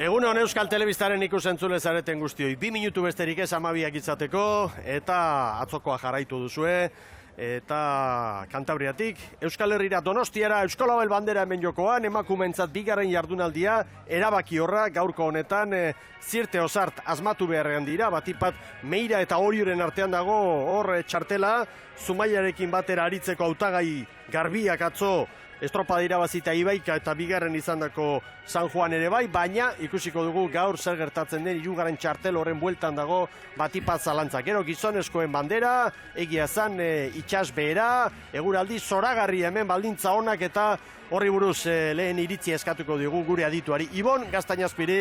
Egunon Euskal Telebistaren ikusentzule zareten guztioi. 2 minutu besterik ez 12 izateko eta atzokoa jarraitu duzue. Eta Kantabriatik, Euskal Herrira Donostiara, Euskolabel bandera hemen jokoan, emakumeentzat bigarren jardunaldia, erabaki horra, gaurko honetan, Zirte Osart asmatu beharrean dira, batipat Meira eta Orioren artean dago hor txartela, Zumaiarekin batera aritzeko hautagai garbiak atzo, estropada irabazita Ibaika eta bigarren izandako San Juan ere bai, baina ikusiko dugu gaur zer gertatzen den hirugarren txartel horren bueltan dago batipat zalantza. Gero gizonezkoen bandera, egia zan itsas behera, eguraldi zoragarri hemen baldintza onak eta horri buruz lehen iritzi eskatuko dugu gure adituari. Ibon Gaztainazpiri.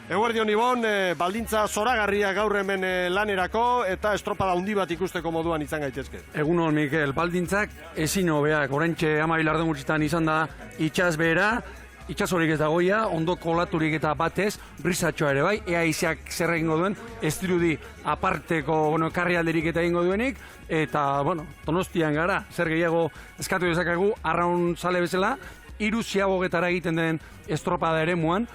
Eguerdion Ibon, baldintza zoragarria gaur hemen lanerako eta estropada handi bat ikusteko moduan izan gaitezke. Egunon Mikel, baldintzak ezin hobeak, oraintxe 12 gutxitan izan da itsas behera, itsasorik ez dagoia, ondo kolaturik eta batez, brisatxoa ere bai, ea iziak zer egingo duen, ez dirudi aparteko karri alderik eta egingo duenik, eta, Donostian gara, zer gehiago eskatu dezakegu, arraun sale bezala, 3 ziabogetara egiten den estropada ere muan,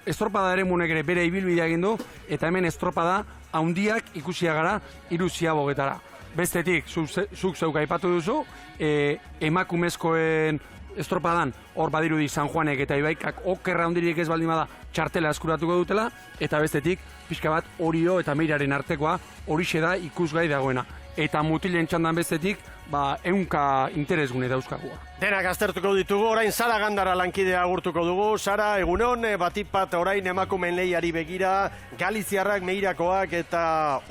estropada ere munek ere bere ibilbidea egin du, eta hemen estropada handiak ikusia gara 3 ziabogetara. Bestetik, zuk zeuk aipatu duzu, emakumezkoen estropadan hor badirudi San Juanek eta Ibaikak okerra handirik ez baldin bada txartela eskuratuko dutela, eta bestetik, pixka bat Orio eta Meiraren artekoa horixe da ikusgai dagoena. Eta mutilen txandan bestetik, 100 interesgune dauzkagua. Denak aztertuko ditugu, orain Sara Gandara lankidea agurtuko dugu. Sara, egunon, batipat orain emakumeen lehiari begira, Galiziarrak, Meirakoak eta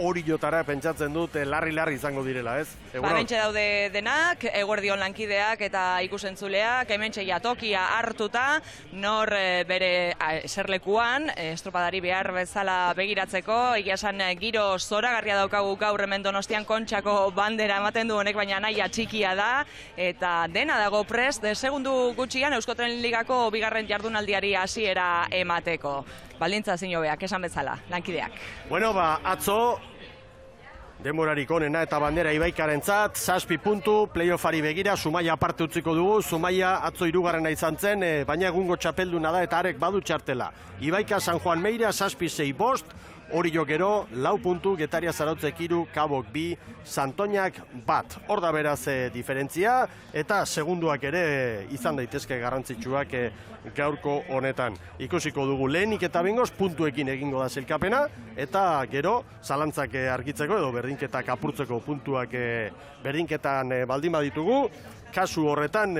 Oriotara pentsatzen dut larri-larri izango direla, ez? Hementxe daude denak, eguerdion lankideak eta ikusentzuleak, hementxe jatokia hartuta, nor bere eserlekuan, estropadari behar bezala begiratzeko, egia esan giro zoragarria daukagu gaur hemen Donostian Kontxako bandera ematen du honek, baina nahia txikia da, eta dena dago prest, segundu gutxian Euskotren Ligako bigarren jardunaldiari hasiera emateko. Baldintza zin hobeak, esan bezala, lankideak. Bueno, atzo, denborarik onena eta bandera Ibaikarentzat, 7 puntu, playoffari begira, Zumaia aparte utziko dugu, Zumaia atzo 3. izan zen, baina egungo txapelduna da eta arek badu txartela. Ibaika, San Juan, Meira, 7-6-5, Orio gero, 4 puntu, Getaria Zarautzek 3, Kabok 2, Santoñak 1. Hor da beraz diferentzia, eta segunduak ere izan daitezke garrantzitsuak gaurko honetan. Ikusiko dugu lehenik eta bengoz puntuekin egingo da sailkapena, eta gero zalantzak argitzeko edo berdinketak apurtzeko puntuak berdinketan baldin baditugu, kasu horretan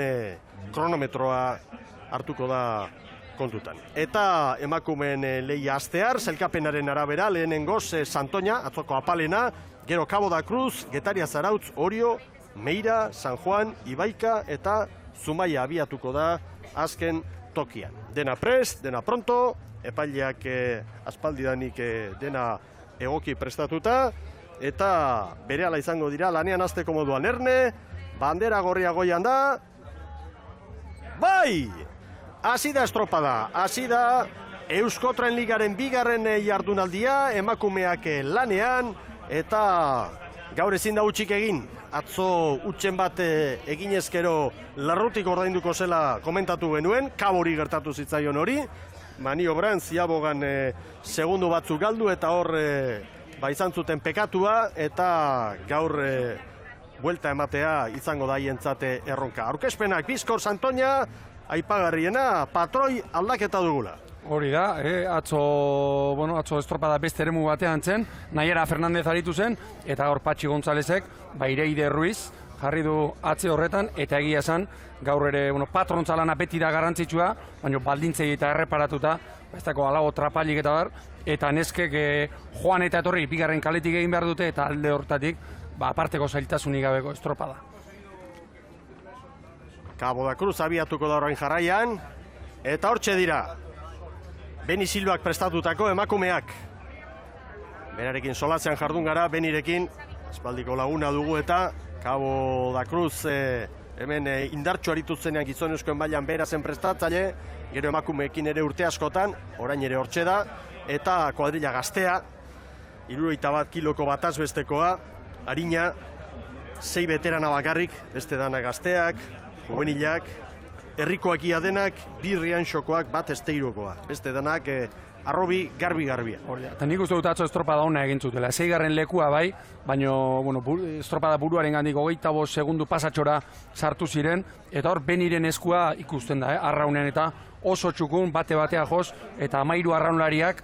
kronometroa hartuko da kontutan. Eta emakumeen lehia astear, sailkapenaren arabera, lehenengoz Santoña, atzoko apalena, gero Cabo da Cruz, Getaria Zarautz, Orio, Meira, San Juan, Ibaika eta Zumaia abiatuko da azken tokian. Dena prest, dena pronto, epaileak aspaldidanik dena egoki prestatuta, eta berehala izango dira lanean hasteko moduan. Erne, bandera gorria goian da, bai! Hasi da estropada, hasi da Euskotren Ligaren bigarren jardunaldia, emakumeak lanean, eta gaur ezin da utxik egin. Atzo utxen bat eginezkero larrutik ordainduko zela komentatu genuen, Kabori gertatu zitzaion hori, maniobran ziabogan segundu batzuk galdu eta hor izan zuten pekatua eta gaur buelta ematea izango da hientzate erronka. Aurkezpenak Bizkor Santoña, aipagarriena, patroi aldaketa dugula. Hori da, atzo estropada beste eremu batean zen, Naiara Fernandez aritu zen, eta gaur Patxi Gonzalezek, Ireide Ruiz, jarri du atze horretan, eta egia esan, gaur ere patrontza lana beti da garrantzitsua, baina baldintzei eta erreparatuta, ez dago alago trapalik eta bar, eta neskek joan eta etorri bigarren kaletik egin behar dute, eta alde hortatik, aparteko zailtasunik gabeko estropada. Cabo da Cruz abiatuko da orain jarraian, eta hortxe dira, Beni Silbak prestatutako emakumeak. Berarekin solatzean jardun gara, Benirekin, espaldiko laguna dugu eta Cabo da Cruz hemen indartxo aritu zenean gizonezkoen bailan bera zen prestatzaile, gero emakumeekin ere urte askotan, orain ere hortxe da, eta kuadrilla gaztea, 71 kiloko bataz bestekoa, harina, 6 veterana bakarrik, beste dana gazteak, juvenilak, herrikoakia denak, bi rianxokoak, bat esteirokoa. Beste denak arrobi garbi-garbia. Eta nik uste dut atzo estropada ona egin zutela. 6. lekua bai, baina estropada buruaren gandik 25 segundu pasatxora sartu ziren, eta hor Beniren eskua ikusten da, arraunean eta oso txukun, bate-batea joz, eta 13 arraunlariak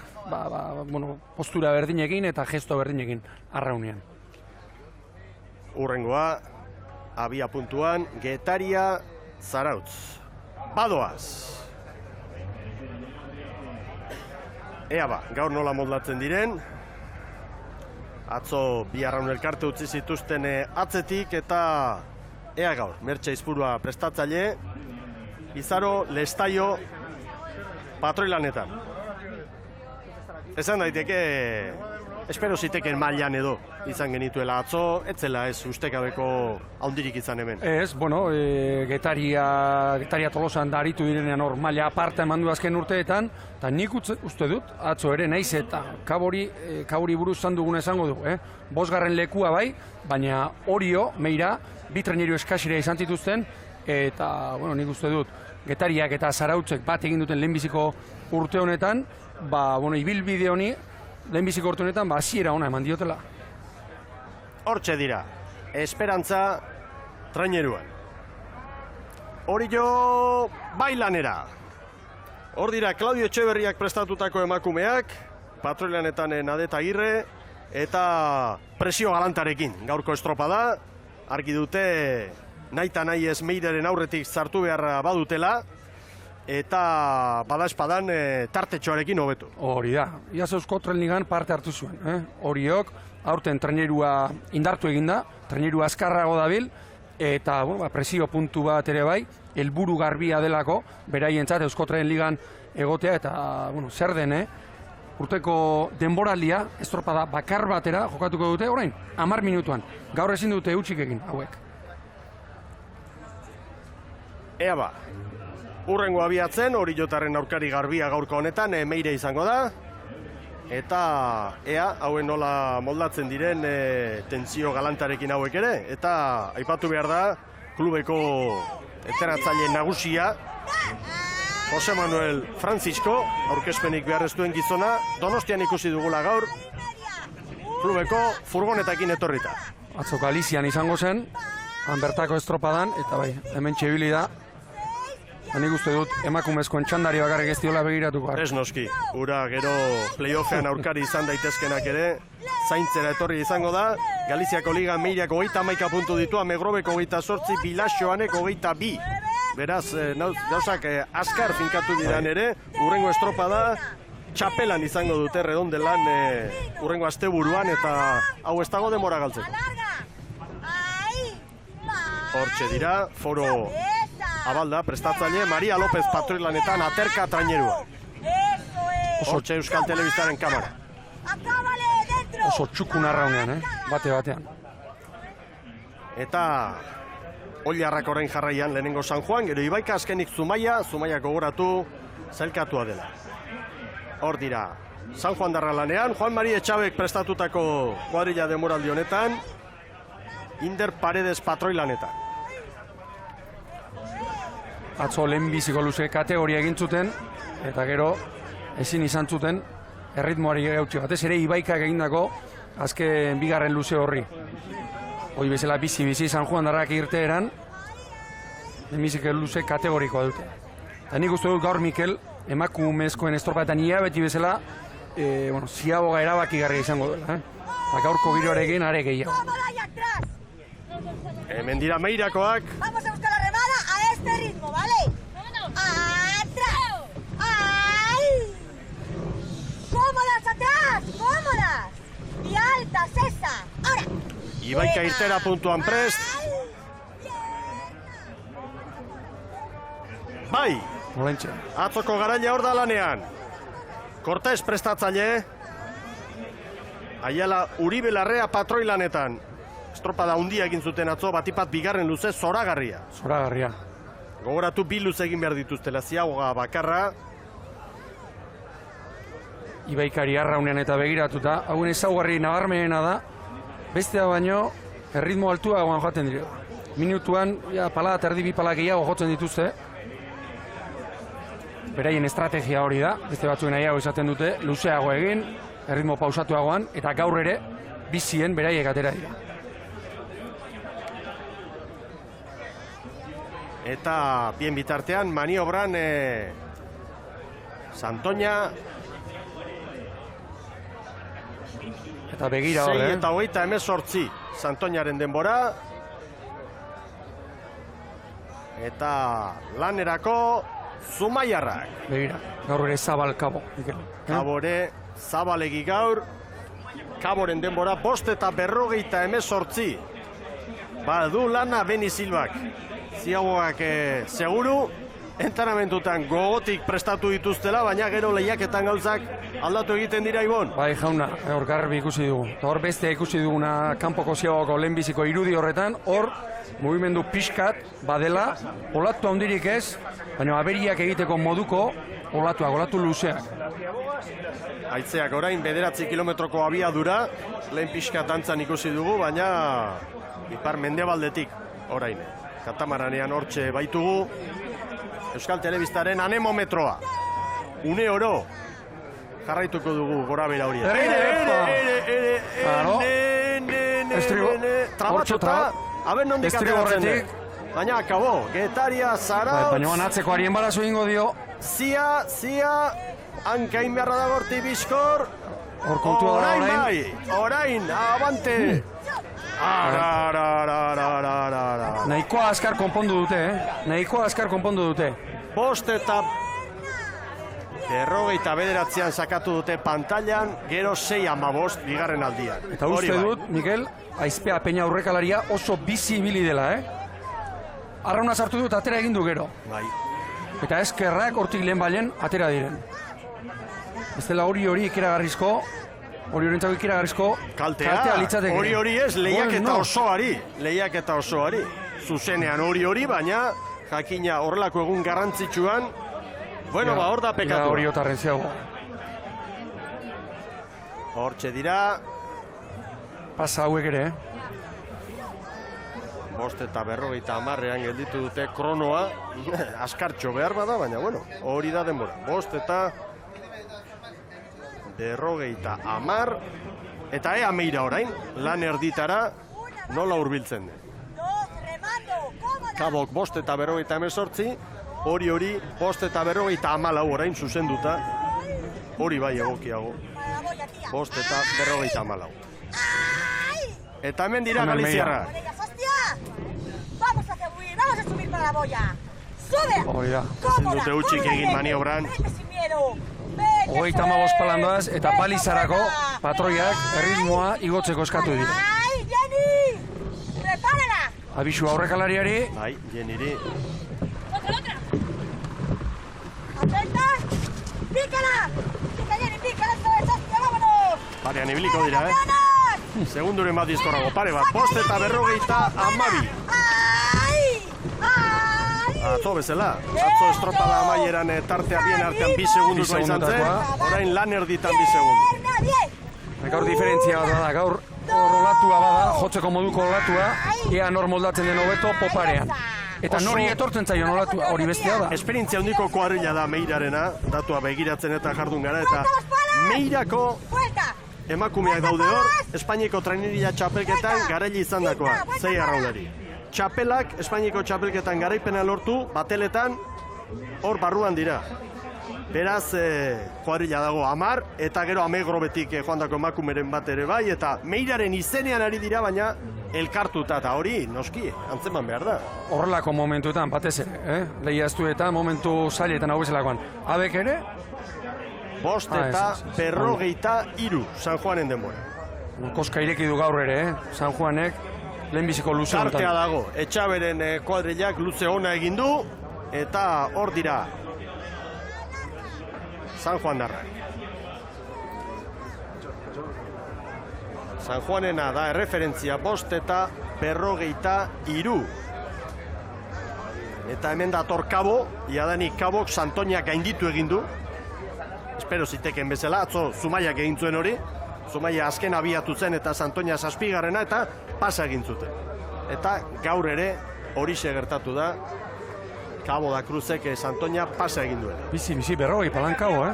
postura berdinekin eta gesto berdinekin arraunean. Urrengoa, abia puntuan, Getaria Zarautz. Badoaz. Ea ba, gaur nola modlatzen diren. Atzo bi arraun elkarte utzi zituzten atzetik eta ea gaur, Mertxe Izpurua prestatzaile, Izaro Lestaio patroilanetan. Esan daiteke, espero ziteken mailan edo izan genituela atzo, etzela ez ustekabeko haundirik izan hemen. Ez, Getaria Tolosan da aritu direnean hor maila aparta eman du azken urteetan, eta nik uste dut, atzo ere naiz eta kabori buruz zan duguna esango du, 5. lekua bai, baina Orio, Meira, bi traineru eskasira izan zituzten, eta, nik uste dut, Getariak eta Zarautzek bat egin duten lehenbiziko urte honetan, ibilbide honi, lehenbiziko urte honetan, hasiera ona eman diotela. Hortxe dira, esperantza traineruan. Orio bailanera. Hor dira, Claudio Etxeberriak prestatutako emakumeak, patroilanetan Nadeta Agirre, eta presio galantarekin gaurko estropada, argi dute naita nahi ez Meireren aurretik zartu beharra badutela, eta badaespadan tartetxoarekin hobetu. Hori da, Iaz Eusko Tren Ligan parte hartu zuen. Horiok, aurten trainerua indartu eginda, trainerua azkarrago dabil, eta presio puntu bat ere bai, helburu garbia delako, beraientzat Eusko Tren Ligan egotea, eta zer den, urteko denboraldia, estropada bakar batera jokatuko dute, orain, 10 minutuan. Gaur ezin dute hutsik egin, hauek. Ea ba, urrengo abiatzen, Oriotarren aurkari garbia gaurko honetan, Meire izango da, eta ea, hauen nola moldatzen diren tentsio galantarekin hauek ere, eta aipatu behar da, klubeko entenatzaile nagusia, Jose Manuel Francisco, aurkezpenik behar ez duen gizona, Donostian ikusi dugula gaur, klubeko furgonetakin etorrita. Atzo Galizian izango zen, bertako estropadan, eta bai, hemen txibili da. Nik uste dut emakumezkoen txandari bakarrik ez diola begiratuko. Ez noski, ura gero playoffean aurkari izan daitezkenak ere, zaintzera etorri izango da, Galiziako Liga Meiriak 31 puntu ditu, Amegrobeko 28, Bilaxoanek 22. Beraz, gauzak azkar finkatu diran ere, urrengo estropada txapelan izango dute Redondelan urrengo asteburuan, eta hau ez dago denbora galtzeko. Hortxe dira, foro abalda, prestatzaile, Maria López patroilanetan aterka trainerua. Hortxe Euskal Telebistaren kamara. Oso txukun arraunean, bate-batean. Eta Oliarrak orain jarraian lehenengo San Juan, gero Ibaika azkenik Zumaia gogoratu zailkatua dela. Hor dira, San Juan darra lanean, Juan Mari Etxabek prestatutako kuadrilla demoraldi honetan, Inder Paredes patroilanetan. Atzo lehenbiziko luze kategoria egin zuten, eta gero ezin izan zuten erritmoari gautxi batez ere Ibaikak egindako azken 2. luze horri. Hoi bezala bizi San Juan darrak irteeran, lehenbiziko luze kategorikoa dute. Eta nik uste dut gaur Mikel, emakumezkoen estropaetan ia beti bezala, ziaboga erabakigarria izango dela. Gaurko giroarekin are gehiago. Hemen dira Meirakoak. Vamos a buscar la remada a este ritmo, ¿vale? ¡Atrás! ¡Ay! ¡Cómodas atrás! ¡Cómodas! Y altas esa. Ahora. Ibaika irtera puntuan prest. Bai, Molentxe. atzoko garaia hor da lanean. Cortés prestatzaile. Aiala Uribe Larrea patroilanetan. Estropada handia egin zuten atzo, batipat 2. luze zoragarria. Zoragarria. Gogoratu 2 luze egin behar dituztela, ziagoga bakarra. Ibaikari arraunean eta begiratuta, hauen ezaugarri nabarmenena da, bestea baino, erritmo altua joaten dira. Minutuan, pala eta erdi 2 pala gehiago jotzen dituzte, beraien estrategia hori da, beste batzuen nahiago izaten dute, luzeago egin, erritmo pausatuagoan, eta gaur ere, bizien beraiek atera dira. Eta bien bitartean, maniobran Santoña Eta begira 6 hor, eta 38 Santoñaren denbora. Eta lanerako Zumaiarrak. Begira, gaur ere Zabal Kabo. Kabore, Zabalegi gaur. Kaboren denbora 5:48. Badu lana Beni Silbak. Ziagoak seguru, entrenamentutan gogotik prestatu dituztela, baina gero lehiaketan gauzak aldatu egiten dira, Ibon. Bai, jauna, hor garbi ikusi dugu. Eta hor beste ikusi duguna kanpoko ziagoko lehenbiziko irudi horretan, hor mugimendu pixkat badela, olatu handirik ez, baina aberiak egiteko moduko olatu luzeak. Haitzeak orain 9 kilometroko abiadura, lehen pixkat dantzan ikusi dugu, baina ipar mendebaldetik orain. Katamaranean hortxe baitugu, Euskal Telebistaren anemometroa. Une oro jarraituko dugu gora bera hori. Trabatuta, haben nondik ateratzen den. Baina akabo, Getaria, Zarautz. Baina atzeko harien barazu ingo dio. Zia, hankain beharra da gorti bizkor. Hor kontua da orain. Orain, abante. Nahikoa azkar konpondu dute, Nahikoa azkar konpondu dute. 5:49 sakatu dute pantailan, gero 6:15 bigarren aldian. Eta uste dut, Mikel, Aizpea Peña aurrekalaria oso bizi ibili dela, Arrauna sartu dut, atera egin du gero. Bai. Eta eskerrak hortik lehen balen atera diren. Ez dela hori ikeragarrizko, kaltea litzateke. Hori ez, lehiaketa osoari. Zuzenean hori, baina jakina horrelako egun garrantzitsuan, hor da pekatu. Hori otarren zeago. Hortxe dira. Pasa hauek ere, 5:50 gelditu dute kronoa. Askartxo behar bada, baina hori da denbora. 5:50. Eta ea meira orain, lan erditara nola hurbiltzen den. Kabok 5:48, hori 5:54 orain zuzenduta. Hori bai egokiago. 5:54. Eta hemen dira Galiziarra. Vamos a subir para la boya. Sube. hori da. Ezin dute utxik egin maniobran. Hogeita hamabost palandoaz eta balizarako patroiak erritmoa igotzeko eskatu dira. ¡Ay, Jenny! ¡Prepárala! Abisu aurrekalariari, Bai, Jeniri. ¡Atenta! ¡Pícala! ¡Pica, Jenny, pícala! ¡Eso es, hostia, vámonos! Parean ibiliko dira, ¡Ganas! Segunduren bat dizkorrago, pare bat, 5:52. ¡Ay! ¡Ay! Atzo bezala, atzo estropada amaieran tartea bien artean 2 segunduko izan zen, orain lan erditan 2 segundu. gaur diferentzia bat da, gaur olatua bada, jotzeko moduko olatua, ea nor moldatzen den hobeto poparean. Eta nori etortzen zaio olatua, hori bestea da. Esperientzia handiko kuadrilla da Meirarena, datua begiratzen eta jardun gara, eta Meirako emakumeak daude hor, Espainiako traineria txapelketan garaile izan dakoa, 6 arraunari. Txapelak, Espainiako txapelketan garaipena lortu, bateletan, hor barruan dira. Beraz, kuadrilla dago 10, eta gero amegrobetik joandako emakumeren bat ere bai, eta Meiraren izenean ari dira, baina elkartuta, eta hori, noski, antzeman behar da. Horrelako momentuetan, batez ere, lehiaztuetan, momentu zailetan hau bezalakoan. Abek ere? 5:53 San Juanen denbora. Koska ireki du gaur ere, San Juanek lehenbiziko luze honetan. Tartea dago, Etxaberen kuadrillak luze ona egin du, eta hor dira San Juan darrak. San Juanena da erreferentzia 5:53. Eta hemen dator Kabo, iadanik Kabok Santoñak gainditu egin du. Espero ziteken bezala, atzo Zumaiak egin zuen hori. Zumaia azken abiatu zen eta Santoña 7garrena eta pasa egin zuten. Eta gaur ere horixe gertatu da. Cabo da Cruzek Santoña pasa egin duen. Bizi, berrogei palankago,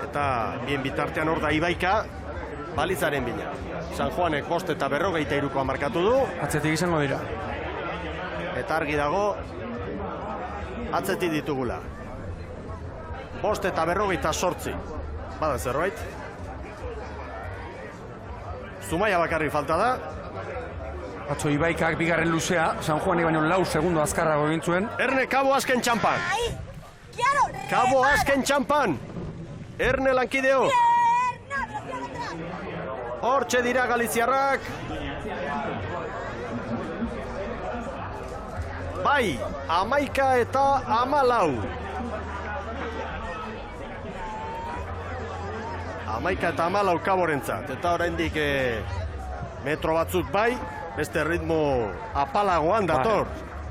Eta bien bitartean hor da Ibaika, balizaren bila. San Juanek 5 eta 53koa markatu du. Atzetik izango dira. Eta argi dago, atzetik ditugula. 5 eta 58. Bada zerbait. Zumaia bakarri falta da. Atzo Ibaikak bigarren luzea, San Juanek baino 4 segundo azkarrago egin zuen. Erne Cabo azken txampan. Ahí. Quiero. Cabo azken txampan. Erne lankideo. Pierna, velocidad atrás. Hortxe dira galiziarrak. Bai, 11 eta 14. 11 eta 14 Caborentzat. Eta oraindik metro batzuk bai, beste ritmo apalagoan dator.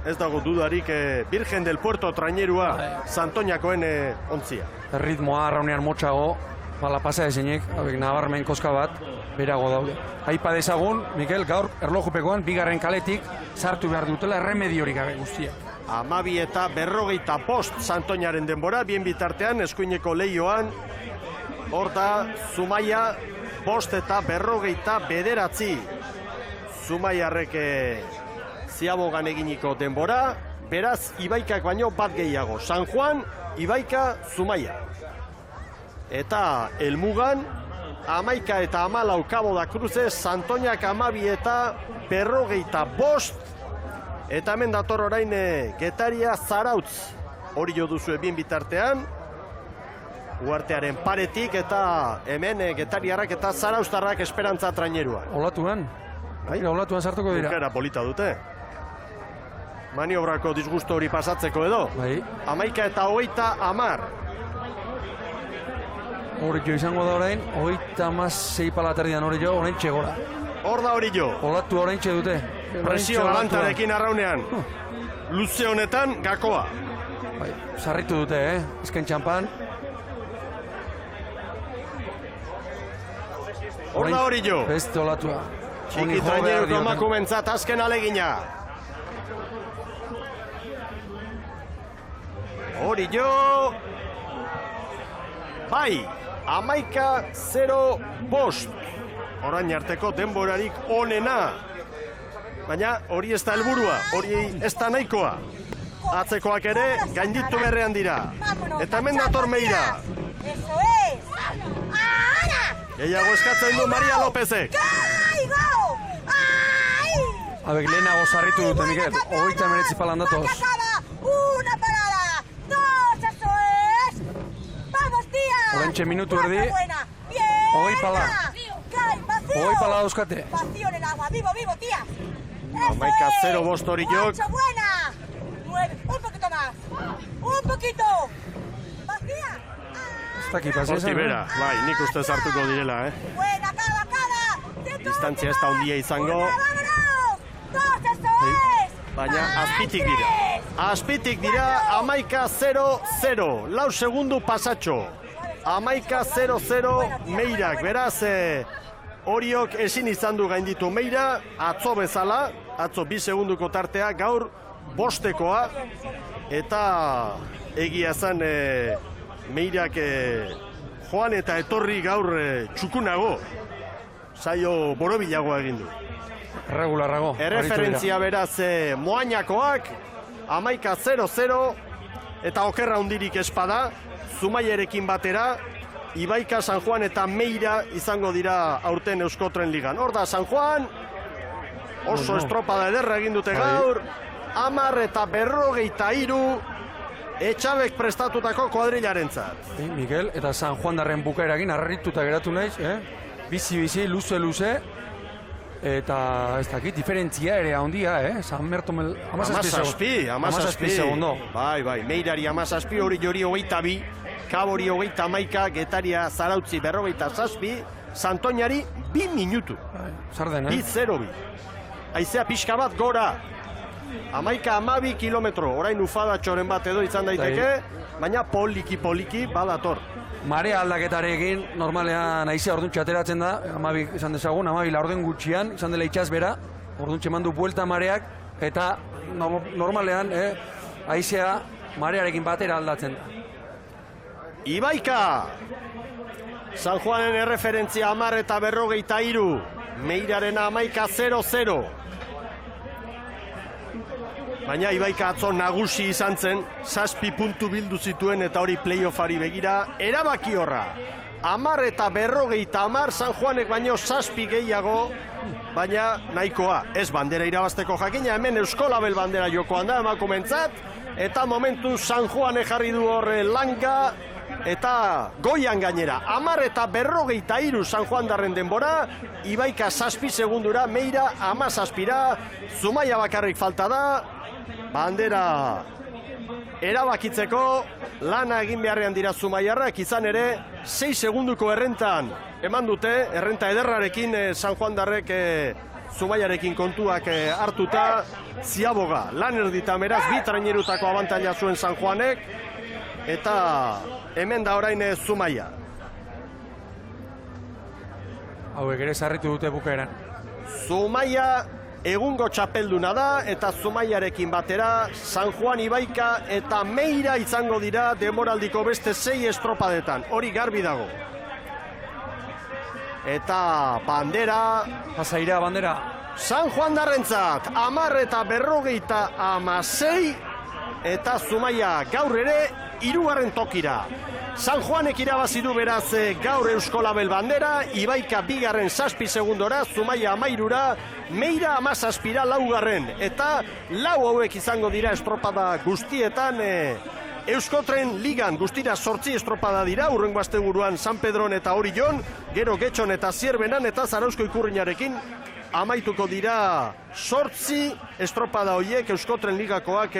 Ez dago dudarik Virgen del Puerto trainerua Santoñakoen ontzia. Ritmoa arraunean motxago, bala pasa ezinik, nabarmen koska bat, berago daude. Aipa dezagun, Mikel, gaur erlojupekoan, bigarren kaletik, sartu behar dutela erremediorik gabe guztia. 12 eta 55 Santoñaren denbora, bien bitartean, eskuineko lehioan, hor da, Zumaia, 5 eta 59. Zumaiarrek ziabogan eginiko denbora, beraz, Ibaikak baino bat gehiago. San Juan, Ibaika, Zumaia. Eta helmugan, 11 eta 14 Cabo da Cruzez, Santoñak 12 eta 55. Eta hemen dator orain Getaria Zarautz. Hori jo duzu bien bitartean. Uartearen paretik eta hemen Getariarrak eta Zarauztarrak esperantza trainerua. Olatuan? Olatuan sartuko dira. Bukera polita dute. Maniobrako disgusto hori pasatzeko edo. Bai. 11 eta 30. Hori jo izango da orain, 36 palaterdian hori jo, orain txegora. Hor da hori jo. Olatu orain dute. Presio galantarekin arraunean. Luze honetan gakoa. Bai, sarritu dute, Ezken txampan. Hor da hori jo. Beste olatua. Txiki traineruko emakumentzat azken alegina. Hori jo. Bai, 11:05. Orain arteko denborarik onena. Baina hori ez da helburua, hori ez da nahikoa. Atzekoak ere gainditu berrean dira. Eta hemen dator Meira. Eso es. Ahora. Gehiago eskatzen du Maria Lópezek. ¡Caigo! ¡Ay! Abek lehenago sarritu dute, Mikel. 39 palan datoz. ¡Una parada! ¡Dos! ¡Eso es! ¡Vamos, tía! Oraintxe minutu erdi. Buena. ¡Bien! 20 pala. ¡Cae, vacío! 20 pala dauzkate. Vacío en el agua. ¡Vivo, vivo, tía! 11:05 hori jok. ¡Ocho, buena! 9. Un poquito más. ¡Un poquito! ¡Vacía! Ez daki pasi Horti bera, bai, nik uste sartuko direla, Buena, cada. Distantzia ez da handia izango. ¡Vámonos! ¡Dos, eso es! Baina azpitik dira. Azpitik dira 11:00. 4 segundu pasatxo. 11:00 Meirak. Beraz, horiok ezin izan du gainditu Meira. Atzo bezala, atzo 2 segunduko tartea, gaur bostekoa. Eta egia zen Meirak joan eta etorri gaur txukunago. Saio borobilagoa egin du. Regularrago. Erreferentzia beraz Moañakoak 11:00 eta okerra hundirik espada Zumaiarekin batera Ibaika, San Juan eta Meira izango dira aurten Euskotren Ligan. Hor da San Juan, oso estropada ederra egin dute gaur, 10 eta 53 Etxabek prestatutako kuadrilarentzat. Mikel, eta San Juan darren bukaerakin harrituta geratu naiz, bizi, luze, eta ez dakit, diferentzia ere handia, San Bertomel, 17 segundo. Bai, Meirari 17, hori jori 22, Kabori 31, Getaria Zarautzi 47, Santoñari 2 minutu. Zarden, 2-0. Aizea pixka bat gora. 11-12 kilometro, orain ufadatxoren bat edo izan daiteke, baina poliki badator. Marea aldaketarekin normalean aizea orduntxe ateratzen da, 12 izan dezagun, 12 laurden gutxian, izan dela itxaz bera, orduntxe mandu buelta mareak, eta normalean haizea marearekin batera aldatzen da. Ibaika! San Juanen erreferentzia 10 eta 43, Meiraren 11-0-0. Baina Ibaika atzo nagusi izan zen, 7 puntu bildu zituen eta hori playoffari begira, erabaki horra. 10 eta 50, San Juanek baino 7 gehiago, baina nahikoa. Ez bandera irabazteko jakina, hemen Euskolabel bandera jokoan da emakumentzat, eta momentu San Juanek jarri du horre langa, eta goian gainera. 10 eta 53 San Juandarren denbora, Ibaika 7 segundura, Meira 17ra, Zumaia bakarrik falta da, bandera erabakitzeko lana egin beharrean dira Zumaiarrak, izan ere 6 segunduko errentan eman dute, errenta ederrarekin San Juandarrek Zumaiarekin kontuak hartuta, ziaboga lan erditan beraz, 2 trainerutako abantaila zuen San Juanek, eta hemen da orain Zumaia. Hauek ere sarritu dute bukaeran. Zumaia egungo txapelduna da, eta Zumaiarekin batera San Juan, Ibaika eta Meira izango dira demoraldiko beste 6 estropadetan. Hori garbi dago. Eta bandera... Pasaira bandera. San Juan darrentzat, 10 eta 56, eta Zumaia gaur ere 3. tokira. San Juanek irabazi du beraz gaur Euskolabel bandera, Ibaika 2. 7 segundora, Zumaia 13ra, Meira 17ra 4. Eta 4 hauek izango dira estropada guztietan, Euskotren ligan guztira 8 estropada dira, urrengo asteburuan San Pedron eta Orion, gero Getxon eta Zierbenan eta Zarauzko Ikurrinarekin amaituko dira 8 estropada horiek Euskotren ligakoak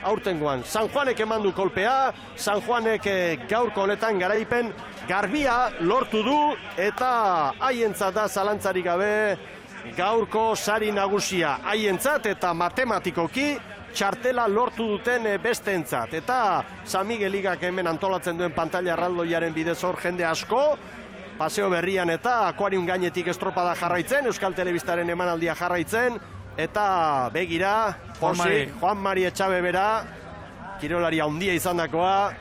aurtengoan. San Juanek eman du kolpea, San Juanek gaurko honetan garaipen garbia lortu du, eta haientzat da zalantzarik gabe gaurko sari nagusia. Haientzat eta matematikoki txartela lortu duten besteentzat. Eta San Miguel ligak hemen antolatzen duen pantalla erraldoiaren bidez hor jende asko, Paseo Berrian eta akuarium gainetik estropada jarraitzen, Euskal Telebistaren emanaldia jarraitzen, eta begira, Juan Mari Etxabe bera, kirolari handia izandakoa,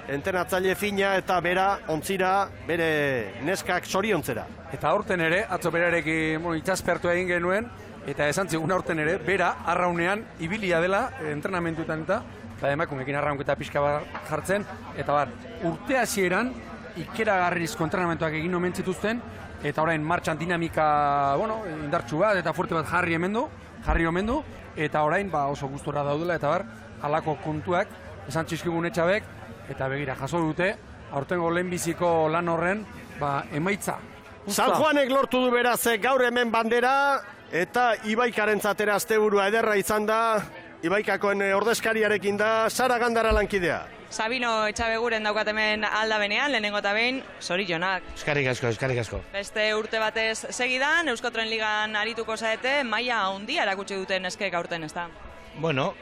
entrenatzaile fina eta bera ontzira, bere neskak zoriontzera. Eta aurten ere, atzo berarekin itxaspertu egin genuen, eta esan zigun aurten ere, bera arraunean ibilia dela entrenamentuetan eta emakumeekin arraunketa pixka jartzen, eta urte hasieran ikeragarrizko entrenamentuak egin omen zituzten, eta orain martxan dinamika indartsu bat eta fuerte bat jarri omen du, eta orain oso gustora daudela, eta halako kontuak esan txizkigun Etxabek, eta begira jaso dute aurtengo lehenbiziko lan horren emaitza. San Juanek lortu du beraz gaur hemen bandera, eta Ibaikaren zatera asteburua ederra izan da, Ibaikakoen ordezkariarekin da Sara Gandara lankidea. Sabino Etxabeguren daukat hemen aldabenean, lehenengo eta behin, zorionak. Eskarrik asko. Beste urte batez segidan, Euskotren Ligan arituko zaete, maila handia erakutsi duten eskek aurten, ez da? Bueno,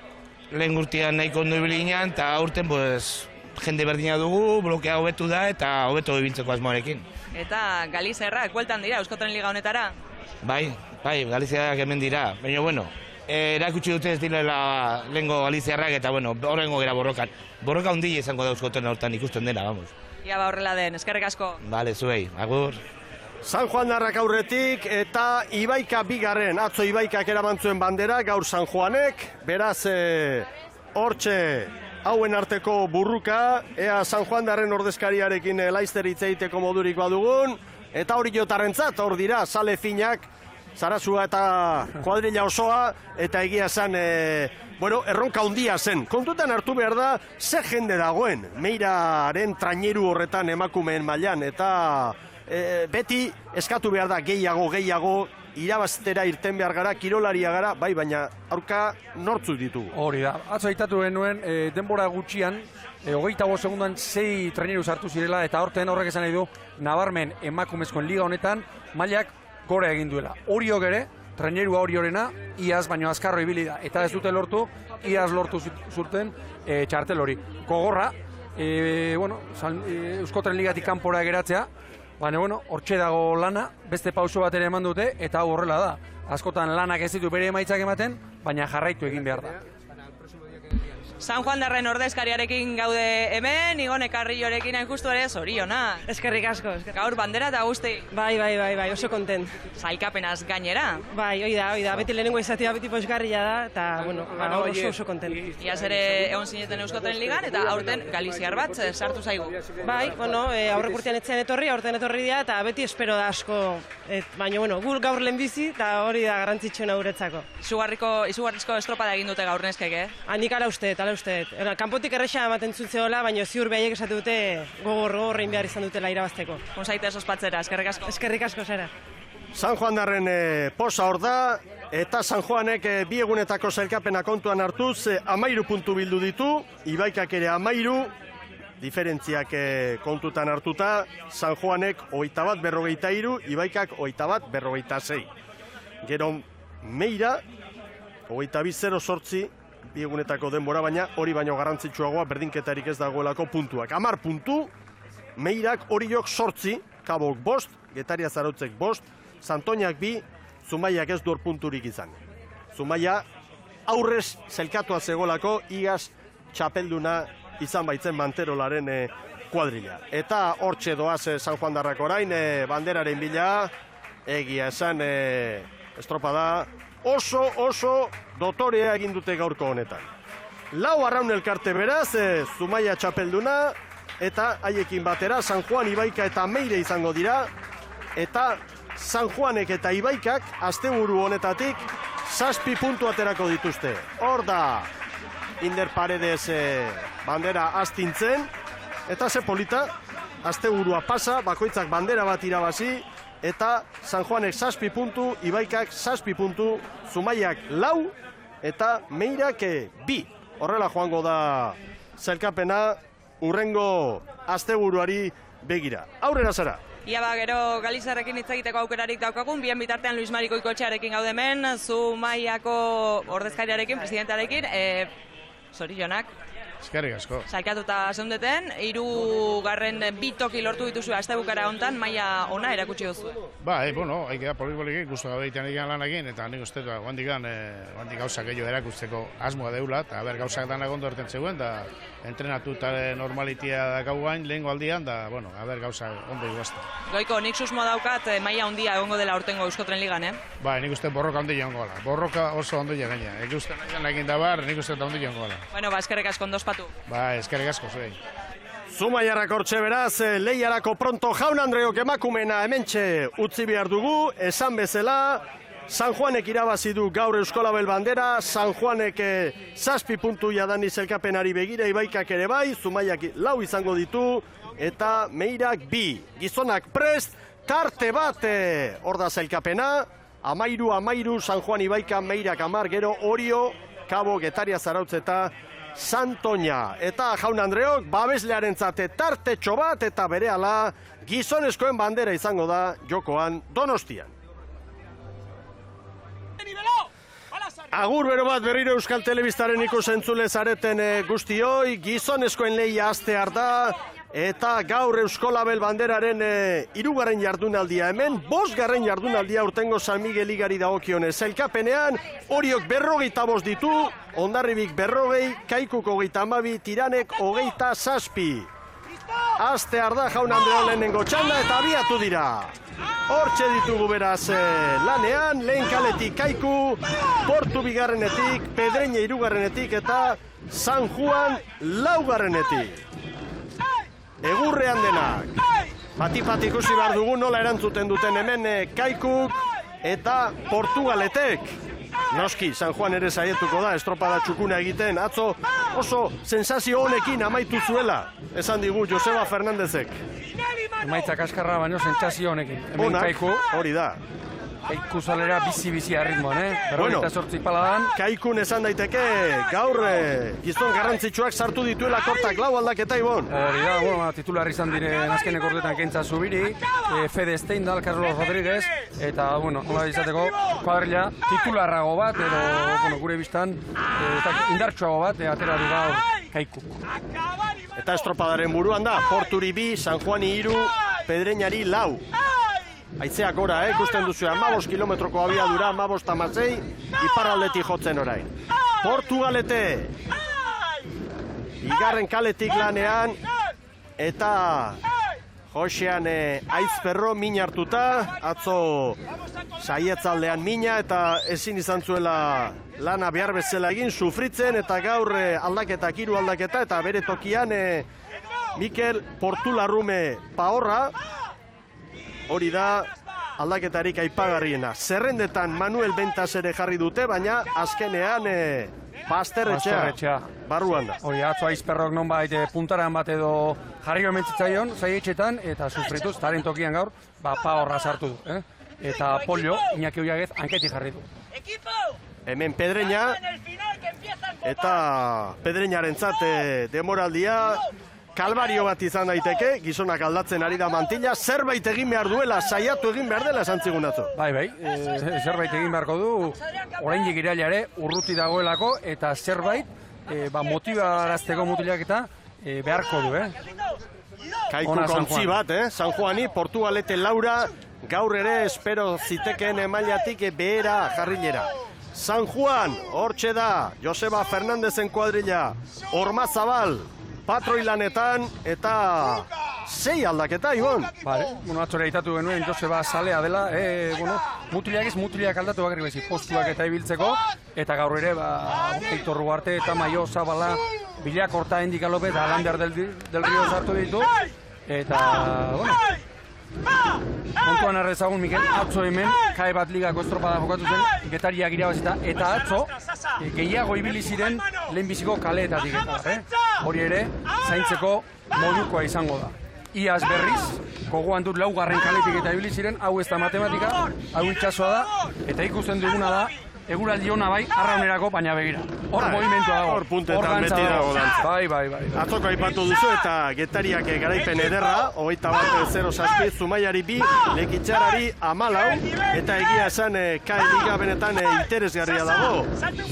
lehen urtean nahiko ondo ibili ginen, eta aurten jende berdina dugu, blokea hobetu da, eta hobeto ibiltzeko asmoarekin. Eta Galizerrak, bueltan dira Euskotren Liga honetara? Bai, Galizerrak hemen dira, baina erakutsi dute ez direla lehengo Galiziarrak, eta horrengo gara borrokan. Borroka handia izango da Euskotren hortan ikusten dela, vamos. Ia horrela den, eskerrik asko. Bale, zuei, agur. San Juandarrak aurretik eta Ibaika 2. Atzo Ibaikak eramantzuen bandera, gaur San Juanek, beraz hortxe hauen arteko burruka, ea San Juandarren ordezkariarekin laizter hitz egiteko modurik badugun, eta hori jotarrentzat, hor dira, sale finak, Sarasua eta kuadrilla osoa, eta egia zen, erronka handia zen. Kontutan hartu behar da, ze jende dagoen, Meiraren traineru horretan emakumeen mailan, eta beti eskatu behar da gehiago, irabaztera irten behar gara, kirolaria gara, bai, baina aurka nortzuk ditugu. Hori da, atzo aitatu genuen, denbora gutxian, 25 segunduan 6 traineru sartu zirela, eta aurten horrek esan nahi du, nabarmen emakumezkoen liga honetan, mailak gora egin duela. Horiok ere, trainerua Oriorena, iaz baino azkarro ibili da. Eta ez dute lortu, iaz lortu zurten txartel hori. Gogorra, Euskotren ligatik kanpora geratzea, Baina, bueno, hortxe dago lana, beste pauso bat ere eman dute, eta hau horrela da. Askotan lanak ez ditu bere emaitzak ematen, baina jarraitu egin behar da. San Juan darren ordezkariarekin gaude hemen, Igone Carrillorekin hain justu ere zoriona. Eskerrik asko. Gaur bandera eta guzti. Bai, oso kontent. Sailkapenaz gainera. Bai, hoi da, beti lehenengo izatea beti posgarria da, eta, bueno, oso kontent. Iaz ere egon zineten Euskotren Ligan, eta aurten Galiziar bat sartu zaigu. Bai, bueno, aurrek urtean etzean etorri, aurten etorri dira, eta beti espero da asko. Baina, bueno, gu gaur lehenbizi, eta hori da garrantzitsuena guretzako. Izugarrizko estropada egin dute gaur neskek, Nik ala usteet. Kanpotik erresa ematen zuntzeola, baina ziur behaiek esate dute gogorrein behar izan dutela irabazteko. Konzaitez ospatzera, eskerrik asko. Eskerrik asko, Sara. San Juan darren posa hor da, eta San Juanek bi egunetako sailkapena kontuan hartuz, 13 puntu bildu ditu, Ibaikak ere 13, diferentziak kontutan hartuta, San Juanek 21-43, Ibaikak 21-46. Gero Meira, 22-08, bi egunetako denbora, baina hori baino garrantzitsuagoa berdinketarik ez dagoelako puntuak. 10 puntu, Meirak Oriok 8, Kabok 5, Getaria Zarautzek 5, Santoñak 2, Zumaiak ez du punturik izan. Zumaia aurrez zelkatua zegolako, igaz txapelduna izan baitzen Manterolaren kuadrilla. Eta hortxe doaz San Juan darrak orain, banderaren bila, egia esan estropada, oso dotorea egin dute gaurko honetan. Lau arraun elkarte beraz, Zumaia txapelduna, eta haiekin batera San Juan, Ibaika eta Meire izango dira, eta San Juanek eta Ibaikak asteburu honetatik 7 puntu aterako dituzte. Hor da, Inder Paredes bandera astintzen, eta ze polita, asteburua pasa, bakoitzak bandera bat irabazi, eta San Juanek 7 puntu, Ibaikak 7 puntu, Zumaiak 4, eta Meirak 2. Horrela joango da zelkapena urrengo asteburuari begira. Aurrera zara. Ia gero Galizarrekin hitz egiteko aukerarik daukagun, bien bitartean Luis Mari Koikotxearekin gaude hemen, Zumaiako ordezkariarekin, presidentearekin, zorionak. Eskerrik asko. Sailkatuta zeundeten, 3. 2 toki lortu dituzue astebukara hontan, maila ona erakutsi duzu. Bai, bueno, haikea polipolikin, gustu gabe egiten egin lanakin, eta nik uste guandik gauzak gehiago erakusteko asmoa deula, eta ber gauzak danak ondo erten zegoen, da entrenatu eta normalitia da gauain, lehengo aldian, da, bueno, ber gauzak ondo iguazta. Goiko, nik susmo daukat maila handia egongo dela aurtengo Euskotren Ligan, Bai, nik uste borroka ondo joango gala. Borroka oso ondo gaina. Nik uste nahi da bar, nik uste ondo joango gala. Bueno, eskerrik asko ondo ospatu. Bai, eskerrik asko zuei. Zumaiarrak hortxe beraz, lehiarako pronto Jaun Andreok emakumena hementxe utzi behar dugu, esan bezala, San Juanek irabazi du gaur Euskolabel bandera, San Juanek 7 puntu jadani zelkapenari begira, Ibaikak ere bai, Zumaiak 4 izango ditu, eta Meirak 2. Gizonak prest, tarte bat hor da zelkapena, 13, San Juan, Ibaika, Meirak 10, gero Orio, Kabo, Getaria Zarautz eta Santoña. Eta Jaun Andreok babeslearen zate tartetxo bat eta berehala gizonezkoen bandera izango da jokoan Donostian. Agur bero bat berriro Euskal Telebistaren ikusentzule zareten guztioi, gizonezkoen lehia astear da, eta gaur Euskolabel banderaren 3. jardunaldia hemen, 5. jardunaldia urtengo San Miguel Ligari dagokionez. Zelkapenean, Oriok 45 ditu, Hondarribik 40, Kaikuk 32, Tiranek 27. Astear da Jaun Andreo lehenengo txanda eta abiatu dira. Hortxe ditugu beraz lanean, lehen kaletik Kaiku, Portu 2. Pedreña 3. eta San Juan 4. Egurrean denak. Pati ikusi behar dugu nola erantzuten duten hemen Kaikuk eta Portugaletek. Noski, San Juan ere saietuko da, estropada txukuna egiten, atzo oso sensazio honekin amaitu zuela, esan digu Joseba Fernandezek. Emaitza kaskarra baino sentsazio honekin. Hemen Kaiku, hori da. Kaiku zalera bizi arritmoan, Bueno, 48 paladan. Kaikun esan daiteke gaur gizon garrantzitsuak sartu dituela kortak 4 aldaketa Ibon. Hori da, bueno, titular izan diren azkeneko urtetan Kentza Zubiri, Fede Steindal, Carlos Rodríguez, eta, bueno, nola izateko, kuadrilla titularrago bat, edo, bueno, gure biztan, indartsuago bat, atera du gaur Kaiku. Eta estropadaren buruan da, Porturi 2, San Juani 3, Pedreñari 4. Aizeak gora, ikusten duzu, 15 kilometroko abiadura, 15-16, iparraldetik jotzen orain. Portugalete, bigarren kaletik lanean, eta Josean Aizperro min hartuta, atzo saietzaldean mina, eta ezin izan zuela lana behar bezala egin, sufritzen, eta gaur aldaketa, 3 aldaketa, eta bere tokian Mikel Portularrume Paorra, hori da aldaketarik aipagarriena. Zerrendetan Manuel Bentas ere jarri dute, baina azkenean Basterretxea barruan da. Hori, atzo Aizperrok nonbait puntaran bat edo jarri gomentzitzaion, zaietxetan, eta sufrituz, taren tokian gaur, Paorra sartu du. Eta Polio, Iñaki Oiagez, hanketik jarri du. Hemen Pedreña, eta Pedreñarentzat demoraldia, kalbario bat izan daiteke, gizonak aldatzen ari da mantila, zerbait egin behar duela, saiatu egin behar dela esan zigun atzo. Bai, zerbait egin beharko du, oraindik iraila ere urruti dagoelako, eta zerbait motibarazteko mutilak eta beharko du, Kaiku kontzi bat, San Juani, Portugalete Laura, gaur ere espero zitekeen emailatik behera jarrilera. San Juan, hortxe da, Joseba Fernandezen kuadrilla, Ormazabal, patroi lanetan, eta 6 aldaketa, Ibon. Bale, atzore aitatu genuen Joseba Salea dela, mutilak aldatu bakarrik baizik, postuak eta ibiltzeko, eta gaur ere, Heitor Ruarte eta Maio Zabala, Bilak Horta Endikalope eta Alander del Rio sartu ditu, eta, kontuan arrezagun, Mikel, atzo hemen, kae bat ligako estropada jokatu zen, Getariak irabazita, eta atzo, gehiago ibili ziren lehenbiziko kaleetatik eta, hori ere, zaintzeko modukoa izango da. Iaz berriz, gogoan dut 4. kaletik eta ibili ziren, hau ez da matematika, hau itxasoa da, eta ikusten duguna da, eguraldi hona bai, arraunerako, baina begira. Hor movimentua dago. Hor puntetan beti dago dantza. Bai. Atzoko aipatu duzu eta Getariak garaipen ederra, 21-0 Zumaiari 2, Lekitxarari 14, eta egia esan KAE Liga benetan interesgarria dago.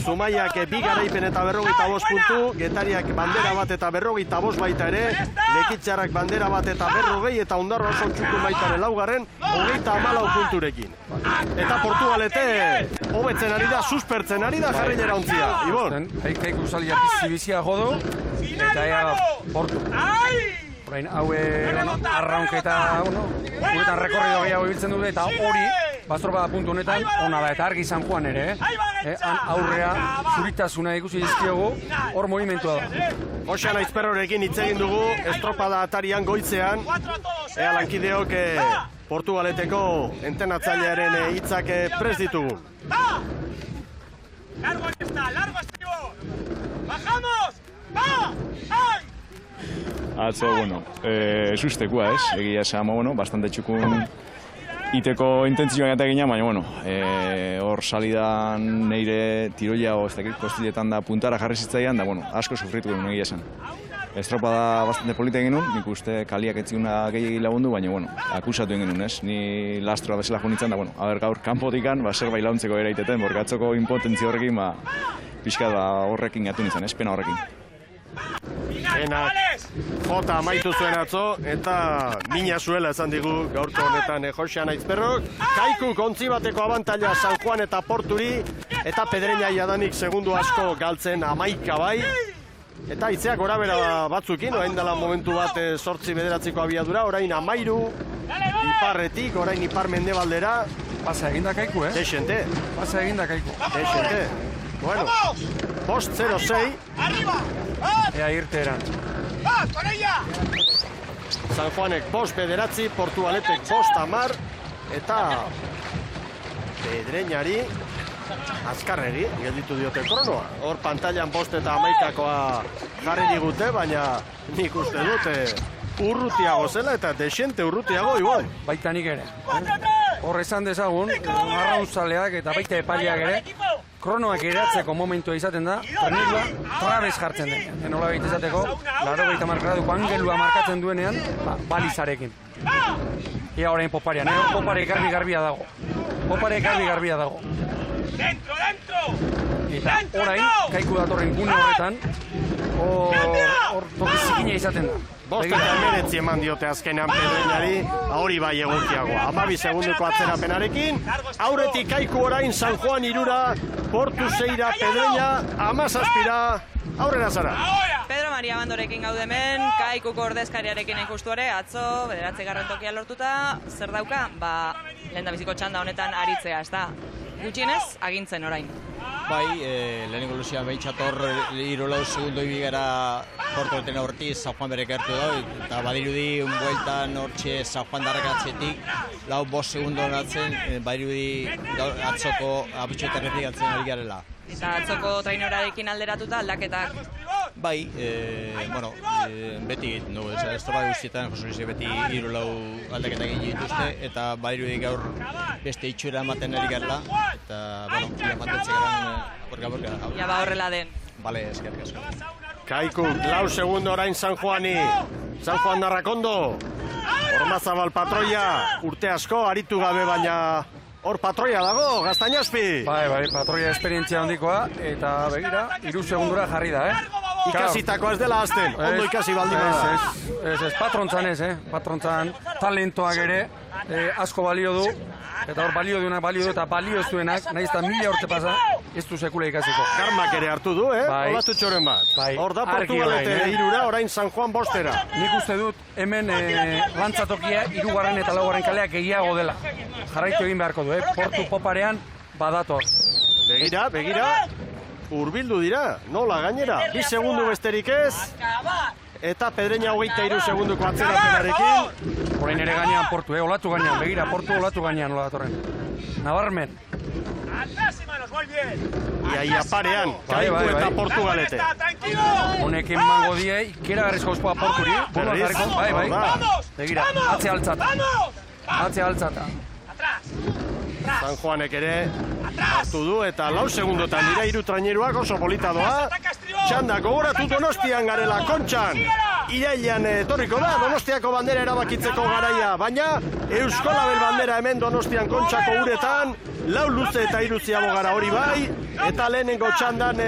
Zumaiak 2 garaipen eta 45 puntu, Getariak bandera bat eta 45 baita ere, Lekitxarrak bandera bat eta 40, eta Ondarroa oso txukun baita ere 4, 34 punturekin. Eta Portugalete hobetzen ari da, suspertzen ari da jarrilera ontzia. Ibon. Kaiku salia bizia jodo, eta ea Portu. Orain, hau arraunketa, guretan rekorrido gehiago ibiltzen dute, eta hori, bastropada puntu honetan, ona da, eta argi San Juan ere, han aurrea zuritasuna ikusi dizkiogu, hor movimentua da. Josean Aizperrorekin hitz egin dugu, estropada atarian goitzean, ea lankideok Portugaleteko entenatzailearen hitzak prest ditugu. Largo está, largo estribo. Bajamos. Va. ¡Ay! Atzo, esustekoa, egia esan, bastante txukun iteko intentzioan eta gina, baina, hor salidan neire tiroia o ez dakit kostiletan da puntara jarri zitzaian, da, asko sufritu genuen egia esan. Estropada bastante polita egin nuen, nik uste kaliak etziguna gehiagin lagundu, baina, akusatu egin nuen, Ni lastroa bezala junitzen, da, gaur kanpotikan, zerbait launtzeko eraiteten, borgatzoko impotentzia horrekin, pixka horrekin gatu nintzen, pena horrekin. Enak jota amaitu zuen atzo, eta mina zuela esan digu gaurko honetan Josean Aizperrok. Kaiku kontzi bateko abantaila San Juan eta Porturi, eta Pedreña jadanik segundu asko galtzen 11 bai. Eta itzeak gorabera batzukin, orain dela momentu bat 8-9 abiadura, orain 13, iparretik, orain ipar mendebaldera. Pasa eginda Kaiku, Dexente. Pasa eginda Kaiku. Dexente. Bueno, 5-0-6. Ea irte eran. San Juanek 5-9, Portugaletek 5-10, eta Pedreñari azkarregi, gelditu diote kronoa. Hor pantailan 5 eta 11koa jarri digute, baina nik uste dute urrutiago zela eta desente urrutiago, Ibon. Baita nik ere. Hor esan dezagun, arraunzaleak eta baita epaileak ere, kronoak eratzeko momentua izaten da, Fernilua trabez jartzen den. Enola baita izateko, 80 graduko angelua markatzen duenean, balizarekin. Ia orain poparian, popare garbia dago. Dentro, dentro! Eta orain, Kaiku datorren gune horretan, hor tokizikina izaten da. Bosta eta emeretzi eman diote azkenean Pedreñari, hori bai egokiagoa. 12 segunduko atzerapenarekin, aurretik Kaiku orain San Juan 3, Portu 6, Pedreña 17, aurrera zara. Pedro Maria Abandorekin gaude hemen, Kaikuko ordezkariarekin ikustu ere, atzo, 9. tokia lortuta, zer dauka? Lehendabiziko txanda honetan aritzea, ez da? Gutxienez, agintzen orain. Bai, lehenengo luzian behitxator, 3 segundo ibigara Porto Etena hortiz, San Juan berek hartu da, eta badirudi bueltan hortxe San Juan darrakatzetik, 5 segundo honatzen, badirudi atzoko apitxo erreplikatzen ari garela. Eta atzoko trainorarekin alderatuta aldaketak. Bai, beti egiten dugu, estropa guztietan, Jose beti 3 aldaketak egin dituzte, eta badirudi gaur beste itxura ematen ari garela, eta, ia mantentzen garen, borka. Ja, horrela den. Bale, eskerrik asko. Kaiku, 4 segundo orain San Juani, San Juan Narrakondo, Ormazabal patroia, urte asko, aritu gabe baina hor patroia dago, Gaztañazpi. Bai, patroia esperientzia handikoa, eta begira, 3 segundura jarri da, Ikasitako ez dela azten, ondo ikasi baldin bada. Ez, patrontzan ez, patrontzan talentoak ere asko balio du, eta hor balio duenak balio du, eta balio ez duenak, nahiz eta 1000 urte pasa, ez du sekula ikasiko. Karmak ere hartu du, olatu txoren bat. Hor da Portugalete 3, orain San Juan 5. Nik uste dut hemen lantzatokia 3. eta 4. kaleak gehiago dela. Jarraitu egin beharko du, Portu poparean badator. Begira, urbildu dira, nola gainera, 2 segundu besterik ez, eta Pedreña 23 segunduko atzerapenarekin. Orain ere gainean Portu, olatu gainean, begira, Portu olatu gainean nola datorren. Nabarmen. Iaia parean, Kaiku eta Portugalete. Honekin mango die, ikera garrizko ospoa Porturi, bai. Begira, atze altzata. San Juanek ere hartu du eta 4 segundotan dira 3 traineruak oso polita doa. Txanda gogoratu Donostian garela Kontxan. Irailean etorriko da Donostiako bandera erabakitzeko garaia, baina Eusko Label bandera hemen Donostian Kontxako uretan, 4 luze eta 3 ziago gara hori bai, eta lehenengo txandan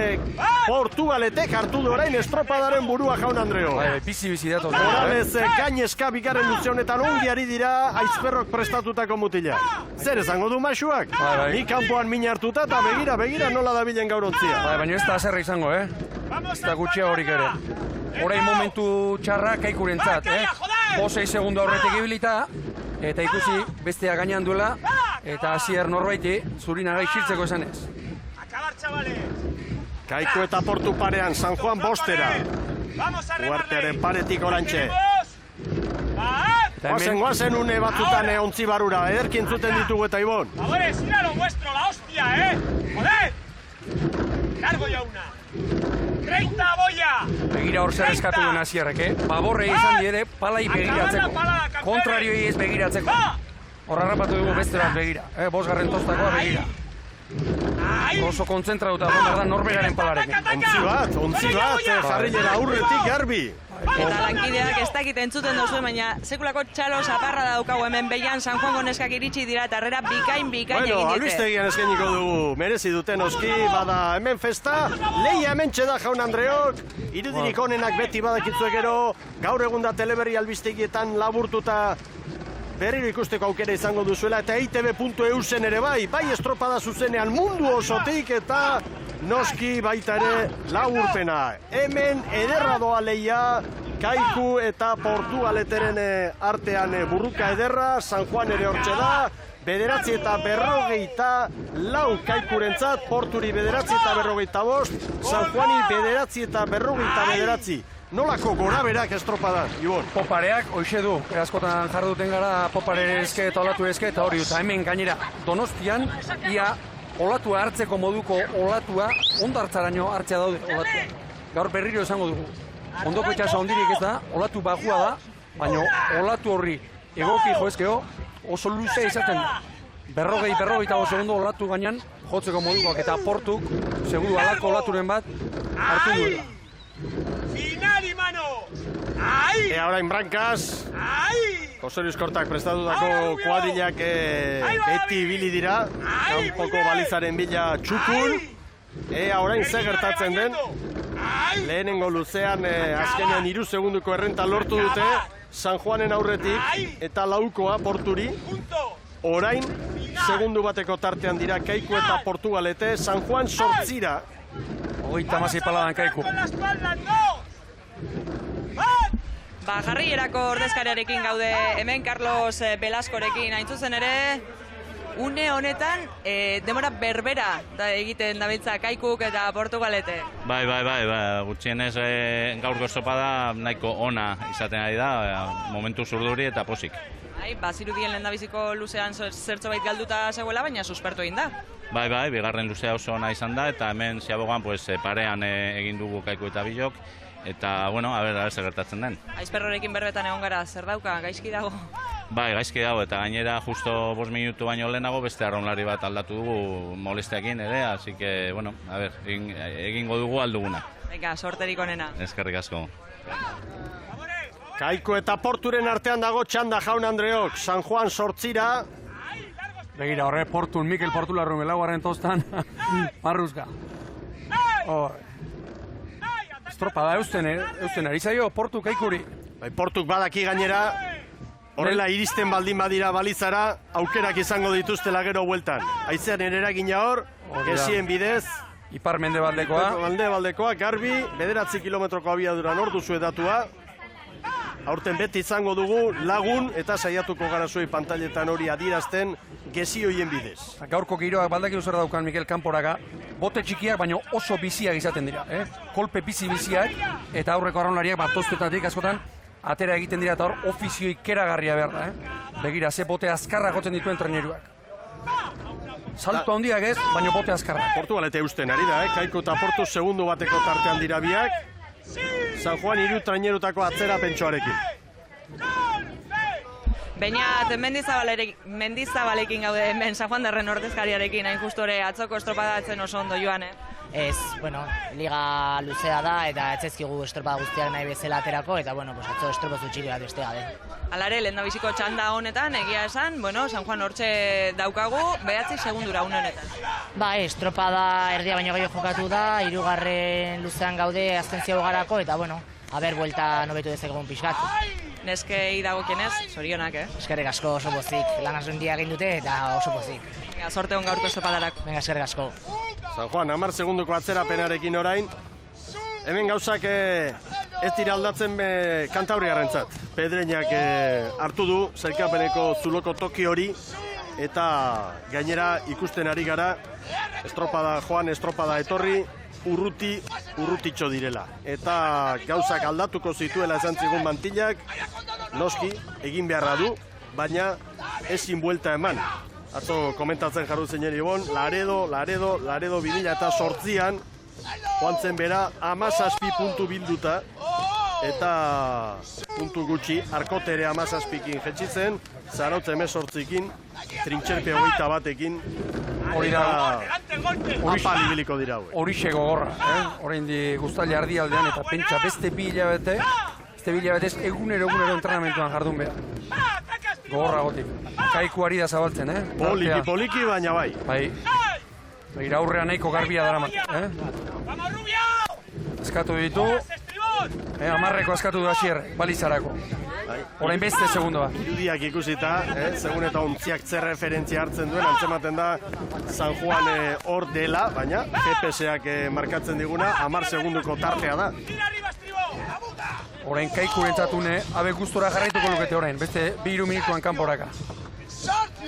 Portugaletek hartu du orain estropadaren burua Jaun Andreo. Bizi datoz. Morales Gainezka bigarren luze honetan ongi ari dira Aizperrok prestatutako mutila. Zer esango du Maxuak? Ni kanpoan min hartuta eta begira nola dabilen gaur ontzia. Baina ez da azerra izango, ez da gutxia horik ere. Orain momentu txarra Kaikurentzat, 6 segundo aurretik ibilita, eta ikusi bestea gainean duela, eta hasier norbaiti zurinaga isiltzeko esanez. Kaiku eta Portu parean, San Juan 5. Uartearen paretik orantxe. Guazen une batzutan ontzi barura, ederkin zuten ditugu eta Ibon. Favores, ir a lo vuestro, la hostia, Joder! Largo ya una. 30 boia! Begira hor zer eskatu duen hasierrek, baborrei izan diere palai begiratzeko. Kontrarioi ez begiratzeko. Hor harrapatu dugu beste bat begira, 5. tostakoa begira. Oso kontzentratuta da norberaren palarekin. Ontzi bat, jarrilera aurretik garbi. Eta lankideak ez dakit entzuten duzuen, baina sekulako txalo zaparra daukagu hemen behian San Juango neskak iritsi dira eta herrera bikain egin dite. Albistegian eskainiko dugu, merezi duten oski, bada hemen festa, lehia hemen txeda Jaun Andreok, irudirik onenak beti badakitzuek gero, gaur egun da Teleberri albistegietan laburtuta berriro ikusteko aukera izango duzuela, eta eitb.eusen ere bai estropada zuzenean mundu osotik, eta noski baita ere laburpena. Hemen ederra doa lehia, Kaiku eta Portugaleteren artean burruka ederra, San Juan ere hortxe da, 9:54 Kaikurentzat, Porturi 9:55, San Juani 9:59. Nolako gora berak estropadan, Ibon? Popareak, hoxe du, askotan jarduten gara popare eske eta olatu eske, eta hori, eta hemen gainera Donostian, ia olatua hartzeko moduko olatua, ondo hartzaraino hartzea daude olatua. Gaur berriro esango dugu. Ondoko itxasa ondirik ez da, olatu bajua da, baina olatu horri egoki joezkeo oso luze izaten da. 40 segundo olatu gainean jotzeko modukoak, eta Portuk, seguru alako olaturen bat hartu duela. Finali, mano! Orain brankaz, Jose Luis Kortak prestatutako kuadrilak beti ibili dira, kanpoko balizaren bila txukun, orain ze gertatzen den. lehenengo luzean azkenean 3 segunduko errenta lortu dute San Juanen aurretik eta laukoa Porturi. Orain, segundu bateko tartean dira Kaiku eta Portugalete, San Juan 8 36 paladan Kaiku. Jarrierako ordezkariarekin gaude hemen Carlos Velascorekin hain zuzen ere, une honetan demora berbera egiten dabiltza Kaikuk eta Portugalete. Bai, gutxienez gaurko estropada nahiko ona izaten ari da, momentu zurduri eta posik. Bazirudien lehendabiziko luzean zertxo bait galduta zegoela, baina suspertu egin da. Bai, bigarren luzea oso ona izan da, eta hemen ziabogan parean egin dugu Kaiku eta Bilok, eta, bueno, a ber, zer gertatzen den. Aizperrorekin berbetan egon gara, zer dauka, gaizki dago? Bai, gaizki dago, eta gainera justo 5 minutu baino lehenago beste arraunlari bat aldatu dugu molestiakin ere, así que, bueno, a ber, egingo dugu alduguna. Venga, sorterik onena. Eskerrik asko. Kaiku eta Porturen artean dago txanda jaun Andreok, San Juan 8. Begira, horre Portun, Mikel Portularru laugarren tostan, marruzka. Estropada eusten ari zaio, Portu Kaikuri. Bai, Portuk badaki gainera, horrela iristen baldin badira balizara, aukerak izango dituztela gero bueltan. Haizean eragina hor, gesien bidez. Ipar mendebaldekoa. Mendebaldekoa, garbi, 9 kilometroko abiaduran hor duzu edatua. Aurten beti izango dugu lagun eta saiatuko gara zuei pantailetan hori adierazten gezi hoien bidez. Gaurko giroak baldakiru zer daukan Mikel kanporaga, bote txikiak baina oso biziak izaten dira. Kolpe biziak eta aurreko arraunlariak batoztetatik askotan atera egiten dira eta hor ofizio ikeragarria behar da. Begira, ze bote azkarra jotzen dituen treneruak. Salto handiak ez, baina bote azkarra. Portugalete eusten ari da, Kaiku eta Portu segundu bateko tartean dira biak. San Juan 3 trainerutako atzera pentsoarekin. Beñat, Mendizabalekin gaude hemen San Juan darren ordezkariarekin, hain justore atzoko estropadatzen oso ondo joan, Ez, liga luzea da eta etzezkigu estropada guztiak nahi bezala aterako eta, atzo estropozu txiri bat beste gabe. Alare, lehendabiziko txanda honetan, egia esan, San Juan hortxe daukagu, 9 segundura une honetan. Estropada erdia baino gehiago jokatu da, 3. luzean gaude azken ziagogarako eta, buelta nobetu dezakegun pixkat. Neskei dagokienez, zorionak, Eskerrik asko oso pozik, lan asundia egin dute eta oso pozik. Sorte hon gaurko estropadarako. Eskerrik asko. San Juan, 10 segunduko atzerapenarekin orain. Hemen gauzak ez dira aldatzen Kantabriarrentzat. Pedreñak hartu du sailkapeneko zuloko toki hori eta gainera ikusten ari gara estropada joan, estropada etorri, urrutitxo direla. Eta gauzak aldatuko zituela esan zigun mantillak, noski egin beharra du, baina ezin buelta eman. Atzo komentatzen jarru zeinen ibon, Laredo 2008an, joan zen bera 17 puntu bilduta, eta puntu gutxi, Arkotere 17kin jetxitzen, Zarautz 18kin, Trintxerpe 21ekin, hori da apal ibiliko dira hau. Horixe gogorra, horrein di guztaila ardialdean eta pentsa beste bi hilabetez egunero entrenamentuan jardun behar. Gogorra gotik. Kaiku ari da zabaltzen, Poliki baina bai. Begira aurrean nahiko garbia daramat, Eskatu ditu, 10 eskatu du Asier, balizarako. Orain beste segundoa. Irudiak ikusita, segun eta ontziak zer referentzia hartzen duen, antzematen da San Juan hor dela, baina GPS-ak markatzen diguna, 10 segunduko tartea da. Orain Kaikurentzatune, abe gustora jarraituko lukete orain, beste 2 minutuan kanporaka.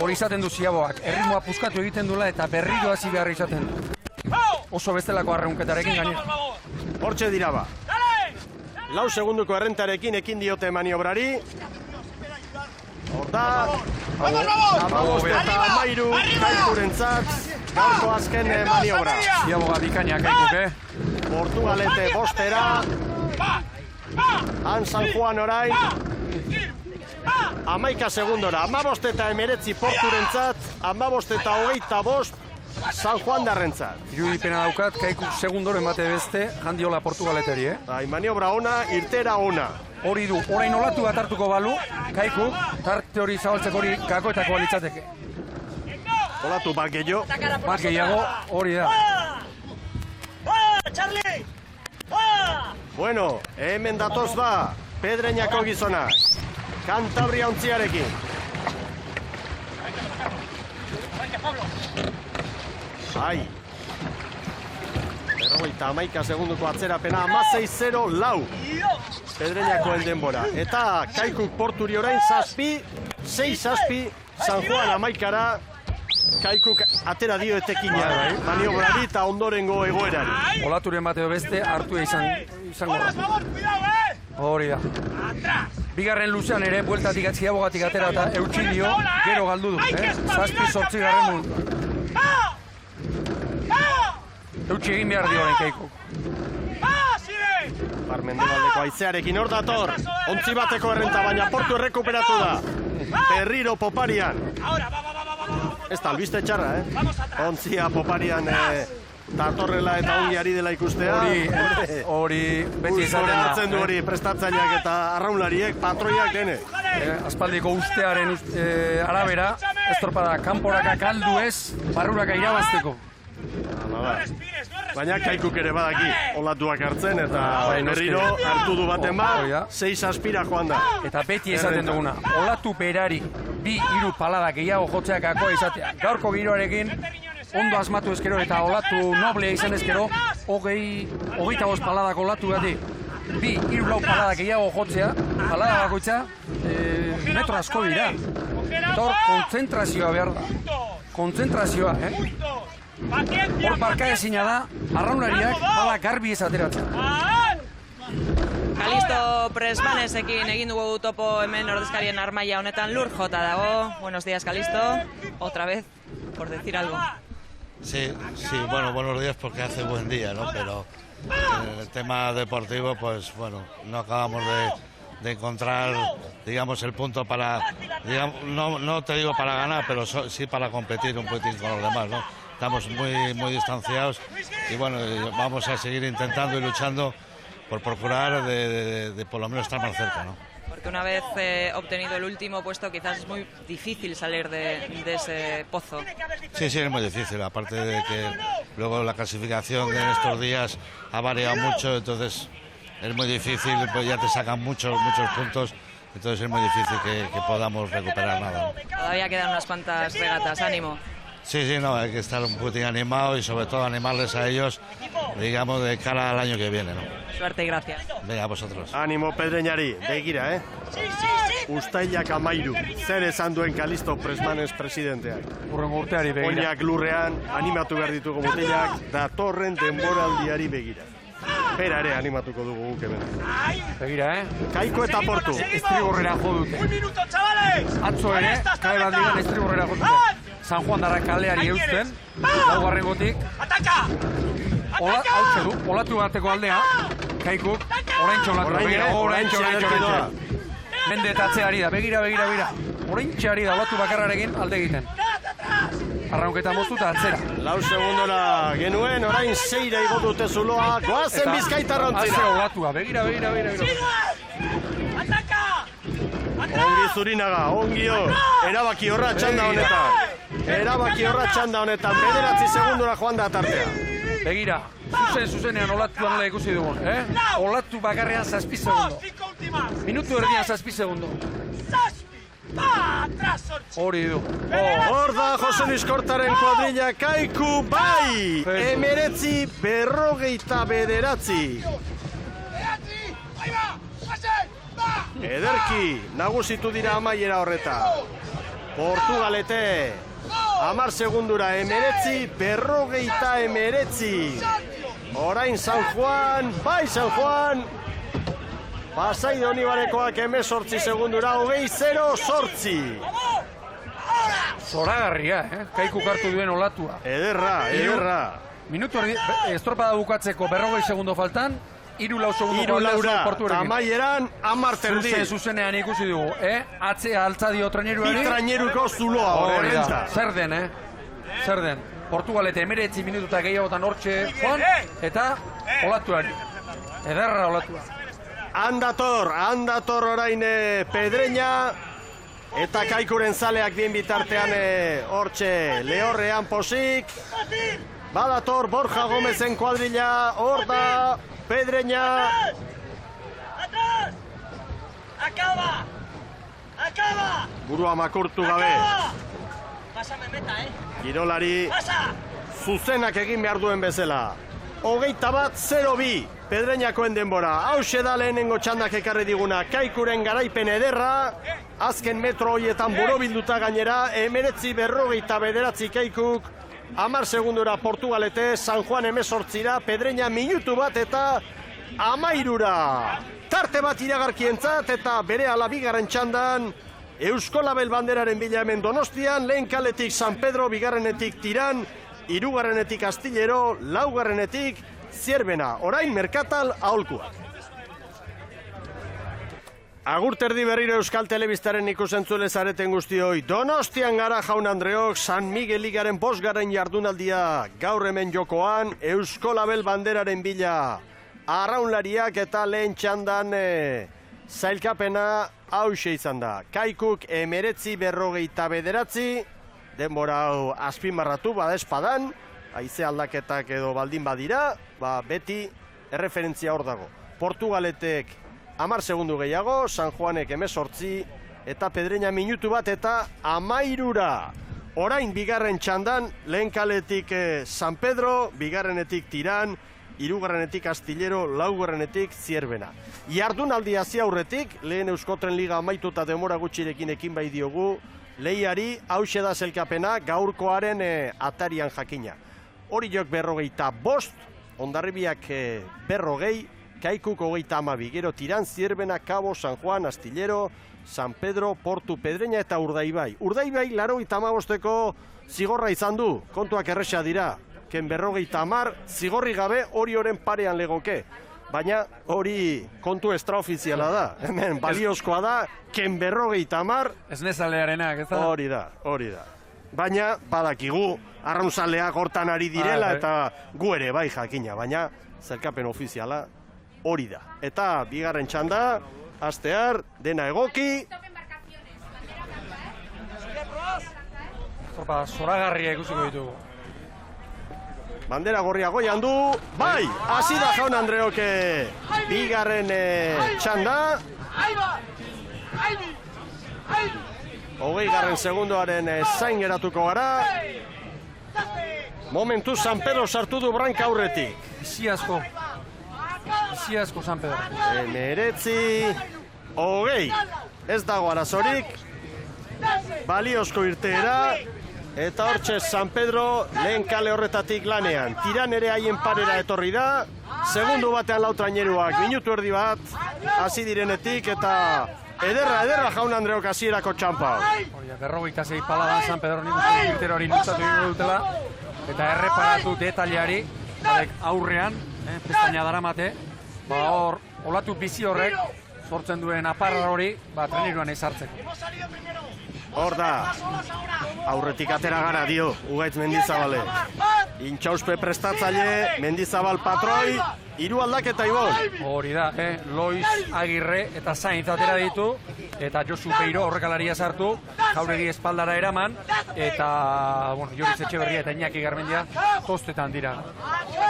Hori izaten du ziaboak, erritmoa puskatu egiten duela eta berriro hasi beharra izaten du. Oso bestelako arraunketarekin gainera. Hortxe dira ba. 4 segunduko errentarekin ekin diote maniobrari. Hor da. 15 eta 13 Kaikurentzat. Gaurko azken maniobra. Ziaboga bikainak Kaikuk, Portugalete 5 Han San Juan orain. 11 segundora. 15 eta 19 Porturentzat. 15 eta 25 San Juan darrentzat. Irudipena daukat, Kaikuk segundoro emate beste, handiola Portugaleteri, Bai, maniobra ona, irtera ona. Hori du, orain olatu bat hartuko balu, Kaikuk, tarte hori zabaltzeko hori gakoetako balitzateke. Olatu bat gehiago. Bat gehiago, hori da. Bueno, hemen datoz ba, Pedreñako gizonak. Kantabria ontziarekin. Bai. 51 segunduko atzerapena, 16-0 lau. Pedreñakoen denbora. Eta Kaikuk porturi orain 6-6, San Juan amaikara. Kaikuk atera dio etekina, maniobrari eta ondorengo egoerari. Olaturen bat edo beste hartu izango da. Hori da. Bigarren luzean ere, bueltatik atziabogatik atera eta eutxi dio, gero galdu du. 7-8 garren mundu. Eutxi egin behar dio horren Kaikuk. Barmendebaldeko aizearekin hor dator. Ontzi bateko errenta, baina portu errekuperatu da. Berriro Poparian. Ez da, albiste txarra, Ontzia Poparian datorrela eta ongi ari dela ikustea. Hori beti izaten da. Hartzen du hori prestatzaileak eta arraunlariek, patroiak dene. Aspaldiko ustearen arabera, estropada kanporaka kaldu ez, barruraka irabazteko. Baina Kaikuk ere badaki olatuak hartzen eta berriro hartu du baten bat, 6 aspira joan da. Eta beti esaten duguna, olatu berari 2-3 palada gehiago jotzeakako izatea. Gaurko giroarekin ondo asmatu ezkero eta olatu noblea izan ezkero, 25 paladako olatu gati. 2-3 palada gehiago jotzea, palada bakoitza, metro asko dira. Eta hor, kontzentrazioa behar da. Kontzentrazioa, Hor barka ezina da, arraunariak bala garbi ez ateratzen. Kalisto Presmanesekin egin dugu topo hemen ordezkarien armaia honetan Lur jota dago. Buenos días, Kalisto. Otra vez, por decir algo. Sí, bueno, buenos días porque hace buen día, ¿no? Pero en el tema deportivo, pues bueno, no acabamos de encontrar, digamos, el punto para, digamos, no te digo para ganar, pero sí para competir un poquitín con los demás, ¿no? Estamos muy distanciados y bueno, vamos a seguir intentando y luchando por procurar de por lo menos estar más cerca, ¿no? Porque una vez obtenido el último puesto, quizás es muy difícil salir de ese pozo. Sí, es muy difícil, aparte de que luego la clasificación de estos días ha variado mucho, entonces es muy difícil, pues ya te sacan muchos puntos, entonces es muy difícil que podamos recuperar nada, ¿no? Todavía quedan unas cuantas regatas, ánimo. Sí, no, hay que estar un poquitín animado y sobre todo animarles a ellos, digamos, de cara al año que viene, ¿no? Suerte y gracias. Venga, a vosotros. Ánimo Pedreñari, begira, Uztailak 13, zer esan duen Kalisto Presmanes presidenteak. Urrengo urteari begira. Oinak lurrean, animatu behar ditugu mutilak, datorren denboraldiari begira. Bera ere animatuko dugu guk hemen. Begira, Kaiko eta Portu. Estriborrera jo dute. Un minuto, chavales. Atzo ere, kae bandigan estriborrera jo dute. San Juan darra kaleari eusten, laugarrengotik. Ataka! Hautze du, olatu bateko aldea, Kaikuk, oraintxe olatu, begira, oraintxe. Mende eta atzeari da, begira. Oraintxe ari da, olatu bakarrarekin alde egiten. Arraunketa moztu eta atzera. 4 segundora genuen, orain 6 igo dute zuloa, goazen Bizkaitarra ontzira. Atze olatua, begira. Ataka! Ongi Zurinaga, ongi hor, erabaki horra txanda honetan. 9 segundora joan da tartea. Begira, zuzenean olatuan nola ikusi dugun, Olatu bakarrean 7 segundo. Minutu erdian 7 segundo. Hori du. Hor da Jose Luis Kortaren kuadrilla, Kaiku bai! 19:49. Ederki, nagusitu dira amaiera horreta. Portugalete, 10 segundura 19:49. Orain San Juan, bai San Juan. Pasai Donibarekoak 18 segundura, 20:08. Zoragarria, Kaikuk hartu duen olatua. Ederra. Minutu erdi, estropada bukatzeko 40 segundo faltan, 3-4 segundo laura, amaieran 10 terdi. Zuzenean ikusi dugu, Atzea altza dio traineruari. Bi traineruko zuloa horrenta. Zer den, Portugalete 19 minututa gehiagotan hortxe joan, eta olatuari. Ederra olatua. Handator orain Pedreña, eta Kaikuren zaleak bien bitartean hortxe lehorrean posik. Badator Borja Gomezen kuadrilla, hor da Pedreña. Atrás! Acaba! Acaba! Burua makurtu gabe. Pásame meta, Kirolari Pasa! zuzenak egin behar duen bezala. 21-0-2 Pedreñakoen denbora. Hauxe da lehenengo txandak ekarri diguna. Kaikuren garaipen ederra. Azken metro horietan borobilduta gainera. 19:49 Kaikuk. 10 segundora Portugalete. San Juan 18ra. Pedreña minutu bat eta 13ra. Tarte bat iragarkientzat eta berehala bigarren txandan Eusko Label banderaren bila hemen Donostian, lehen kaletik San Pedro, bigarrenetik Tiran, hirugarrenetik Astillero, laugarrenetik Zierbena, orain Merkatal aholkuak. Agur terdi berriro Euskal Telebistaren ikusentzule zareten guztioi. Donostian gara jaun Andreok, San Miguel Ligaren 5. jardunaldia. Gaur hemen jokoan, Eusko Label banderaren bila. Arraunlariak eta lehen txandan zailkapena hause izan da. Kaikuk 19:49, denbora hau azpimarratu bada espadan, haize aldaketak edo baldin badira, beti erreferentzia hor dago. Portugaletek 10 segundu gehiago, San Juanek 18 eta Pedreña minutu bat eta 13ra. Orain bigarren txandan, lehen kaletik San Pedro, bigarrenetik Tiran, hirugarrenetik Astillero, laugarrenetik Zierbena. Jardunaldi hasi aurretik, lehen Euskotren Liga amaituta denbora gutxirekin ekin bai diogu, lehiari hause da zelkapena gaurkoaren atarian jakina. Horiok 45, Hondarribiak 40, Kaikuk 32, gero Tiran, Zierbena, Cabo, San Juan, Astillero, San Pedro, Portu, Pedreña eta Urdaibai. Urdaibai 85eko zigorra izan du, kontuak erresa dira. Ken 50, zigorri gabe hori oren parean legoke. Baina hori kontu extraofiziala da. Hemen baliozkoa da, ken 50. Ez nezalearenak, ez da? Hori da. Baina badakigu, arraunzaleak hortan ari direla eta gu ere bai jakina. Baina zelkapen ofiziala hori da. Eta bigarren txanda, hastear, dena egoki. Zoragarria ikusiko ditugu. Bandera gorria goian du, bai, hasi da jaun Andreok bigarren txanda. 20. segundoaren zain geratuko gara. Momentu San Pedro sartu du branka aurretik. Izi asko San Pedro. 19, ez dago arazorik. Baliozko irteera. Eta hortxe San Pedro lehen kale horretatik lanean. Tiran ere haien parera etorri da. Segundu batean lautraineruak, minutu erdi bat, hasi direnetik eta ederra jaun Andreok hasierako txampa. 46 paladan San Pedro nik uste irtero hori lutzatu ingo dutela. Eta erreparatu detaliari, aurrean, pestaina daramate, hor, olatu bizi horrek, sortzen duen aparra hori, treniruan ezartzeko. Hor da, aurretik atera gara dio, Ugaitz Mendizabale. Intxauspe prestatzaile, Mendizabal patroi, 3 aldaketa Ibon. Hori da, Loiz Agirre eta Sainz atera ditu, eta Josu Peiro horrekalaria sartu, Jauregi espaldara eraman, eta, Joris Etxeberria eta Iñaki Garmendia tostetan dira.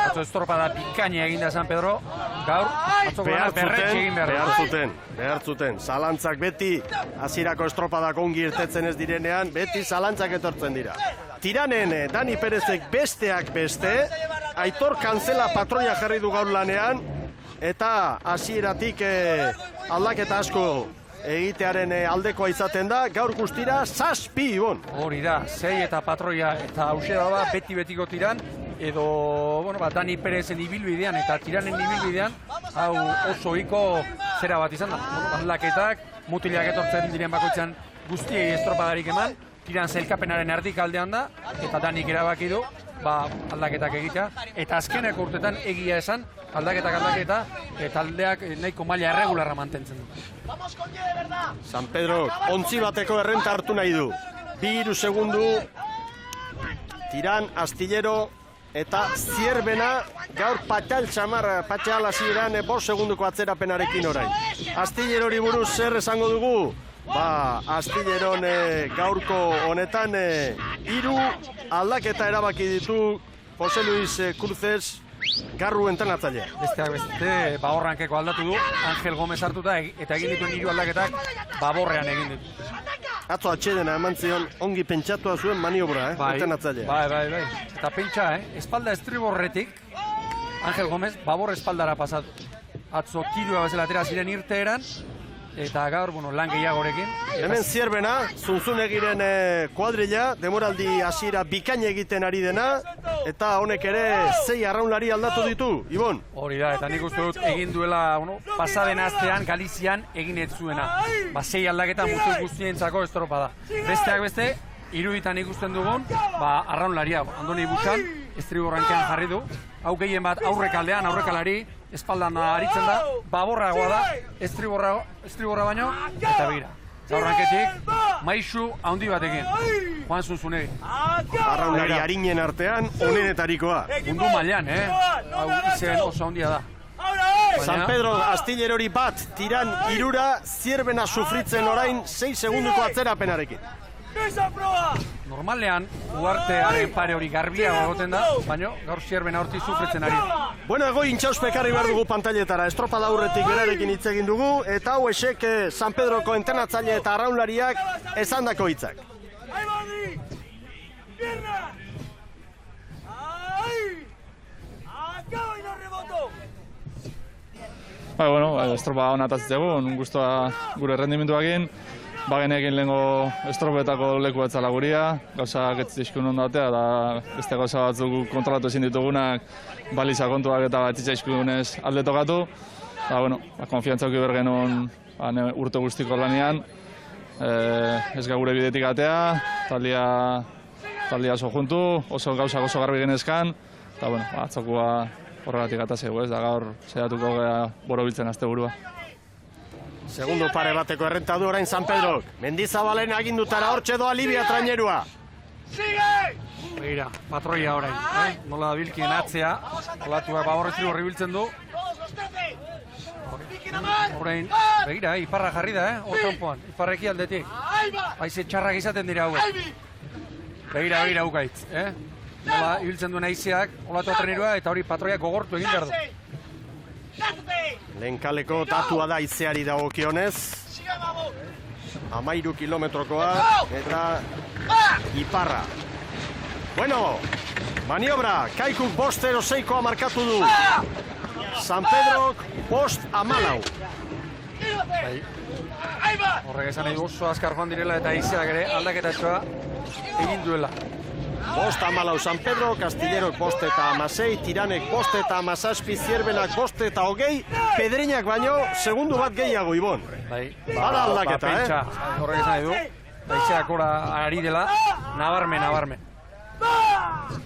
Atzo estropada pikaina eginda San Pedro, gaur, atzoko berretxe egin behar zuten. Zalantzak beti, hasierako estropadak ongi irtetzen ez direnean, beti zalantzak etortzen dira. Tiranen, Dani Perezek besteak beste, Aitor Kantzela patroia jarri du gaur lanean, eta hasieratik aldaketa asko egitearen aldekoa izaten da, gaur guztira 7 Ibon. Hori da, 6 eta patroia eta hause da beti-betiko Tiran, edo, Dani Perezen ibilbidean eta Tiranen ibilbidean, hau oso ohiko zera bat izan da. Aldaketak, mutilak etortzen diren bakoitzan guztiei estropadarik eman, Tiran zailkapenaren erdik aldean da, eta Danik erabaki du, aldaketak egitea, eta azkeneko urtetan egia esan, aldaketa, taldeak nahiko maila erregularra mantentzen du. San Pedro, ontzi bateko errenta hartu nahi du. 2 segundu, Tiran, Astillero, eta Zierbena, gaur patxal txamar, patxal hasieran 5 segunduko atzerapenarekin orain. Astillerori buruz zer esango dugu? Astilleron gaurko honetan 3 aldaketa erabaki ditu Jose Luis Cruces Garru entrenatzailea. Besteak beste, Baborrankeko aldatu du, Angel Gomez hartuta, eta egin dituen 3 aldaketak Baborrean egin ditu. Atzo atxedena eman zion ongi pentsatua zuen maniobra, entrenatzailea. Bai. Eta pentsa, espalda estriborretik, Angel Gomez, Babor espaldara pasatu. Atzo tirua bezala atera ziren irteeran, eta gaur, lan gehiagorekin. Hemen Zierbena, Zunzunegiren kuadrilla, demoraldi hasiera bikain egiten ari dena, eta honek ere 6 arraunlari aldatu ditu, Ibon. Hori da, eta nik uste dut egin duela, pasaden astean Galizian egin ez zuena. 6 aldaketa mutu guztientzako estropada. Besteak beste, iruditan ikusten dugun, arraunlaria, Andoni Busan, estriborrankean jarri du. Hau gehien bat aurrekaldean, aurrekalari, espaldan aritzen da, Baborragoa da, estriborra baino, eta begira. Aurranketik, maisu handi batekin, Juan Zunzunegi. Arraunlari harinen artean, onenetarikoa. Mundu mailan, hau izen oso handia da. San Pedro Astillerori bat, tiran 3, Zierbena sufritzen orain 6 segunduko atzerapenarekin. Normalean, uartearen pare hori garbiago egoten da, baina gaur Zierbena horti sufritzen ari. Bueno, ego intxauspekarri behar dugu pantailetara, estropada aurretik berarekin hitz egin dugu, eta hau esek San Pedroko entrenatzaile eta arraunlariak esandako hitzak. Estropa hona atazitzegu, guztua gure rendimenduakin, bagenekin lehenko estropetako leku etzala guria, gauzak ez dizkun ondo atea, eta beste gauza batzuk kontrolatu ezin ditugunak, baliza kontuak eta bat itzaizkunez alde tokatu. Konfiantza auki bergenun urte guztiko lanean, ez gure bidetik atea, taldia oso juntu, oso gauzak oso garbi genezkan, eta atzokua horregatik atazegu, da gaur saiatuko gara borobiltzen azte burua. Segundo pare bateko errentadu orain San Pedrok. Mendizabalen agindutara hortxe doa Libia trainerua. Begira, patroia orain, nola bilkien atzea, olatuak Baborrezri horri biltzen du. Orain, begira, iparra jarri da, hor kanpoan, iparreki aldetik. Haize txarrak izaten dira hauek. Begira, ukaitz, nola ibiltzen duen aizeak, olatu trenerua, eta hori patroia gogortu egin behar du. Lehenkaleko datua da izeari dagokionez. 13 kilometrokoa eta iparra. Bueno, maniobra, Kaikuk 5-0-6koa markatu du. San Pedrok 5-14. Horrek esan nahi oso azkar joan direla eta aizeak ere aldaketatxoa egin duela. 5-14 San Pedro, Castillerok 5-16, Tiranek 5-17, Zierbenak 5-20, Pedreñak baino, segundu bat gehiago, Ibon. Bada aldaketa, Horrek esan nahi du, aizeak ora ari dela, nabarmen.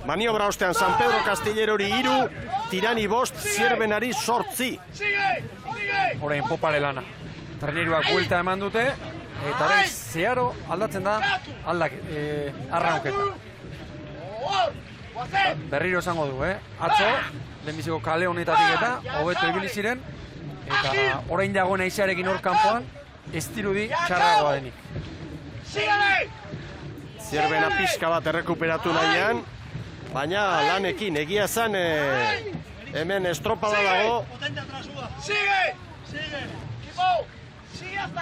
Maniobra ostean San Pedro Castillerori 3, Tirani 5, Zierbenari 8. Horein popare lana. Treneruak buelta eman dute, eta horrein zeharo aldatzen da arrauketa. Berriro esango du, Atzo, lehenbiziko kale honetatik eta hobeto ibili ziren, eta orain dagoen aizearekin hor kanpoan, ez dirudi txarragoa denik. Zierbena pixka bat errekuperatu nahian, baina lanekin egia zen hemen estropada dago.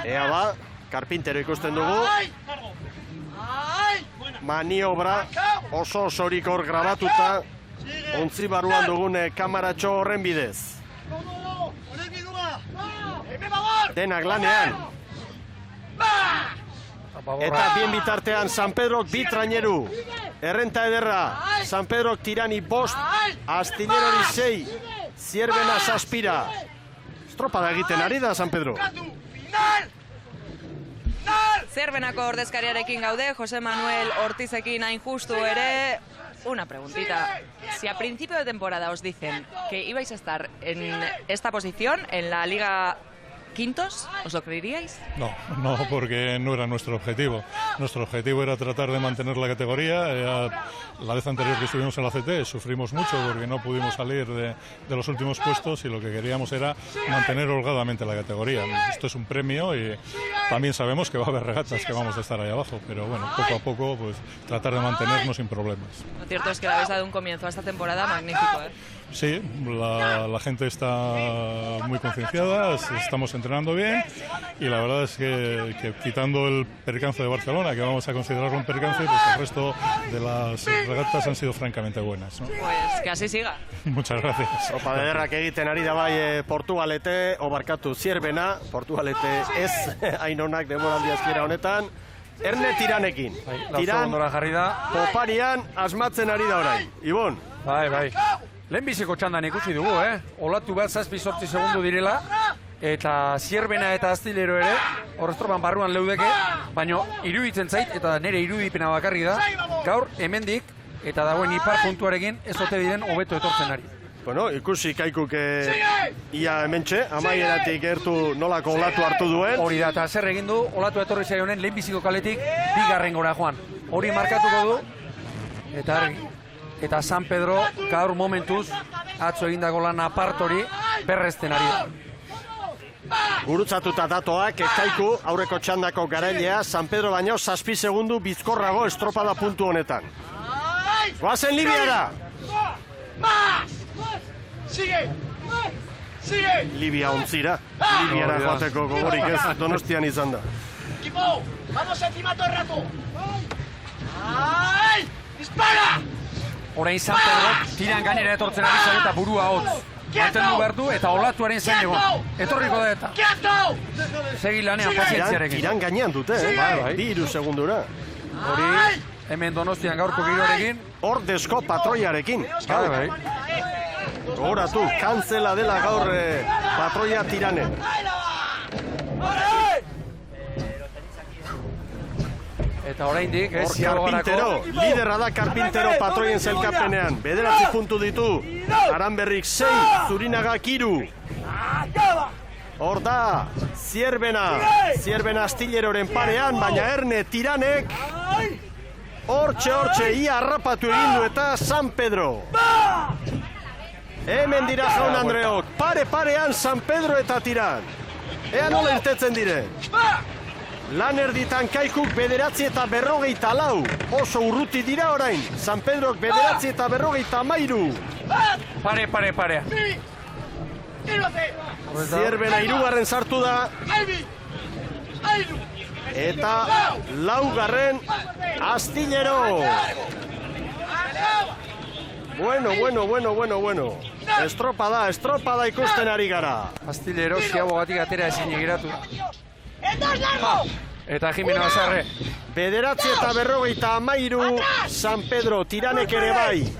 Ea ba, Karpintero ikusten dugu. Maniobra oso osorik hor grabatuta, ontzi barruan dugun kamaratxo horren bidez. Denak lanean. Eta bien bitartean San Pedrok 2 traineru. Errenta ederra, San Pedrok Tirani 5, Astillerori 6, Zierbena 7. Estropada egiten ari da San Pedro. Zierbenako ordezkariarekin gaude, José Manuel Ortizekin hain justu ere. Una preguntita. Si a principio de temporada os dicen que ibais a estar en esta posición, en la Liga ¿Quintos? ¿Os lo creeríais? No, porque no era nuestro objetivo. Nuestro objetivo era tratar de mantener la categoría. La vez anterior que estuvimos en la CT sufrimos mucho porque no pudimos salir de los últimos puestos y lo que queríamos era mantener holgadamente la categoría. Esto es un premio y también sabemos que va a haber regatas que vamos a estar ahí abajo, pero bueno, poco a poco pues tratar de mantenernos sin problemas. Lo cierto es que le habéis dado un comienzo a esta temporada magnífico, ¿eh? Sí, la gente está muy concienciada, estamos entrenando bien y la verdad es que quitando el percance de Barcelona, que vamos a considerarlo un percance, pues el resto de las regatas han sido francamente buenas, ¿no? Pues que así siga. Muchas gracias. Tropa ederrak egiten ari da bai Portugalete, obarkatu Zierbena, Portugalete ez hainonak demoraldi azkiera honetan, Erne Tiranekin. Tiran, poparian asmatzen ari da orain. Ibon. Bai. Lehenbiziko txandan ikusi dugu, Olatu bat 7-8 segundu direla, eta Zierbena eta Astilero ere, horreztropan barruan leudeke, baina iruditzen zait, eta nire irudipena bakarri da, gaur hemendik, eta dagoen ipar puntuarekin ez ote diren hobeto etortzen ari. Bueno, ikusi Kaikuk ia hementxe, amaieratik gertu nolako olatu hartu duen. Hori da, eta zer egin du, olatu etorri zaionen lehenbiziko kaletik bigarren gora joan. Hori markatuko du, eta argi. Eta San Pedro gaur momentuz atzo egindako lan apartori berrezten ari da. Gurutzatuta datoak, Kaiku aurreko txandako garailea, San Pedro baino 7 segundu bizkorrago estropada puntu honetan. Goazen Libiara! Libia ontzira, Libiara joateko gogorik ez Donostian izan da. Equipo, vamos encima todo el rato. ¡Ay! ¡Dispara! Orain San Pedro tiran gainera etortzen ari zara eta burua hotz. Mantendu behar du eta olatuaren zain egon. Etorriko da eta. Segi lanean pazientziarekin. Tiran gainean dute, Bai. 2 segundura. Hori hemen Donostian gaurko giroarekin. Ordezko patroiarekin. Bai. Gogoratu, kantzela dela gaur patroia Tiranen. Eta oraindik, Hor Karpintero, liderra da Karpintero patroien zelkapenean. 9 puntu ditu, Aranberrik 6, Zurinaga 3. Hor da, Zierbena Astilleroren parean, baina Erne Tiranek hortxe, ia harrapatu egin du eta San Pedro. Hemen dira Jaun Andreok, parean San Pedro eta Tiran. Ea nola irtetzen diren. Lan erditan Kaikuk 9:40, oso urruti dira orain. San Pedrok 9:53. Pare. Zierbena 3. sartu da. Eta 4. Astillero. Bueno. Estropada ikusten ari gara. Astillero ziabogatik atera ezin egiratu. Eta Jimeno Azarre. 9:53, San Pedro, Tiranek ere bai.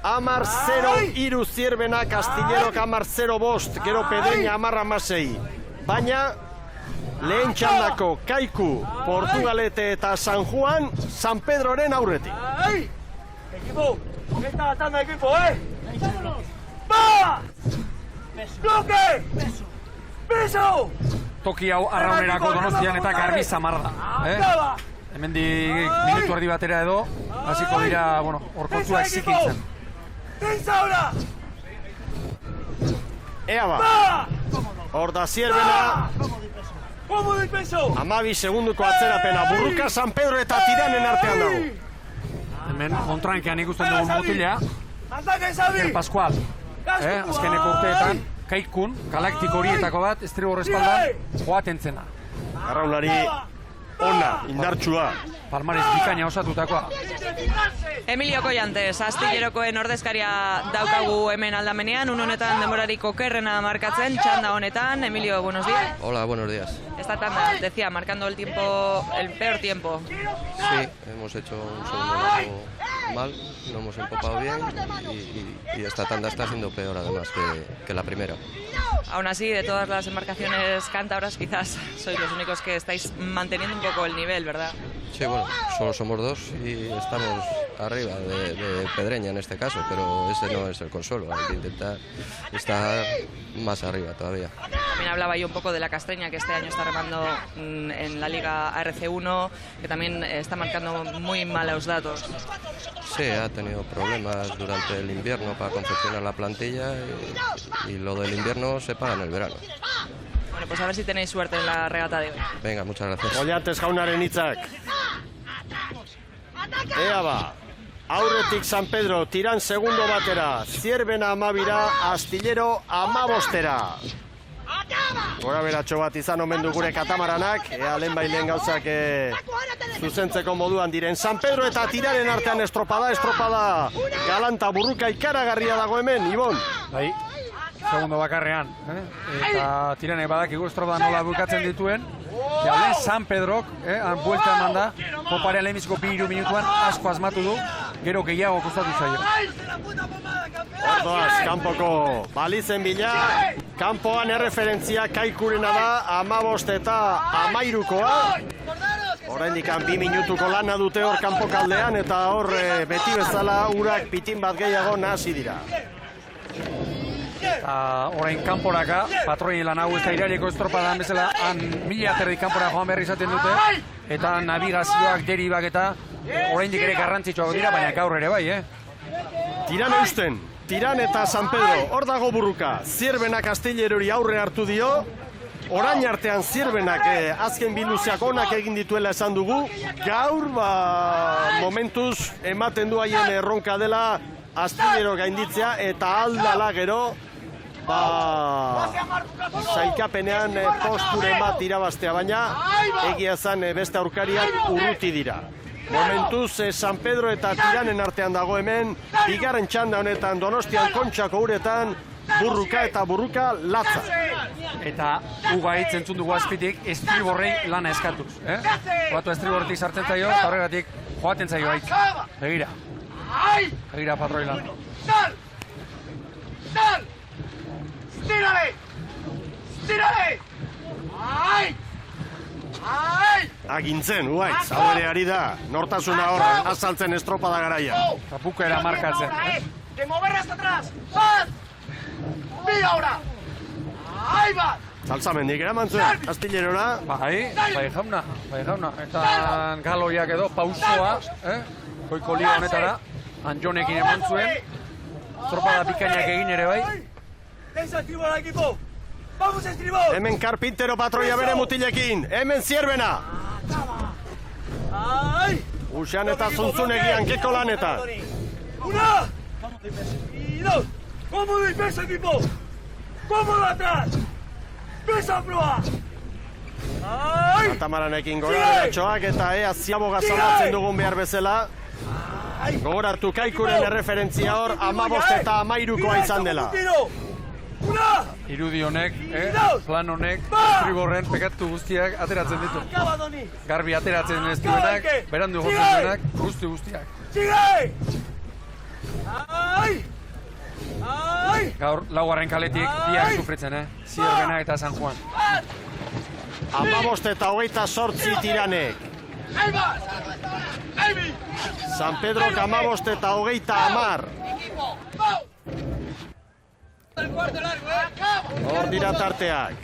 10-0 Zierbenak, Astillerok 10-5, gero Pedeña 10-6. Baina, lehen txandako Kaiku, Portugalete eta San Juan, San Pedroren aurretik. Equipo, esta la tanda de equipo, ¡Va! ¡Bloque! ¡Peso! Toki hau arraunerako Donostian eta garbi zamar da. Hemendik minutu erdi batera edo, hasiko dira, horkontzuak zikintzen. Ea ba, hor da Zierbena, 12 segunduko atzerapena, burruka San Pedro eta Tiranen artean dago. Hemen kontrankean ikusten dugun motila, El Pascual, azkeneko urteetan, Kaikun, galaktiko horietako bat, estribor espaldan, joaten zena. Arraunari ona, indartsua. Palmares bikaina osatutakoa. Emilio Collantes, Astilleroko ordezkaria daukagu hemen aldamenean, honetan denborarik okerrena markatzen, txanda honetan. Emilio, buenos días. Hola, buenos días. Esta tanda, decía, marcando el peor tiempo. Sí, hemos hecho un segundo largo mal, no hemos empopado bien y esta tanda está siendo peor además que la primera. Aún así, de todas las embarcaciones cántabras, quizás sois los únicos que estáis manteniendo un poco el nivel, ¿verdad? Sí, bueno, solo somos dos y estamos arriba de Pedreña en este caso, pero ese no es el consuelo, hay que intentar estar más arriba todavía. También hablaba yo un poco de la Castreña, que este año está remando en la Liga ARC1, que también está marcando muy malos datos. Sí, ha tenido problemas durante el invierno para confeccionar la plantilla y lo del invierno se paga en el verano. Bueno, pues a ver si tenéis suerte en la regata de hoy. Venga, muchas gracias. Ollates jaunaren hitzak. Ea ba, aurretik San Pedro, tiran segundo batera, Zierbena amabira, Astillero amabostera. Gora beratxo bat izan omen du gure katamaranak, ea lehen gauzak zuzentzeko moduan diren. San Pedro eta tiraren artean estropada, galanta burruka ikaragarria dago hemen, Ibon. Bai, segundo bakarrean, eta tiranek badakigu estropada nola bukatzen dituen. Lehen San Pedrok, buelta eman da, Poparean lehenbiziko 2 minutuan asko asmatu du, gero gehiago kostatu zaio. Ordoaz, kanpoko balizen bila, kanpoan erreferentzia Kaikurena da, 15 eta 13koa. Oraindik 2 minutuko lana dute hor kanpokaldean, eta hor beti bezala urak pitin bat gehiago nahasi dira. Orain kanporaka, patroien lan hau ez da irarieko estropadan bezala, han 1000 aterdi kanpora joan berri izaten dute, eta navigazioak, deribak eta oraindik ere garrantzitsuak dira, baina gaur ere bai, Tiran eusten, Tiran eta San Pedro, hor dago burruka, Zierbenak Astillerori aurre hartu dio, orain artean Zierbenak azken biluzeak onak egin dituela esan dugu, gaur momentuz ematen du haien erronka dela Astillero gainditzea eta aldala gero sailkapenean posturen bat irabaztea, baina egia zan beste aurkariak urruti dira. Momentuz San Pedro eta Tiranen artean dago hemen, bigarren txanda honetan Donostian Kontxako uretan, burruka eta burruka latza. Eta ugaitz entzun dugu azpitik estriborrei lana eskatuz. Batu estriborretik sartzen zaio, eta horregatik joaten zaio aitz. Begira patroi lan. Dal! Stírale! Stírale! Ai! Agintzen, uaitz, hau ere ari da, nortasuna hor azaltzen estropada garaia. Kapukera markatzen. ¡De mover hasta atrás! ¡Paz! ¡Mira ahora! ¡Ahí va! Zaltzamendik eraman zuen, Astillerora. Bai jauna. Eta galoiak edo pausoa, goiko liga honetara, Anjonekin eman zuen, estropada pikainak egin ere bai. ¡Desactivo al equipo! ¡Vamos, estribor! Hemen Karpintero patroia bere mutilekin, hemen Zierbena! Uxan eta zuntzunegian, keko lanetan. ¡Una! ¡Y dos! ¡Cómodo y peso, equipo! ¡Cómodo atrás! ¡Peso a proa! Katamaranekin gora beratxoak eta ea ziaboga zaldatzen dugun behar bezala. Gogoratu Kaikuren erreferentzia hor, 15 eta 13koa izan dela. Irudi honek, plan honek, estriborren pekatu guztiak ateratzen ditu. Garbi ateratzen ez duenak, berandu jotzen duenak, guztiak. Gaur, laugarren kaletik biak sufritzen, Zierbena eta San Juan. 15 eta 28 Tiranek. San Pedro 15 eta 30. Hor dira tarteak.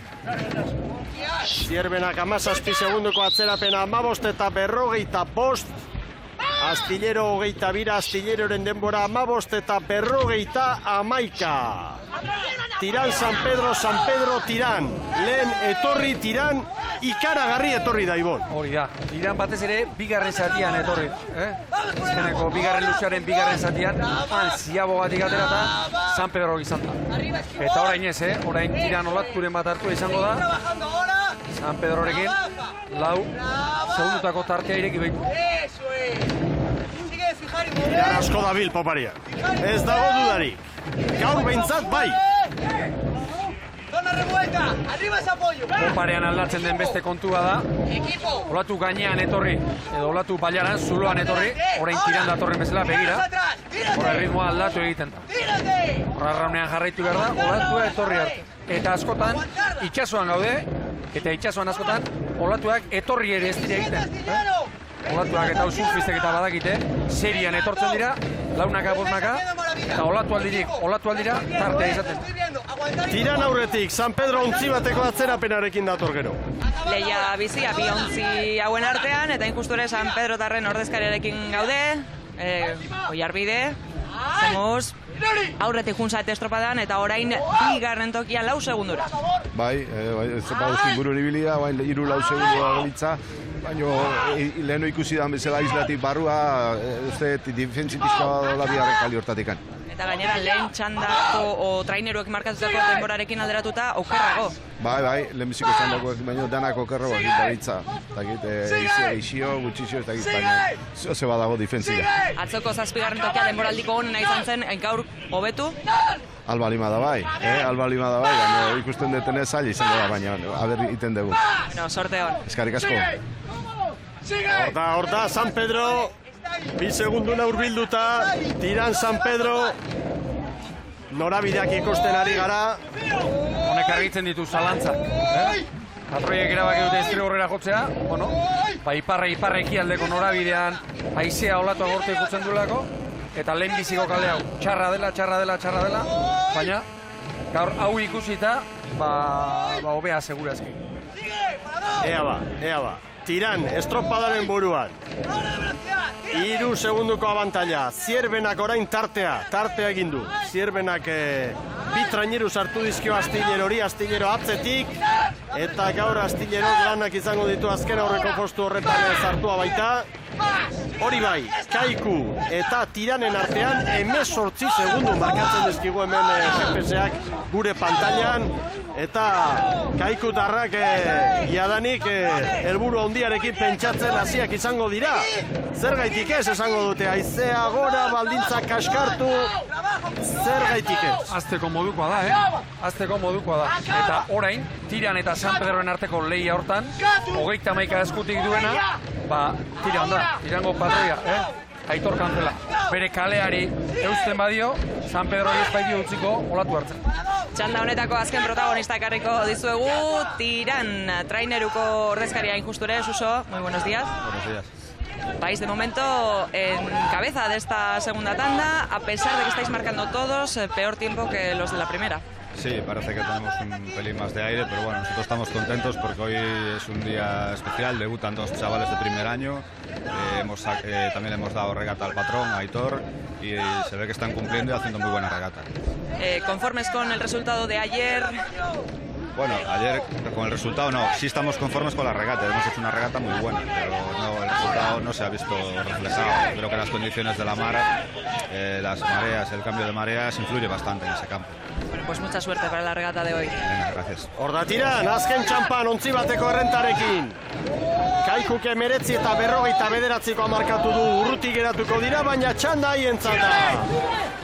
Zierbenak 17 segundoko atzerapena 15 eta 45. Astillero 22, Astilleraren denbora 15 eta 51. Tiran San Pedro Tiran. Lehen etorri Tiran, ikaragarri etorri da, Ibon. Hori da, Tiran batez ere bigarren zatian etorri. Azkeneko bigarren luzearen bigarren zatian, han ziabogatik aterata San Pedro izan da. Eta orain ez, orain Tiran olaturen bat hartu izango da. San Pedrorekin, lau, segundutako tartea ireki behitu. Tiran asko dabil, Poparia. Ez dago dudarik. Gaur behintzat bai. Poparean aldatzen den beste kontua da. Olatu gainean etorri, edo olatu bailaran, zuloan etorri, orain Tiran datorren bezala begira. Horra ritmoa aldatu egiten da. Horra raunean jarraitu behar da, olatua etorri hartu. Eta askotan, itxasuan gaude, eta itxasuan askotan, olatuak etorri ere ez dira egiten. olatuak eta surfistek eta badakite, serian etortzen dira, launaka, bosnaka, eta olatu aldira, tartea izaten. Tiran aurretik, San Pedro ontzi bateko atzerapenarekin dator gero. Leia bizia bi ontzi hauen artean, eta inkusture San Pedro tarren ordezkariarekin gaude, Oiarbide, zemuz, aurretik juntzat estropadan, eta orain bigarren tokian 4 segundura. Bai, estropaduzkin buru libilia, bain 3-4 segundua gabitza, baina leheno ikusi dan bezala islatik barrua, uste difentsi pixka dola biharrek kali hortatikan. Eta gainera lehen txandako traineruek markatutako denborarekin alderatuta okerrago. Bai, lehenbiziko txandakoek baino danak okerrago egitza. Eixio, gutxixio, ez dakit, baina ze badago difentzia. Atzoko 7. tokia denboraldiko honena izan zen, gaur hobetu. Alba lima da bai, baina ikusten detenez zaila izango da, baina aber iten dugu. Bueno, sorte hon. Eskarrik asko. Horta, San Pedro, 2 segunduna hurbilduta, Tiran San Pedro, norabideak ikusten ari gara. Honek argitzen ditu zalantzak. Patroiek erabaki dute estri horrera jotzea, bueno, iparre ekialdeko norabidean, haizea olatua gorte ikutzen duelako, eta lehenbiziko kale hau, txarra dela, baina gaur hau ikusita, hobea segurazki. Ea ba. Tiran, estropadaren buruan. 3 segunduko abantaila. Zierbenak orain tartea egin du. Zierbenak bi traineru sartu dizkio Astillerori, Astillero atzetik, eta gaur Astillero lanak izango ditu azken aurreko postu horretan sartua baita. Hori bai, Kaiku eta Tiranen artean 18 segundu markatzen dizkigu hemen GPS-ak gure pantailan, eta Kaiku tarrak jadanik helburu handiarekin pentsatzen hasiak izango dira. Zergaitik ez esango dute, haizea gora, baldintzak kaskartu, zergaitik ez. Azteko modukoa da, Eta orain, Tiran eta San Pedroen arteko lehia hortan, 31 eskutik duena, Tiran da, Tirango patroia, Aitor Kantzela. Bere kaleari eusten badio, San Pedro ezpaidio utziko olatu hartzen. Txanda honetako azken protagonista ekarriko dizuegu, Tiran, traineruko ordezkaria injusture, Suso, muy buenos días. Buenos días. Vais de momento en cabeza de esta segunda tanda, a pesar de que estáis marcando todos peor tiempo que los de la primera. Sí, parece que tenemos un pelín más de aire, pero bueno, nosotros estamos contentos porque hoy es un día especial, debutan 2 chavales de primer año, también le hemos dado regata al patrón, a Aitor, y se ve que están cumpliendo y haciendo muy buena regata. ¿Conformes con el resultado de ayer? Bueno, ayer con el resultado no, sí estamos conformes con la regata, hemos hecho una regata muy buena, pero el resultado no se ha visto reflejado. Creo que las condiciones de la mar, las mareas, el cambio de mareas influye bastante en ese campo. Bueno, pues mucha suerte para la regata de hoy. Venga, gracias. Horda Tiran, azken txampan ontzi bateko errentarekin. Kaikuke 19 eta 59 markatu du, urruti geratuko dira, baina txanda haientzat da.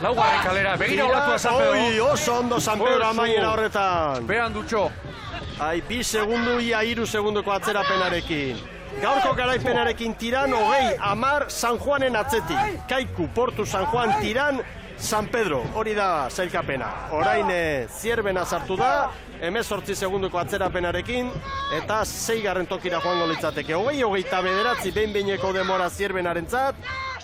Laugarren kalera, begira olatua San Pedro. Oso ondo San Pedro amaiera horretan. Behan dutxo. 2 segundu, ia 3 segunduko atzerapenarekin. Gaurko garaipenarekin Tiran, 20-10 San Juanen atzetik. Kaiku, Portu, San Juan, Tiran, San Pedro, hori da sailkapena. Orain Zierbena sartu da, 18 segunduko atzerapenarekin, eta 6. tokira joango litzateke. 20-29 behin-behineko denbora Zierbenarentzat,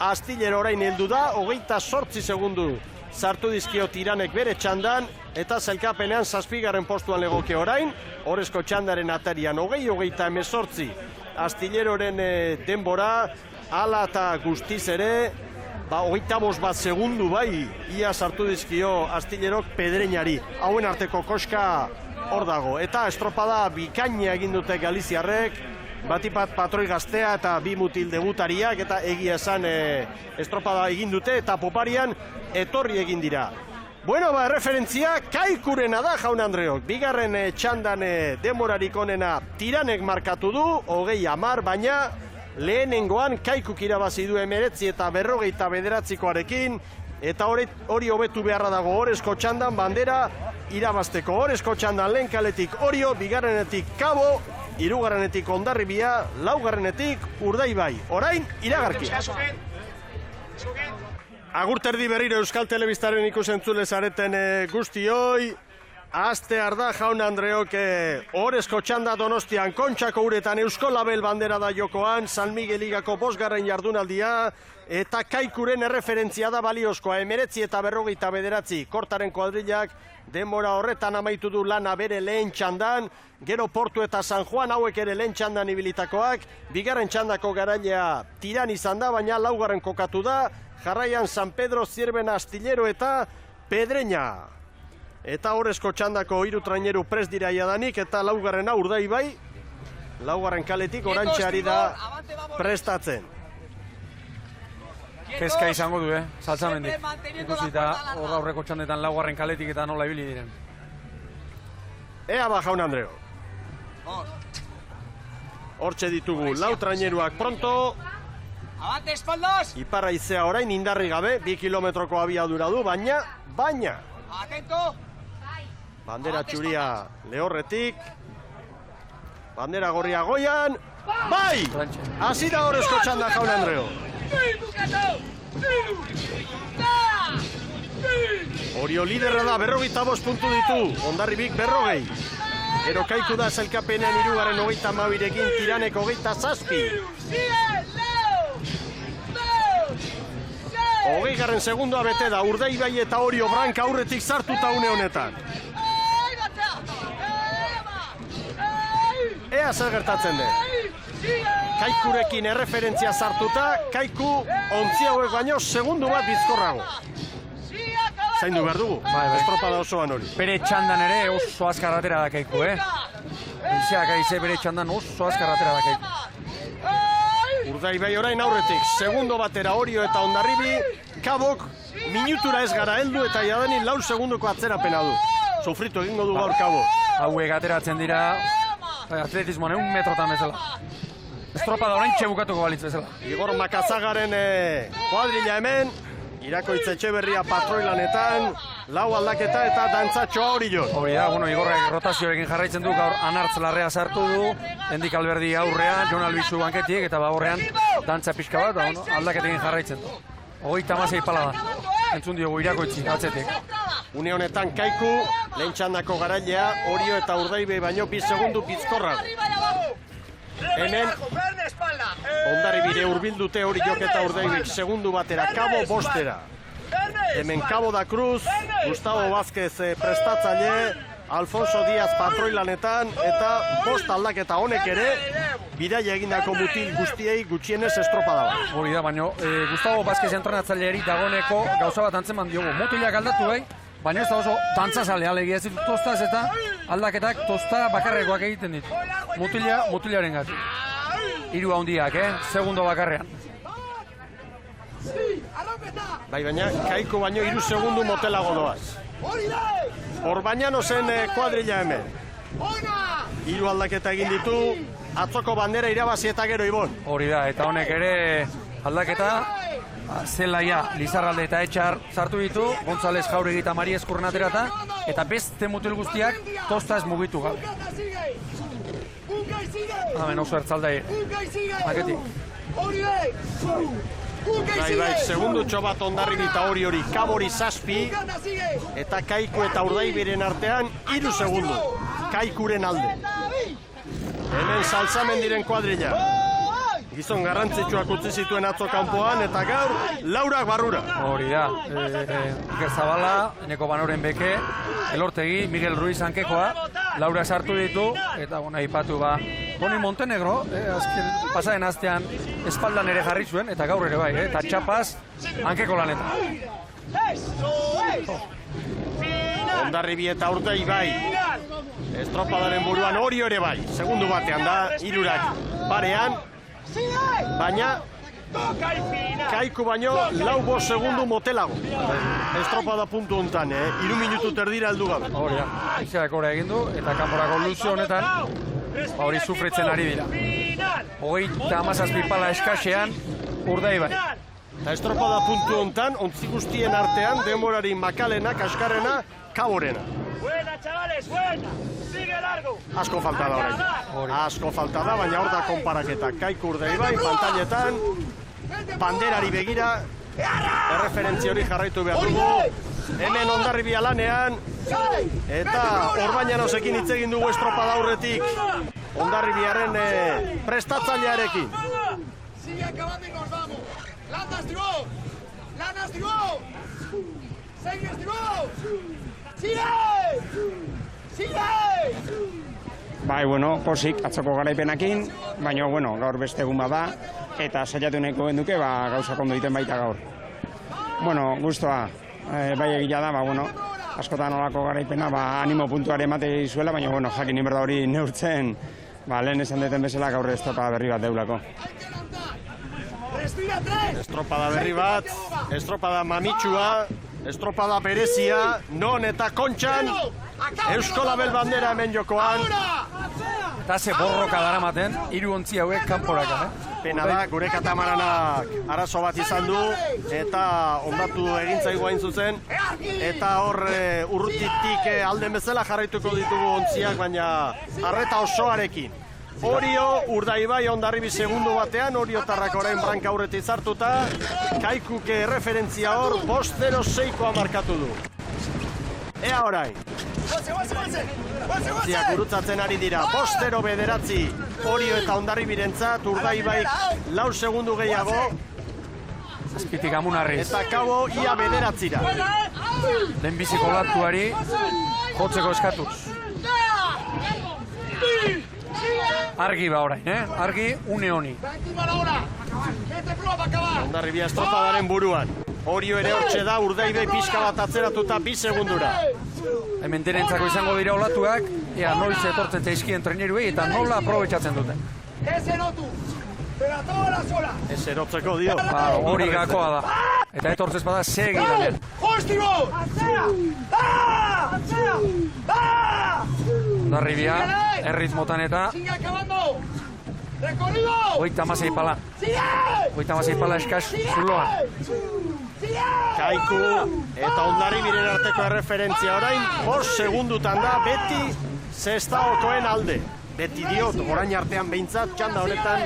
Astillero orain heldu da, 28 segundu sartu dizkio Tiranek bere txandan, eta sailkapenean 7. postuan legoke orain, horrezko txandaren atarian 20-18 Astilleraren denbora, ala eta guztiz ere, 25 segundu bai, ia sartu dizkio Astillerok Pedreñari. Hauen arteko koska hor dago. Eta estropada bikaina egin dute Galiziarrek, batipat patroi gaztea eta 2 mutil debutariak, eta egia esan estropada egin dute, eta poparian etorri egin dira. Bueno, erreferentzia Kaikurena da, jaun Andreok. Bigarren txandan denborarik onena Tiranek markatu du, 20-10, baina lehenengoan Kaikuk irabazi du 19 eta 59koarekin, eta hori hobetu beharra dago Orezko txandan bandera irabazteko. Orezko txandan lehen kaletik Orio, bigarrenetik Kabo, 3. Hondarribia, 4. Urdaibai. Orain, iragarki. Agurterdi berriro Euskal Telebistaren ikusentzule zareten guztioi. Astear da jaun Andreok orezko txanda Donostian Kontxako uretan Eusko Label bandera da jokoan, San Miguel Ligako 5. jardunaldia, eta Kaikuren erreferentzia da baliozkoa, 19 eta 49, Kortaren kuadrilak denbora horretan amaitu du lana bere lehen txandan, gero Portu eta San Juan hauek ere lehen txandan ibilitakoak, bigarren txandako garailea tiran izan da, baina laugarren kokatu da, jarraian San Pedro, Zierbena, Astillero eta Pedreña. Eta horrezko txandako 3 traineru prest dira jadanik, eta laugarrena Urdaibai, laugarren kaletik orantxeari da prestatzen. Kezka izango du, Saltzamendik. Ikusita hor aurreko txandetan laugarren kaletik eta nola ibili diren. Ea ba, jaun Andreo. Hortxe ditugu lau traineruak pronto. Abante espaldas! Iparra izea orain indarri gabe, 2 kilometroko abiadura du, baina. Atento! Bandera txuria lehorretik. Bandera gorria goian. Bai! Hasi da horrezko txanda, jaun Andreo. Orio liderra da, 45 puntu ditu. Hondarribik 40. Gero Kaiku da zelkapenean 3. 32rekin, Tiranek 27. 20. segundoa bete da, Urdaibai eta Orio Branka aurretik sartuta une honetan. Ea zer gertatzen den. Kaikurekin erreferentzia sartuta, Kaiku ontzi hauek baino segundu bat bizkorrago. Zaindu behar dugu, estropada osoan hori. Bere txandan ere oso azkar atera da Kaiku, Izeak aize bere txandan oso azkar atera da Kaiku. Urdaibai orain aurretik, segundo batera Orio eta Hondarribi, Kabok minutura ez gara heldu eta jadanik 4 segundoko atzerapena du. Sofritu egingo du gaur Kabok. Hauek ateratzen dira atletismoan 1 metrotan bezala. Estropada orain txebukatuko balitz bezala. Igor Makazagaren kuadrilla hemen, Irakoitz Etxeberria patroilanetan, 4 aldaketa eta dantzatxoa Orio. Hori da, Igorrek rotazioarekin jarraitzen du, gaur Anartz Larrea sartu du, Endik Alberdi aurrean, Jon Albizu banketik, eta horrean dantza pixka bat, aldaketekin jarraitzen du. 36 pala da, entzun diogu Irakoitzi, atzetik. Une honetan Kaiku, lehen txandako garailea, Orio eta Urdaibai baino 2 segundu bizkorrago. Hemen, Hondarribire hurbildute Oriok eta Urdaibik segundu batera, Kabo 5. Hemen Kabo da Cruz, Gustavo Vázquez prestatzaile, Alfonso Díaz patroilanetan, eta 5 aldaketa honek ere, bidaia egindako mutil guztiei gutxienez estropada bat. Hori da, baina Gustavo Vázquez entrenatzaileari dagoeneko gauza bat antzeman diogu. Mutilak aldatu baina ez da oso dantzazale alegia ez ditu tostaz eta aldaketak tosta bakarrekoak egiten ditu. Mutilaren gati. 3 handiak, segundo bakarrean. Bai, baina Kaiku baino 3 segundu motelago doaz. Hor baina nozen kuadrilla hemen. 3 aldaketa egin ditu, atzoko bandera irabazi eta gero Ibon. Hori da, eta honek ere aldaketa, Zelaia, Lizarralde eta Etxar sartu ditu, González Jauregui eta Mari Eskurren aterata, eta beste mutil guztiak tostaz mugitu gabe. Hemen oso ertzaldai, paketik. Bai, segundu txobat Hondarribi eta Oriori, Kabori 7, eta Kaiku eta Urdaibiren artean 3 segundu, Kaikuren alde. Hemen Saltzamendiren kuadrilla. Gizon garrantzitsuak utzi zituen atzo kanpoan, eta gaur, Laurak barrura. Hori da, Iker Zabala, Eneko Banoren beke, Elortegi, Miguel Ruiz hankekoa, Laura sartu ditu, eta aipatu Toni Montenegro, azken pasaren astean espaldan ere jarri zuen, eta gaur ere bai, eta txapaz hankeko lanetan. Hondarribi eta Urdaibai, estropadaren buruan Orio ere bai, segundu batean da, 3 parean, baina Kaiku baino 4 segundu motelago. Estropada puntu hontan, 3 minutu terdira heldu gabe. Hori da, izeak ora egin du, eta kanporako luzio honetan, hori sufritzen ari dira. 37 pala eskaxean Urdaibai. Eta estropada puntu hontan, ontzi guztien artean, denborari makalena, kaskarrena, Kaborena. Buena, chavales, buena. Sigue largo. Asko falta da orain. Asko falta da, baina hor da konparaketa. Kaiku Urdaibai, pantailetan, banderari begira, erreferentzia hori jarraitu behar dugu. Hemen Hondarribi lanean, eta Orbañanosekin hitz egin dugu estropada aurretik Hondarribiaren prestatzailearekin. Sigue acabando y nos vamos. Landa Estivó. Landa Estivó. Sigue Estivó. Sigue. Sigue. Bai, bueno, posik atzoko garaipenakin, baina, bueno, gaur beste egun bada, eta saiatu nahiko genduke, gauzak ondo egiten baita gaur. Bueno, gustoa, bai egia da, bueno, askotan olako garaipena, animo puntuare emate izuela, baina, bueno, jakin inberda hori neurtzen, lehen esan deten bezala gaur estropada berri bat deulako. Estropada berri bat, estropada mamitsua, estropada berezia, non eta kontxan, Eusko Label bandera hemen jokoan. Eta ze borroka daramaten, 3 ontzi hauek kanporaka. Pena da, gure katamaranak arazo bat izan du, eta ondatu egintzaigu hain zuzen, eta hor urrutitik alden bezala jarraituko ditugu ontziak, baina arreta osoarekin. Orio, Urdaibai Hondarribi segundu batean, Oriotarrak orain branka aurretik zartuta, Kaikuke referentzia hor, 5-0-6koa markatu du. Ea orain. Ziak gurutzatzen ari dira, 5-0-9, Orio eta Hondarribirentzat, Urdaibaik 4 segundu gehiago. Azpitik amunarriz. Eta kabo ia 9-ra. Lehenbiziko latuari jotzeko eskatuz. Argi ba orain, argi une honi. Hondarribia estropadaren buruan. Orio ere hortxe da, Urdaibai pixka bat atzeratuta 2 segundura. Hemen denentzako izango dira olatuak, ea noiz etortzen zaizkien treneruei eta nola aprobetxatzen duten. Ez erotzeko dio. Hori gakoa da. Eta etortzez bada segi danen. Hondarribia, erritmotan eta 36 pala. 36 pala eskaz zuloan. Kaiku eta Hondarribiren arteko erreferentzia orain 5 segundutan da beti Sestaokoen alde. Beti diot, orain artean behintzat, txanda honetan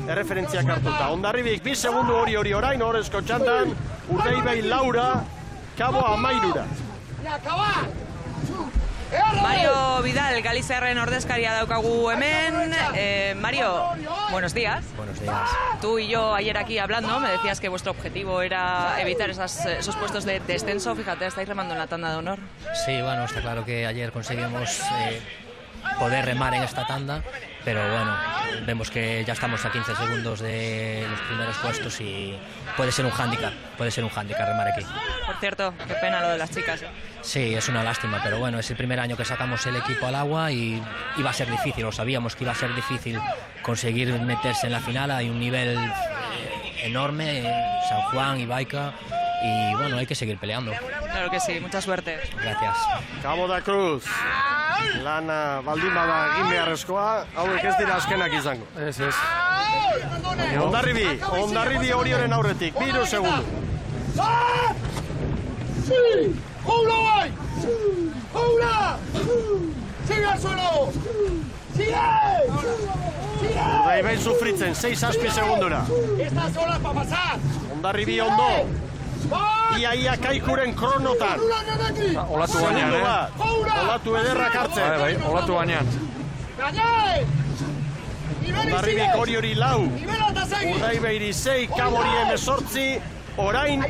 erreferentziak hartuta. Hondarribik 2 segundu hori orain, horrezko txandan, Urdaibai 4, kabo 13. Mario Vidal, Galiziarren ordezkaria daukagu hemen. Mario, buenos días. Buenos días. Tú y yo ayer aquí hablando me decías que vuestro objetivo era evitar esos puestos de descenso. Fíjate, estáis remando en la tanda de honor. Sí, bueno, está claro que ayer conseguimos poder remar en esta tanda, pero bueno, vemos que ya estamos a 15 segundos de los primeros puestos y puede ser un hándicap remar aquí. Por cierto, qué pena lo de las chicas. Sí, es una lástima, pero bueno, es el primer año que sacamos el equipo al agua y iba a ser difícil, lo sabíamos que iba a ser difícil conseguir meterse en la final. Hay un nivel enorme, San Juan y Baica, y bueno, hay que seguir peleando. Claro que sí, mucha suerte. Gracias. Cabo da Cruz. Lana baldin bada egin beharrezkoa, hauek ez dira azkenak izango. Ez. Hondarribi Orioren aurretik, 2 segundu. ¡Sí! ¡Hola, bai! ¡Hola! ¡Sigue al suelo! ¡Sigue! ¡Sigue! Urdaibai sufritzen, 6-6 segundura. ¡Esta sola para pasar! Hondarribi ondo. Ia Kaikuren kronotan. Olatu gainean, Olatu ederrak hartzen. Bai, olatu gainean. Hondarribik Oriori 4. Urdaibairi 6, Kabori 18. Orain,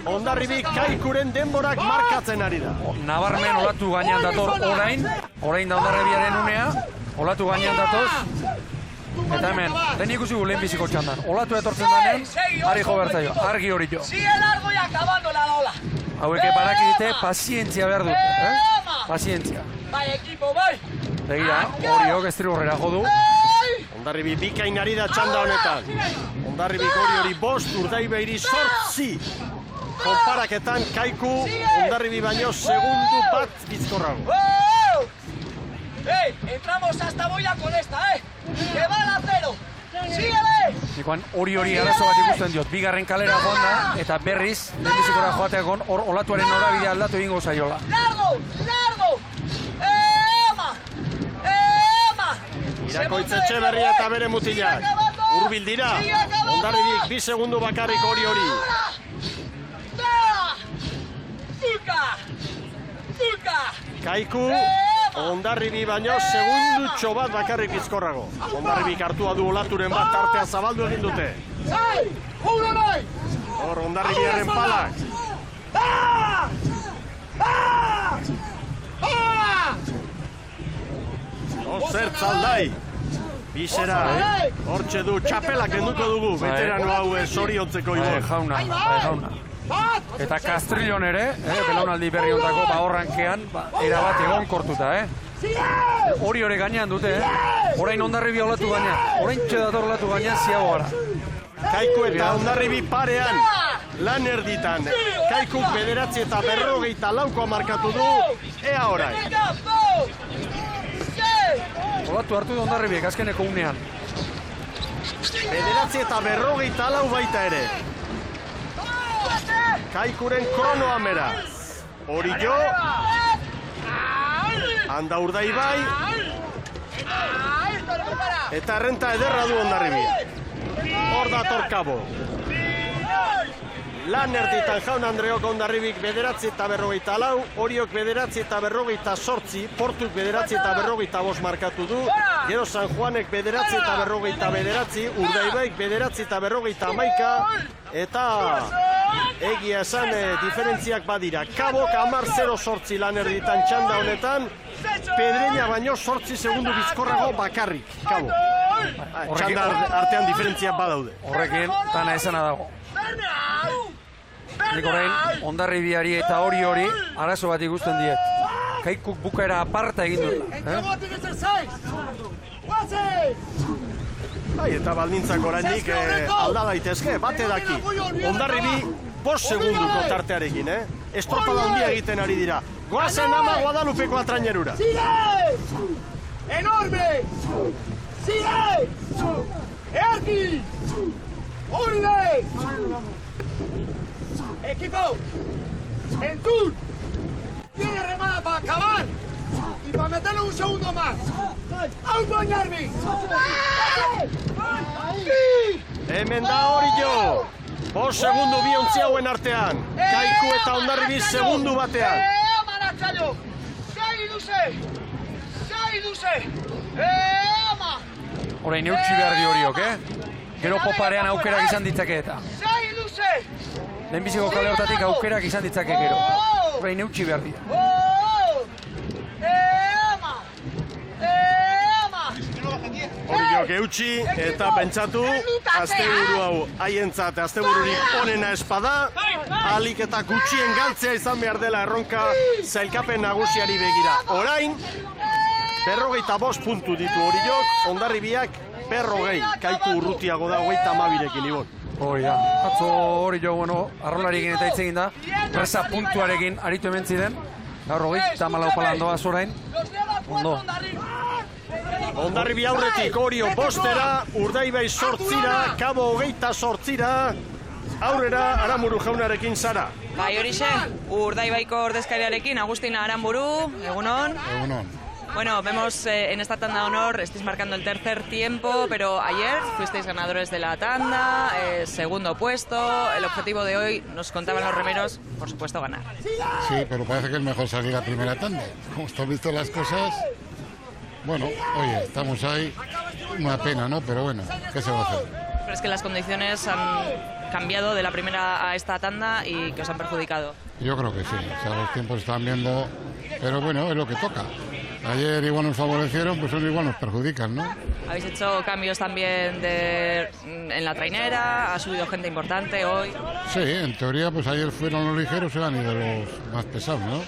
Hondarribik Kaikuren denborak markatzen ari da. Nabarmen olatu gainean dator orain da Hondarribiaren unea, olatu gainean datoz. Eta hemen, den ikusi gu lehenbiziko txandan. Olatu etortzen danen, ari jo bertzaio, argi hori jo. Sigue largo y acabando la ola. Haueke parakite, pazientzia behar dute, Pazientzia. Bai, equipo, bai. Begira, Oriok ez horrera jodu. Hondarribi bikain ari da txanda honetan. Hondarribik Oriori 5, Urdaibairi 8. Konparaketan Kaiku, Hondarribi baino segundu bat bizkorrago. Entramos hasta Boya con esta, que van a 0. ¡Síguele! Nikoan hori arazo bat ikusten diot, bigarren kalera joan da, eta berriz, lehenbizikora joateakon, olatuaren norabidea aldatu egingo zaiola. ¡Largo! Irakoitz Etxeberria eta bere mutilak. Hurbil dira, Hondarribik 2 segundu bakarrik hori. Kaiku, Hondarribi baino segundutxo bat bakarrik bizkorrago. Hondarribik hartua du olaturen bat tartea zabaldu egin dute. Hor, Hondarribiaren palak. Zertz aldai. Bisera, hortxe du, txapelak enduko dugu, veterano hau zoriontzeko Ibor. Jauna. Eta Castrillon ere, belaunaldi berri ondako bahorrankean, erabat egon kortuta, Hori hori gainean dute, Orain Hondarribi olatu gainean, orain txedator olatu gainean ziago gara. Kaiku eta Hondarribi parean, lan erditan. Kaikuk 9:40 markatu du, ea orain. Olatu hartu du Hondarribiek azkeneko unean. 9:40 baita ere. Kaikuren kronoa mera. Orillo. Anda Urdaibai. Eta errenta ederra du Hondarribia. Hor dator Kabo. Lan erditan Jaun Andreok Hondarribik 9:44, Oriok 9:48, Portuk 9:45 markatu du, gero San Juanek 9:49, Urdaibaik 9:51, eta egia esan diferentziak badira. Kabok 10:08 lan erditan txanda honetan, Pedreña baino 8 segundu bizkorrago bakarrik, Kabo. Txanda artean diferentziak badaude. Horrekin, tana esana dago. Nik orain, Hondarribiari eta hori, arazo bat ikusten diet. Kaikuk bukaera aparta egin dut. Eta baldintzak orainik alda daitezke, bate daki. Hondarribi 5 segunduko tartearekin, estropada handia egiten ari dira. Goazen ama Guadalupeko atrainerura. Enorme! Sigue! Erki! Unide! Equipo! Entur! Tiene remada para acabar y para meterle un segundo más. ¡Auto Ñarbi! Hemen da Orillo! 5 segundu bi ontzi hauen artean. Kaiku eta Hondarribi segundu batean. Manatxaio! Sai duze! Ama! Orain eutxi behar di Oriok, Gero poparean aukerak izan ditzake eta. Sai duze! Lehenbiziko kale hortatik aukerak izan ditzake gero. Orain eutxi behar dira. Orilok eutxi eta pentsatu asteburu hau haientzat astebururik onena espada, ahalik eta gutxien galtzea izan behar dela erronka sailkapen nagusiari begira. Orain 45 puntu ditu Orilok, Hondarribiak 40, Kaiku urrutiago da 32rekin Ibon. Hori da, atzo Orillo, arrolariekin eta hitz egin da, presa puntuarekin aritu hemen ziren, gaur 34 palandoa zorain, ondo. Hondarribi aurretik Orio 5-era, Urdaibai 8-ra, Kabo 28-ra, aurrera Aranburu jaunarekin Sara. Bai horixe, Urdaibaiko ordezkariarekin, Agustin Aranburu, egunon. Egunon. Bueno, vemos en esta tanda de honor, estáis marcando el tercer tiempo, pero ayer fuisteis ganadores de la tanda, segundo puesto. El objetivo de hoy, nos contaban los remeros, por supuesto, ganar. Sí, pero parece que es mejor salir a primera tanda. Como están visto las cosas, bueno, oye, estamos ahí, una pena, ¿no? Pero bueno, ¿qué se va a hacer? ¿Crees que las condiciones han cambiado de la primera a esta tanda y que os han perjudicado? Yo creo que sí, o sea, los tiempos están viendo, pero bueno, es lo que toca. Ayer igual nos favorecieron, pues hoy igual nos perjudican, ¿no? Habéis hecho cambios también en la trainera, ha subido gente importante hoy. Sí, en teoría, pues ayer fueron los ligeros y han ido los más pesados, ¿no?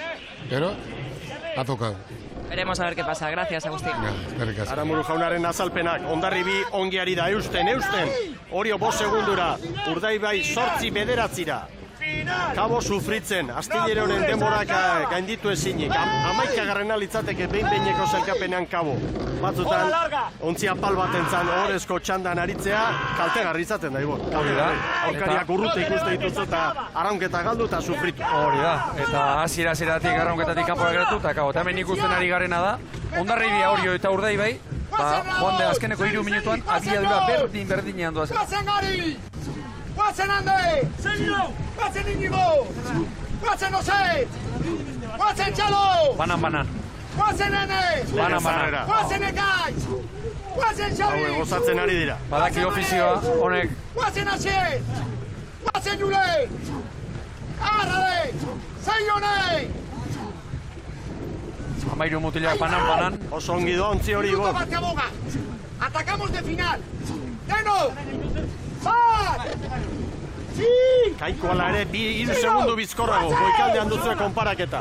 Pero ha tocado. Veremos a ver qué pasa. Gracias, Agustín. Aranburu jaunaren azalpenak, Hondarribi ongi ari da, eusten. Orio 5 segundura, Urdaibai 8-9-ra. Kabo sufritzen, astillero honen denborak gainditu ezinik. 11garrena litzateke behin-behineko sailkapenean Kabo. Batzutan, ontzi apal batentzan ohorezko txandan aritzea, kaltegarri izaten da, Ibon. Hori da. Aurkariak urrute ikuste dituzu eta arraunketa galdu eta sufritu. Hori da, eta hasiera-hasieratik arraunketatik kanpora geratu eta Kabo. Eta hemen ikusten ari garena da, Hondarribia, Orio eta Urdaibai, joan de azkeneko 3 minutuan abiadura berdinean doazen. ¡Guazen Ande! ¡Guazen Iñigo! ¡Guazen Oset! Guazen txalo! Banan. Guazen ene! Banan. Guazen ekaiz! Guazen xabi! Hau gozatzen ari dira. Badaki ofizioa, honek. Guazen ase! Guazen jule! Arrade! Zailonei! Amairu mutilak banan. Oso ongi dontzi hori Minuto bat kaboga! Atacamos de final! Deno! Bat! Kaiku ala ere, 2 segundu bizkorrago, goikaldean duzue konparaketa.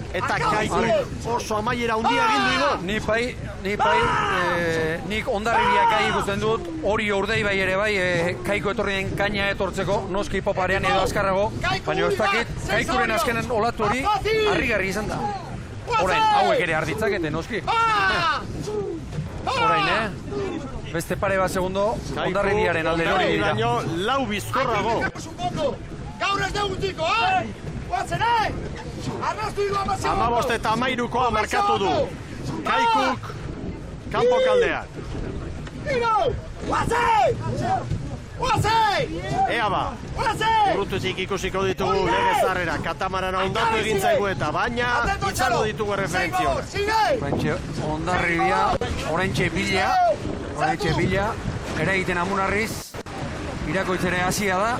Eta Kaiku oso amaiera handia egin du igo. Nik Hondarribiak gai ikusten dut, hori Urdaibai ere bai, Kaiku etorri den kaina etortzeko, noski poparean edo azkarrago, baina ez dakit, Kaikuren azkenen olatu hori, harrigarri izan da. Orain, hauek ere arditzakete, noski. Orain, beste pare bat segundo, Hondarribiaren alde hori dira. Lau bizkorrago. Gaur ez dugu tiko, Guazen, Arrastu hiru amazio! 15 eta 13koa markatu du. Kaikuk, kanpo kaldean. Ea ba, urrututik ikusiko ditugu legezarrera, katamarana ondatu egin zaigu eta, baina itxalo ditugu referentzio. Hondarribia, oraintxe bila, ere egiten amunarriz, irakoitzere hasia da.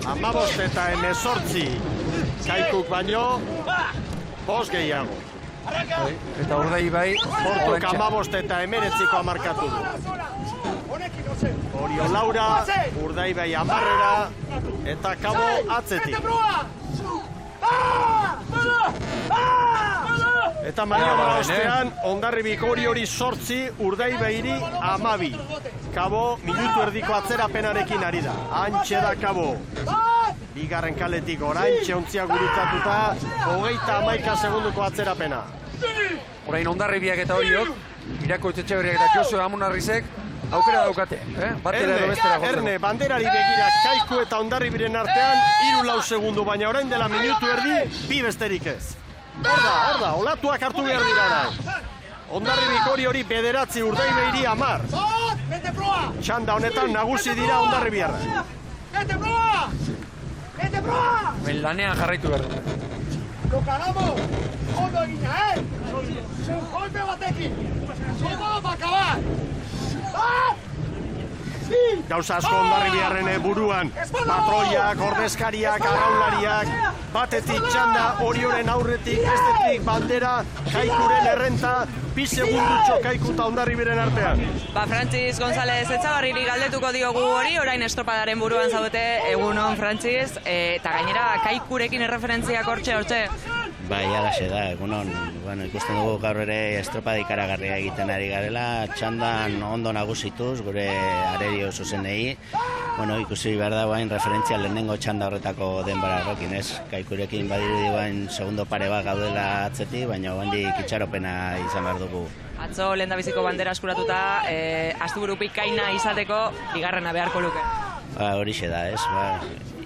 15 eta 18, Kaikuk baino, 5 gehiago. Eta Urdaibai, Portuk 15 eta 19koa markatu du. Orio Laura, Urdaibai 10 eta Kabo atzetik. Eta maniobra ostean, Hondarribik hori 8, Urdaibairi 12. Kabo minutu erdiko atzerapenarekin ari da. Antxe da Kabo. Bigarren kaletik oraintxe ontzia gurutzatuta, 31 segunduko atzerapena. Orain Hondarribiak eta horiok, Irakoitz Etxeberriak eta Josu Amunarrizek, aukera daukate, batera edo bestera gotzen. Erne, banderari begira Kaiku eta Hondarribiren artean, 3-4 segundu, baina orain dela minutu erdi, bi besterik ez. Hor da, olatuak hartu behar dira orain. Hondarribik hori 9, Urdaibairi 10. Txanda honetan nagusi dira Hondarribiarrak. Ben lanean jarraitu behar dute. Lo cagamos! Ondo egina, Golpe batekin! Todo va acabar! Gauza asko Hondarribiarren buruan, patroiak, ordezkariak, arraunlariak, batetik txanda, Orioren aurretik, bestetik bandera, Kaikuren errenta, 2 segundutxo Kaiku eta Hondarribiren artean. Frantziz González Etxabarriri galdetuko diogu hori, orain estropadaren buruan zaudete, egunon Frantziz, eta gainera Kaikurekin erreferentziak hortxe. Bai, alaxe da, egunon, ikusten dugu gaur ere estropada ikaragarria egiten ari garela, txandan ondo nagusituz, gure arerio zuzenei, ikusi behar da guain referentzia lehenengo txanda horretako denbora horrekin, ez? Kaikurekin badirudi guain segundo pare bat gaudela atzetik, baina guaindik itxaropena izan behar dugu. Atzo lehendabiziko bandera eskuratuta, astuburupik kaina izateko, bigarrena beharko luke. Horixe da, ez?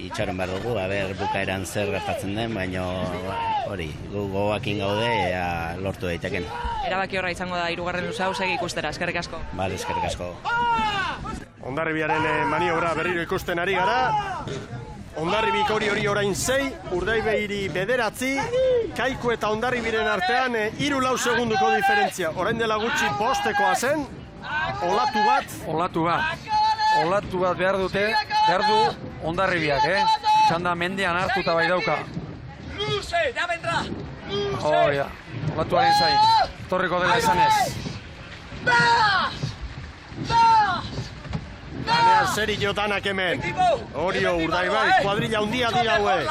Itxaron behar dugu, bukaeran zer gertatzen den, baina hori, gu gogoakin gaude ea lortu daiteken. Erabaki horra izango da 3. luze hau segi ikustera, eskerrik asko. Bale, eskerrik asko. Hondarribiaren maniobra berriro ikusten ari gara. Hondarribik hori orain 6, Urdaibairi 9, Kaiku eta Hondarribiren artean 3-4 segunduko diferentzia. Orain dela gutxi bostekoa zen, olatu bat behar du Hondarribiak, txanda mendean hartuta bai dauka. Luze, ya vendrá! Olatuaren zain, torriko dela izanez. Lanean serio danak hemen. Orio, Urdaibai, kuadrilla handia dira hauek.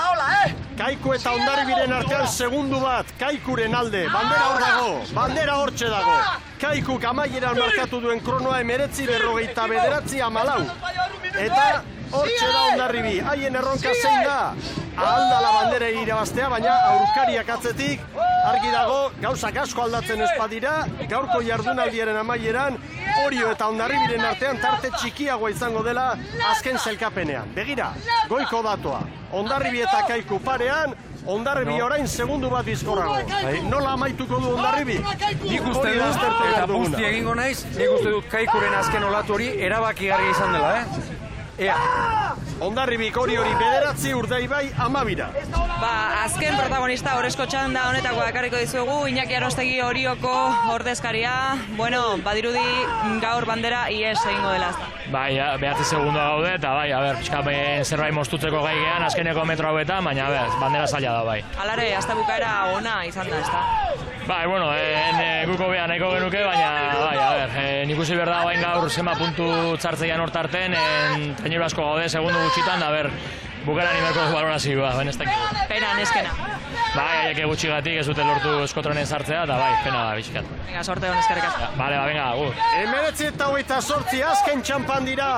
Kaiku eta Hondarribiren artean segundu bat, Kaikuren alde. Bandera hor dago, bandera hortxe dago. Kaikuk amaieran markatu duen kronoa 19:49 Eta hortxe da Hondarribi, haien erronka zein da. Ahaldala bandera irabaztea, baina aurkariak atzetik argi dago, gauzak asko aldatzen ez badira, gaurko jardunaldiaren amaieran, Orio eta Hondarribiren artean tarte txikiagoa izango dela azken zelkapenean. Begira, goiko datoa, Hondarribi eta Kaiku parean, Hondarribi orain segundu bat bizkorrago. Nola amaituko du Hondarribi? Nik uste dut, eta busti egingo naiz, nik uste dut Kaikuren azken olatu hori erabakigarria izan dela, Ea, Hondarribik hori 9, Urdaibai 12. Azken protagonista Orezko txanda honetako ekarriko dizuegu, Iñaki Arostegi Orioko ordezkaria. Bueno, badirudi gaur bandera ies egingo dela. Bai, 9 segundoa gaude eta bai, pixka zerbait moztutzeko gai gehan azkeneko metro hauetan, baina bandera zaila da bai. Alare, hasta bukaera ona izan da, ezta? Bai, bueno, guko beha nahiko genuke, baina bai, nik usi behar da bain gaur zenba puntu txartzeian hortarten, trainero asko gaude segundu gutxitan, da bukaran imerko balorazioa, baina ez dakik. Pena, neskena. Bai, eke gutxigatik ez dute lortu eskotronen sartzea, eta bai, pena da, bizikat. Venga, sorte hon eskerrik asko. Bale, venga, gu. 19:28 azken txampan dira.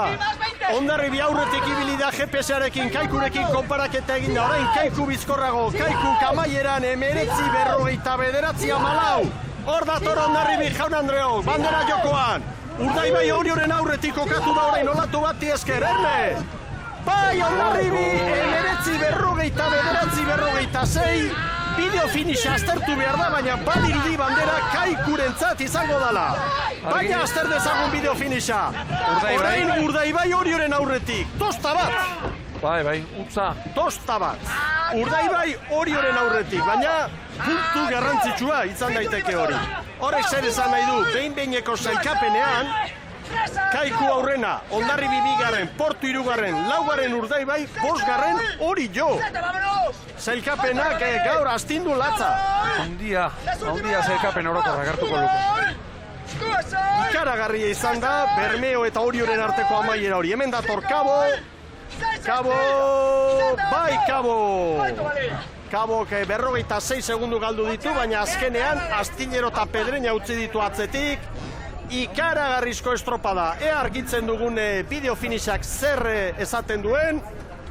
Hondarribi aurretik ibili da GPS-arekin, Kaikurekin konparaketa egin da. Orain Kaiku bizkorrago, Kaiku kamaieran 19:49 Hor dator Hondarribi Jaun Andreok, bandera jokoan. Urdaibai Orioren aurretik kokatu da orain olatu bati esker, Erne! Bai, Hondarribi 19:56 bideo finish aztertu behar da, baina badirudi bandera Kaikurentzat izango dela. Baina azter dezagun bideo finisha. Orain Urdaibai Orioren aurretik, tosta bat. Bai, utza. Tosta bat. Urdaibai Orioren aurretik, baina puntu garrantzitsua izan daiteke hori. Horrek zer esan nahi du, behin-behineko sailkapenean, Kaiku aurrena, Hondarribi 2, Portu 3, 4 Urdaibai, 5 Orio. Sailkapenak gaur astindu latza. Handia sailkapen orokorra gartuko luke. Ikaragarria izan da, Bermeo eta Orioren arteko amaiera hori. Hemen dator Kabo. Kabok 46 segundu galdu ditu, baina azkenean Astillero eta Pedreña utzi ditu atzetik. Ikaragarrizko estropada. Ea argitzen dugun bideo finishak zer esaten duen.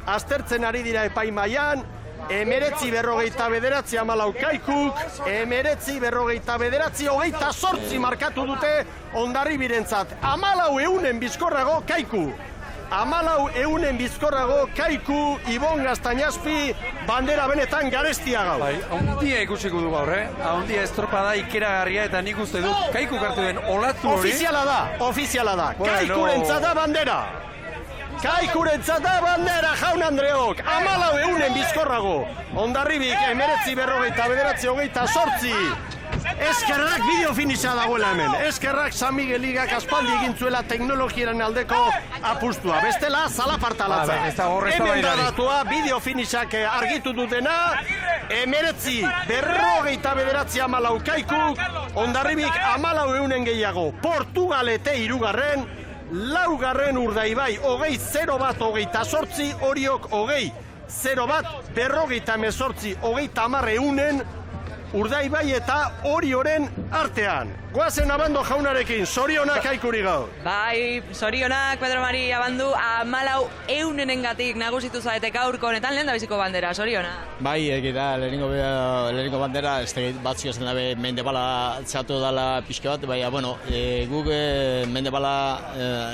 Aztertzen ari dira epaimaian. 19:49 Kaikuk, 19:49 markatu dute Hondarribirentzat. 14 bizkorrago Kaiku. 14 bizkorrago Kaiku, Ibon Gaztañazpi, bandera benetan garestia gau. Bai, handia ikusiko du gaur, handia estropada ikeragarria eta nik uste dut Kaiku hartu den olatu hori. Ofiziala da. Kaikurentzat da bandera. Kaikurentzat da bandera, Jaun Andreok. 14 bizkorrago. Hondarribik 19:28. Eskerrak bideo finisha dagoela hemen. Eskerrak San Miguel Ligak aspaldi egin zuela teknologiaren aldeko apustua. Bestela, zalaparta latza. Hemen da datua, bideo finishak argitu dutena. 19:49 Kaikuk, Hondarribik 14 gehiago. Portugalete 3, 4 Urdaibai 20:28, Oriok 20:48, 30:18 Urdaibai eta Orioren artean. Goazen Abando jaunarekin, zorionak Kaikuri gaur. Bai, zorionak Pedro Mari Abandu 14.000-engatik nagusitu zaite gaurko honetan lehen da biziko bandera, zoriona. Bai, egita, lehenengo bandera, ez tegit batzio zen dabe Mendebala txatu dala pixke bat, baina, bueno, guk Mendebala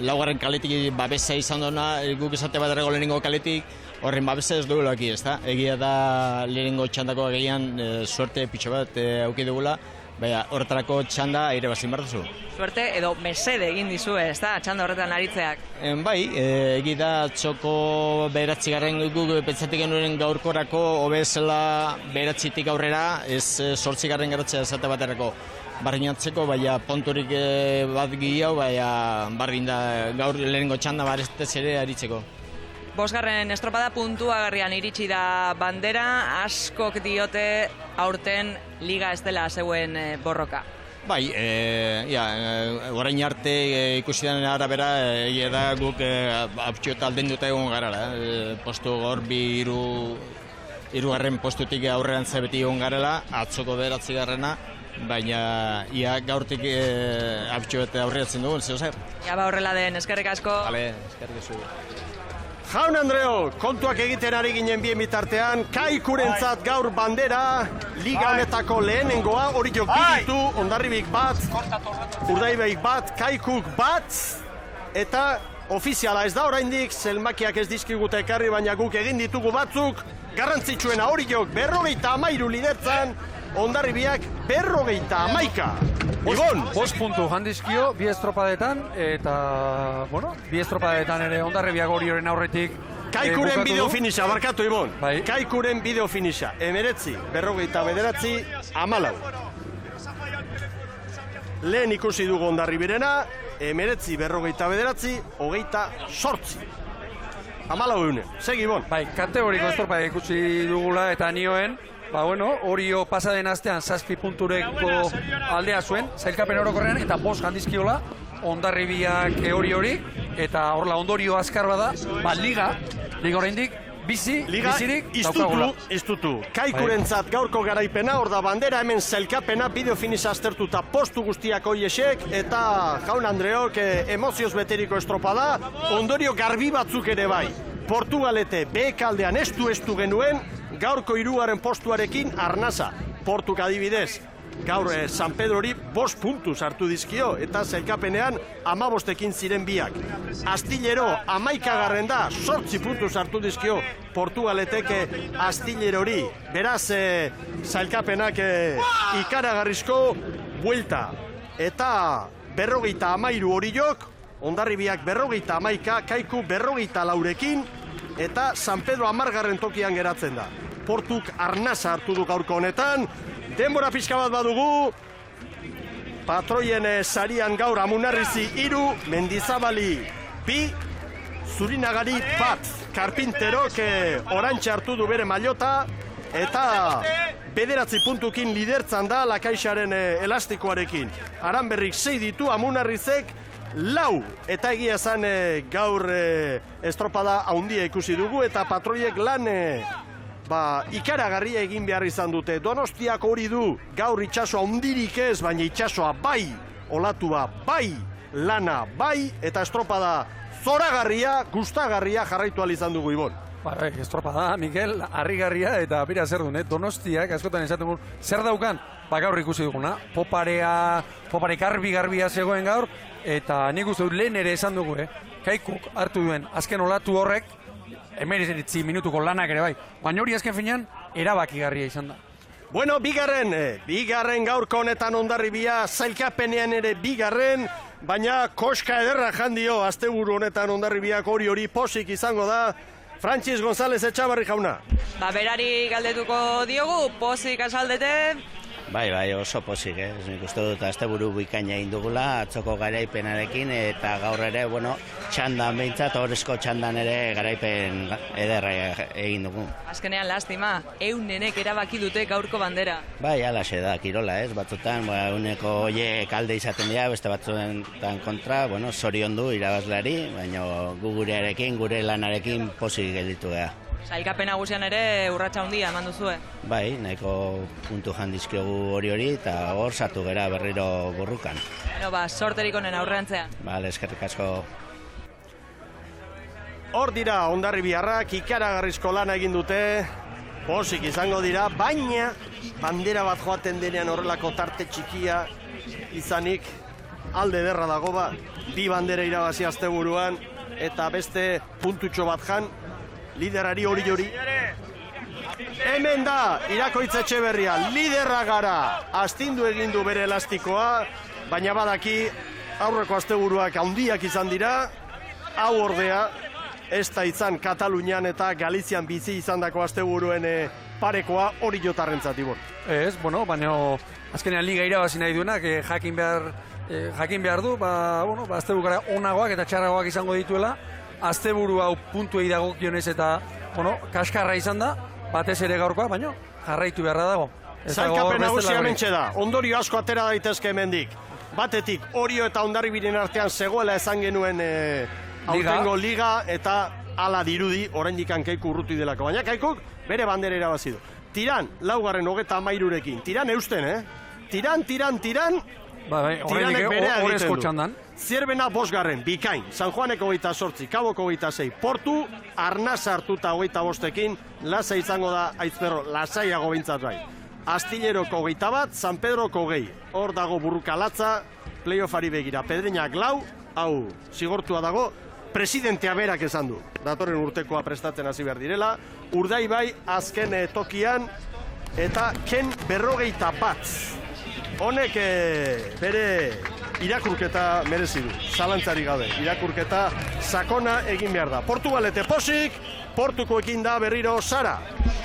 laugarren kaletik babesa izan duna, guk esate bat errego lehenengo kaletik, horren babesa ez dugula aki, ez da? Egia da lehenengo txandako gehian suerte pixo bat auki dugula, baina horretarako txanda aire bazin behar duzu. Suerte edo mesede egin dizu, ez da, txanda horretan aritzeak. Bai, egita txoko beratzigarren guk pentsatik genuen gaurkorako hobezela beratzitik aurrera, ez 8 garatzea esate baterako. Barrinatzeko, baina ponturik bat gehiago, baina bardin da gaur lehenengo txanda barestez ere aritzeko. 5. estropada puntuagarrian iritsi da bandera, askok diote aurten liga ez dela zeuen borroka. Bai, orain arte ikusi den arabera, egia da guk aptxota alden dute egon garela. Postu gaur bi hirugarren postutik aurrean beti egon garela, atzoko 9. Baina ia gaurtik aptxota aurreatzen dugun, zeo zer? Ja, ba horrela den, eskerrik asko. Bale, eskerrik asko. Jaun Andreo, kontuak egiten ari ginen bien bitartean, Kaikurentzat gaur bandera, liga honetako lehenengoa, Oriok biditu, Hondarribik bat, Urdaibaik bat, Kaikuk bat, eta ofiziala ez da oraindik, zelmakiak ez dizkigute ekarri, baina guk egin ditugu batzuk, garrantzitsuena Oriok 53 lidertzan, Hondarribiak 51. Ibon! 5 puntu handizkio, 2 estropadetan, eta, bueno, 2 estropadetan ere Hondarribiak Orioren aurretik Kaikuren bideo finiša, barkatu Ibon. Bai. Kaikuren bideo finiša, 19:49, 14. Lehen ikusi dugu Hondarribirena, 19:49, 28. 14 segi Ibon. Bai, kategoriko estropa ikusi dugula eta nioen, bueno, Orio pasaden astean 7 puntureko aldea zuen, zailkapen orokorrean, eta 5 handizkiola, Hondarribiak hori, eta horla ondorio azkar bada, liga oraindik, bizirik daukagula. Iztutu. Kaikurentzat gaurko garaipena, hor da bandera hemen zailkapena, bideo finish aztertuta postu guztiak hoiesek, eta jaun Andreok emozioz beteriko estropada, ondorio garbi batzuk ere bai. Portugalete behekaldean estu genuen, gaurko 3. postuarekin arnasa. Portuk adibidez, gaur San Pedrori 5 puntuz hartu dizkio, eta zailkapenean 15 ziren biak. Astillero 11 da, 8 puntuz hartu dizkio Portugaletek Astillerori. Beraz, zailkapenak ikaragarrizko buelta. Eta 53 Oriok, Hondarribiak 51, Kaiku 54ekin, eta San Pedro 10. tokian geratzen da. Portuk arnasa hartu du gaurko honetan, denbora pixka bat badugu, patroien sarian gaur Amunarrizi 3, Mendizabali 2, Zurinagari 1, Karpinterok orantxe hartu du bere mailota, eta 9 puntukin lidertzan da Lakaixaren elastikoarekin. Aranberrik 6 ditu, Amunarrizek 4, eta egia esan gaur estropada haundia ikusi dugu, eta patroiek lan ikaragarria egin behar izan dute. Donostiak hori du, gaur itxasoa hundirik ez, baina itxasoa bai, olatua bai, lana bai, eta estropada zoragarria, gustagarria jarraitu izan dugu Ibon. Estropada, Mikel, harrigarria, eta bera zer duen, Donostiak, askotan esaten dugu, zer daukan? Gaur ikusi duguna, popare garbi-garbia zegoen gaur, eta nik uste dut lehen ere esan dugu, Kaikuk hartu duen azken olatu horrek, 19 minutuko lanak ere bai, baina hori azken finean erabakigarria izan da. Bueno, bigarren gaurko honetan Hondarribia, zailkapenean ere bigarren, baina koska ederra jandio asteburu honetan Hondarribiak hori posik izango da. Francis González Etxabarri jauna. Berari galdetuko diogu, posik azaldete? Bai, oso posik, nik uste dut asteburu bikaina egin dugula, atzoko garaipenarekin, eta gaur ere, txandan behintzat, horrezko txandan ere garaipen ederra egin dugu. Azkenean lastima, eunenek erabaki dute gaurko bandera. Bai, alaxe da, kirola, batzutan, euneko hoiek alde izaten dira, beste batzuetan kontra, zorion du irabazleari, baina gurearekin, gure lanarekin posik gelditu gara. Sailkapen nagusian ere urratsa handia eman duzue. Bai, nahiko puntu jandizkiogu hori, eta hor sartu gera berriro borrukan. Sorterik honen aurreantzean. Eskerrik asko. Hor dira Hondarribiarrak, ikaragarrizko lana egin dute, posik izango dira, baina bandera bat joaten denean horrelako tarte txikia izanik alde derra dago 2 bandera irabazi asteburuan, eta beste puntutxo bat jan, liderari hori. Hemen da, Irakoitz Etxeberria, liderra gara, astindu egin du bere elastikoa, baina badaki aurreko asteburuak handiak izan dira, hau ordea, ez da izan Katalunian eta Galizian bizi izandako asteburuen parekoa hori jotarrentzat Ibon. Ez, baina azkenean liga irabazi nahi duenak jakin behar du, asteburu onagoak eta txarragoak izango dituela, asteburu hau puntuei dagokionez eta, kaskarra izan da, batez ere gaurkoa, baina jarraitu beharra dago. Zailkapen nagusia hementxe da, ondorio asko atera daitezke hemendik. Batetik, Orio eta Hondarribiren artean zegoela esan genuen aurtengo liga, eta ala dirudi, oraindik Kaiku urruti delako. Baina Kaikuk bere bandera irabazi du. Tiran, 23rekin. Tiran eusten, Tiran. Tiranek berea egiten du. Zierbena 5, bikain, San Juaneko 28, Kaboko 26, Portu, Arnasa hartuta 25ekin, lasa izango da Aizperro, lasaiago bintzat bai. Astilleroko 21, San Pedroko 20, hor dago burruka latza, playoffari begira, Pedreñak 4, hau, zigortua dago, presidentea berak esan du, datorren urtekoa prestatzen hasi behar direla, Urdaibai azken tokian, eta Ken 51. Honek bere irakurketa merezi du, zalantzari gabe, irakurketa sakona egin behar da. Portugalete posik, Portukoekin da berriro Sara.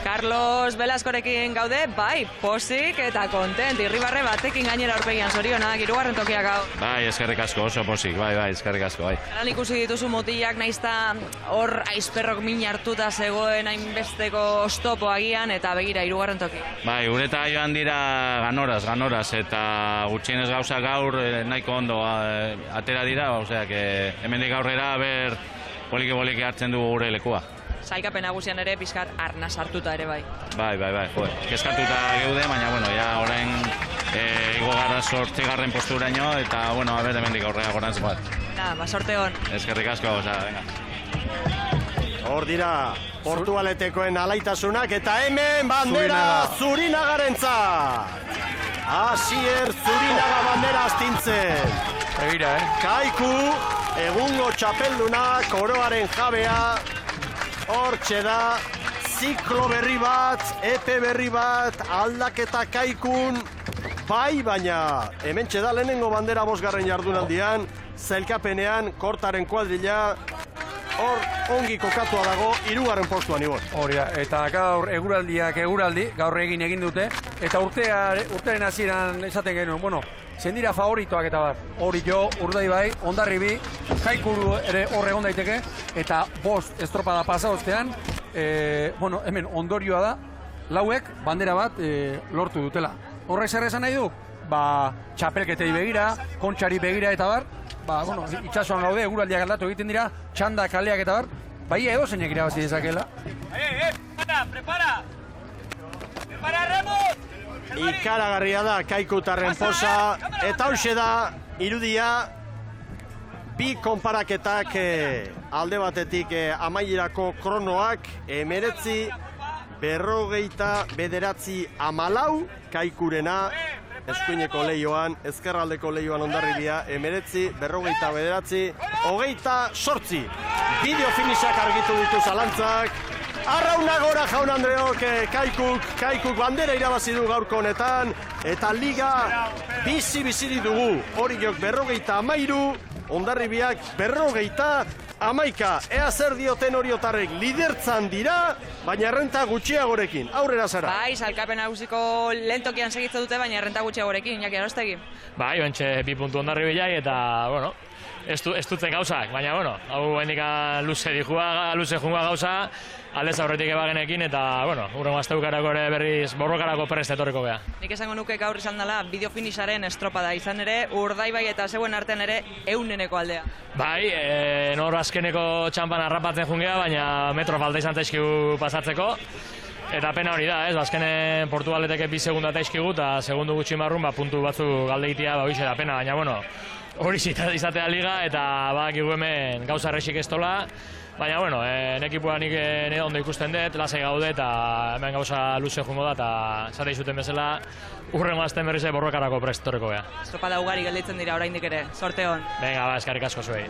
Carlos Velascorekin gaude, bai, posik eta kontent, irribarre batekin gainera aurpegian zorionak, 3. tokiak hau. Bai, eskerrik asko, oso posik, bai, eskerrik asko, bai. Lan ikusi dituzu mutilak, naizta hor aizperrok min hartuta zegoen hainbesteko oztopo agian, eta begira, 3. toki. Bai, ureta joan dira ganoraz, eta gutxienez gauza gaur nahiko ondo atera dira, osea, hemendik aurrera ber poliki hartzen dugu gure lekua. Sailkapen nagusian ere pizkat arna sartuta ere bai. Bai, kezkatuta geude, baina, bueno, ja, orain igo gara 8. posturaino, eta, bueno, hemendik aurrera gorantz bat. Sorte hon. Eskerrik asko, venga. Hor dira, Portugaletekoen alaitasunak, eta hemen bandera Zurinagarentzat. Asier Zurinaga bandera astintzen. Egira, Kaiku, egungo txapelduna, koroaren jabea, hortxe da, ziklo berri bat, epe berri bat, aldaketa Kaikun, bai, baina hementxe da lehenengo bandera 5. jardunaldian, zelkapenean, kortaren kuadrilla, hor ongi kokatua dago, 3. postuan ibon. Hori da, eta gaur eguraldi, gaur egin dute, eta urtearen hasieran esaten genuen, bueno, zendira favoritoak eta bar, hori jo, Urdaibai, Hondarribi, Kaikuru ere hor egon daiteke, eta 5 estropada pasa ostean, bueno, hemen ondorioa da, lauek bandera bat lortu dutela. Horrek zer esan nahi du? Txapelketei begira, kontxari begira eta bar, bueno, itxasuan gaude, eguraldiak aldatu egiten dira, txanda kaleak eta bar, bai edo zeinek irabazi dezakela. Prepara, Ramos! Ikaragarria da Kaikutarren posa, eta hauxe da irudia, bi konparaketak alde batetik amaierako kronoak, 19:49 Kaikurena, eskuineko lehioan, ezkerraldeko lehioan Hondarribia, 19:49, 28. Bideo finishak argitu ditu zalantzak, arrauna gora jaun Andreok, Kaikuk bandera irabazi du gaurko honetan, eta liga bizi dugu, Oriok 53, Hondarribiak 51, ea zer dioten oriotarrek lidertzan dira, baina errenta gutxiagorekin, aurrera Sara. Bai, sailkapen nagusiko lehen tokian segitze dute, baina errenta gutxiagorekin, Iñaki Arostegui. Bai, bentxe 2 puntu Hondarribiak, eta, bueno, ez dutzen gauzak, baina, bueno, hau hendika luze jungoa gauza, aldez aurretik ebagenekin, eta, bueno, urrengo asteukarako ere berriz borrokarako prest etorriko beha. Nik esango nuke gaur izan dela bideo finisharen estropada izan ere, Urdaibai eta zeuen artean ere 100-eneko aldea. Bai, nor azkeneko txampan harrapatzen jungea, baina metro falta izan zaizkigu pasatzeko. Eta pena hori da, azkenen Portugaleteke 2 segunda taizkigu, eta segundu gutxi marrun, puntu batzu galde egitea, hoxe da pena, baina, bueno, hori izatea liga, eta badakigu hemen gauza errexik ez tola, baina, bueno, ekipua nik ondo ikusten dut, lasai gaude, eta hemen gauza luze jungo da, eta zate izuten bezala, urrengo azten berriz borrokarako prest torreko beha. Estropada ugari gelditzen dira oraindik ere, sorte hon. Venga, eskarrik asko zuei.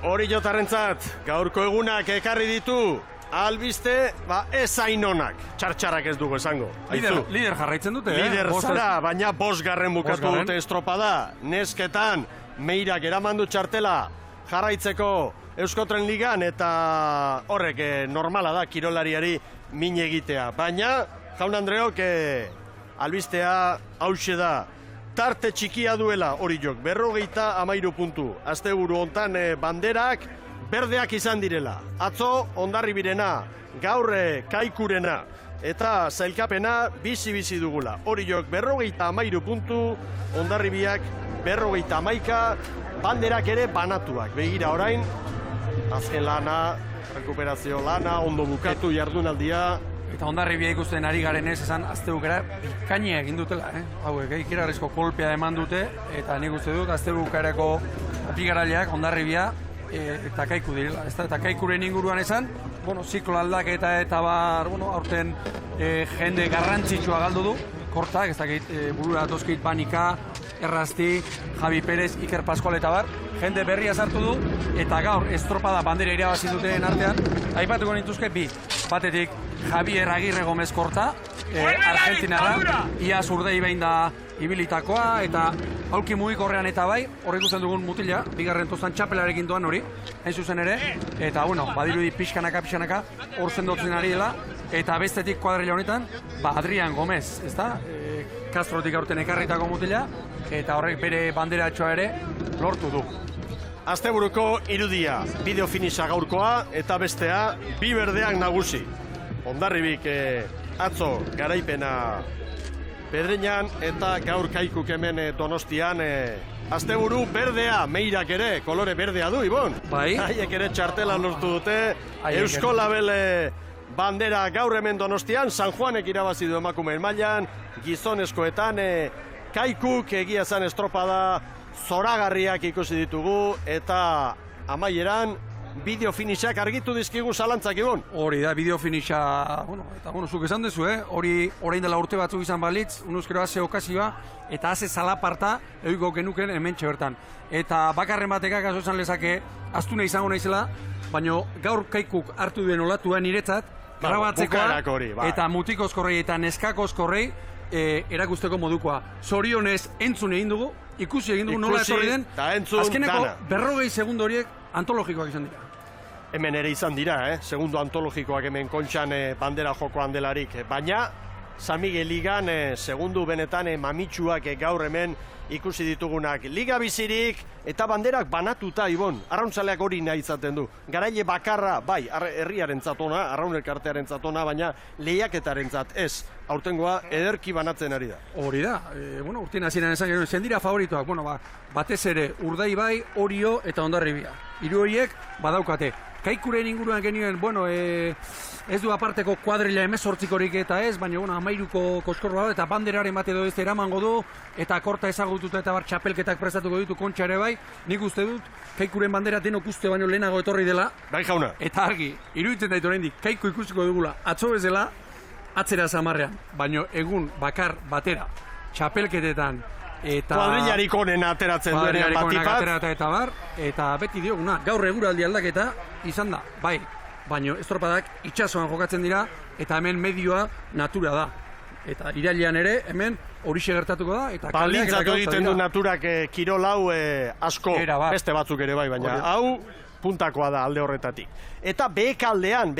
Hori jotarrentzat, gaurko egunak ekarri ditu, albiste, ez ainonak, txartxarrak ez dugu esango. Lider jarraitzen dute, Lider zara, baina 5. bukatu dute estropada, nesketan, Meirak eramandu txartela jarraitzeko Euskotren Ligan, eta horrek normala da kirolariari min egitea. Baina, jaun Andreok, albistea hause da, tarte txikia duela Oriok, 53 puntu. Asteburu hontan banderak berdeak izan direla. Atzo Hondarribirena, gaur Kaikurena, eta zailkapena bizi dugula. Oriok 53 puntu, Hondarribiak 51, banderak ere banatuak. Begira orain, azken lana, rekuperazio lana, ondo bukatu jardunaldia. Eta Hondarribia ikusten ari garen ez esan aztebukera bikainia egin dutela, hauek, ikirarrizko kolpea eman dute, eta nik uste dut aztebukarako bigaraileak Hondarribia eta Kaiku direla, eta Kaikuren inguruan esan, bueno, ziklo aldaketa eta bar, bueno, aurten jende garrantzitsua galdu du, kortak, ez dakit, burura dozkit Panika, Errasti, Javi Perez, Iker Pascual eta bar, jende berria sartu du, eta gaur estropada bandera irabazi duten artean, aipatuko nintuzke bi, batetik Javier Agirre Gomez korta, Argentinara, iaz Urdaibain da ibilitakoa, eta aulki mugikorrean eta bai, hor ikusten dugun mutila, bigarren tozan txapelarekin doan hori, hain zuzen ere, eta bueno, badirudi pixkanaka, hor sendotzen ari dela, eta bestetik kuadrilla honetan, Adrian Gomez, ezta? Kastrotik aurten ekarritako mutila, eta horrek bere banderatxoa ere lortu du. Asteburuko irudia, bideo finisa gaurkoa, eta bestea, bi berdeak nagusi. Hondarribik atzo garaipena Pedreñan eta gaur Kaikuk hemen Donostian asteburu berdea, Meirak ere, kolore berdea du, Ibon. Bai. Haiek ere txartela lortu dute, Eusko Label bandera gaur hemen Donostian, San Juanek irabazi du emakumeen mailan, gizonezkoetan Kaikuk egia zan estropada zoragarriak ikusi ditugu, eta amaieran bideo finishak argitu dizkigu zalantzak, Ibon. Hori da, bideo finisha, eta zuk esan dezu, hori orain dela urte batzuk izan balitz, unuzkero haze okazioa, eta haze zalaparta euko genuken hemen bertan. Eta bakarren batekak aso esan lezake, astuna izango naizela, baina gaur Kaikuk hartu duen olatua niretzat, grabatzekoa, eta mutikozkorrei eta neskakozkorrei erakusteko modukoa. Zorionez entzun egin dugu, ikusi egin dugu nola etorri den, azkeneko 40 segundo horiek antologikoak izan dira. Hemen ere izan dira, segundo antologikoak hemen kontxan bandera jokoan delarik. Baina, San Miguel Ligan segundu benetan mamitsuak gaur hemen ikusi ditugunak. Liga bizirik eta banderak banatuta, Ibon. Arrauntzaleak hori nahi izaten du. Garaile bakarra, bai, herriaren zatona, arraun elkartearen zatona, baina lehiaketaren zat ez. Aurtengoa ederki banatzen ari da. Hori da, urtien hasieran esan genuen, zen dira favoritoak, batez ere Urdaibai, Orio eta Hondarribia. Hiru horiek badaukate. Kaikuren inguruan genuen, ez du aparteko kuadrilla 18korik eta ez, baina 13ko koskorroa eta banderaren bat edo ez eramango du, eta korta ezagututa eta bar txapelketak prestatuko ditu Kontxa ere bai, nik uste dut, Kaikuren bandera denok uste baino lehenago etorri dela. Bai jauna. Eta argi, iruditzen daitu oraindik Kaiku ikusiko dugula, atzo bezala, atzera zamarrean, baino egun bakar batera, txapelketetan, eta kuadrillarik onena ateratzen duenean batipat. Eta beti dioguna, gaur eguraldi aldaketa izan da, bai, baino estropadak itsasoan jokatzen dira, eta hemen medioa natura da. Eta irailean ere, hemen horixe gertatuko da, eta balintzatu egiten du naturak kirol hau asko, beste batzuk ere bai, baina hau puntakoa da alde horretatik. Eta behekaldean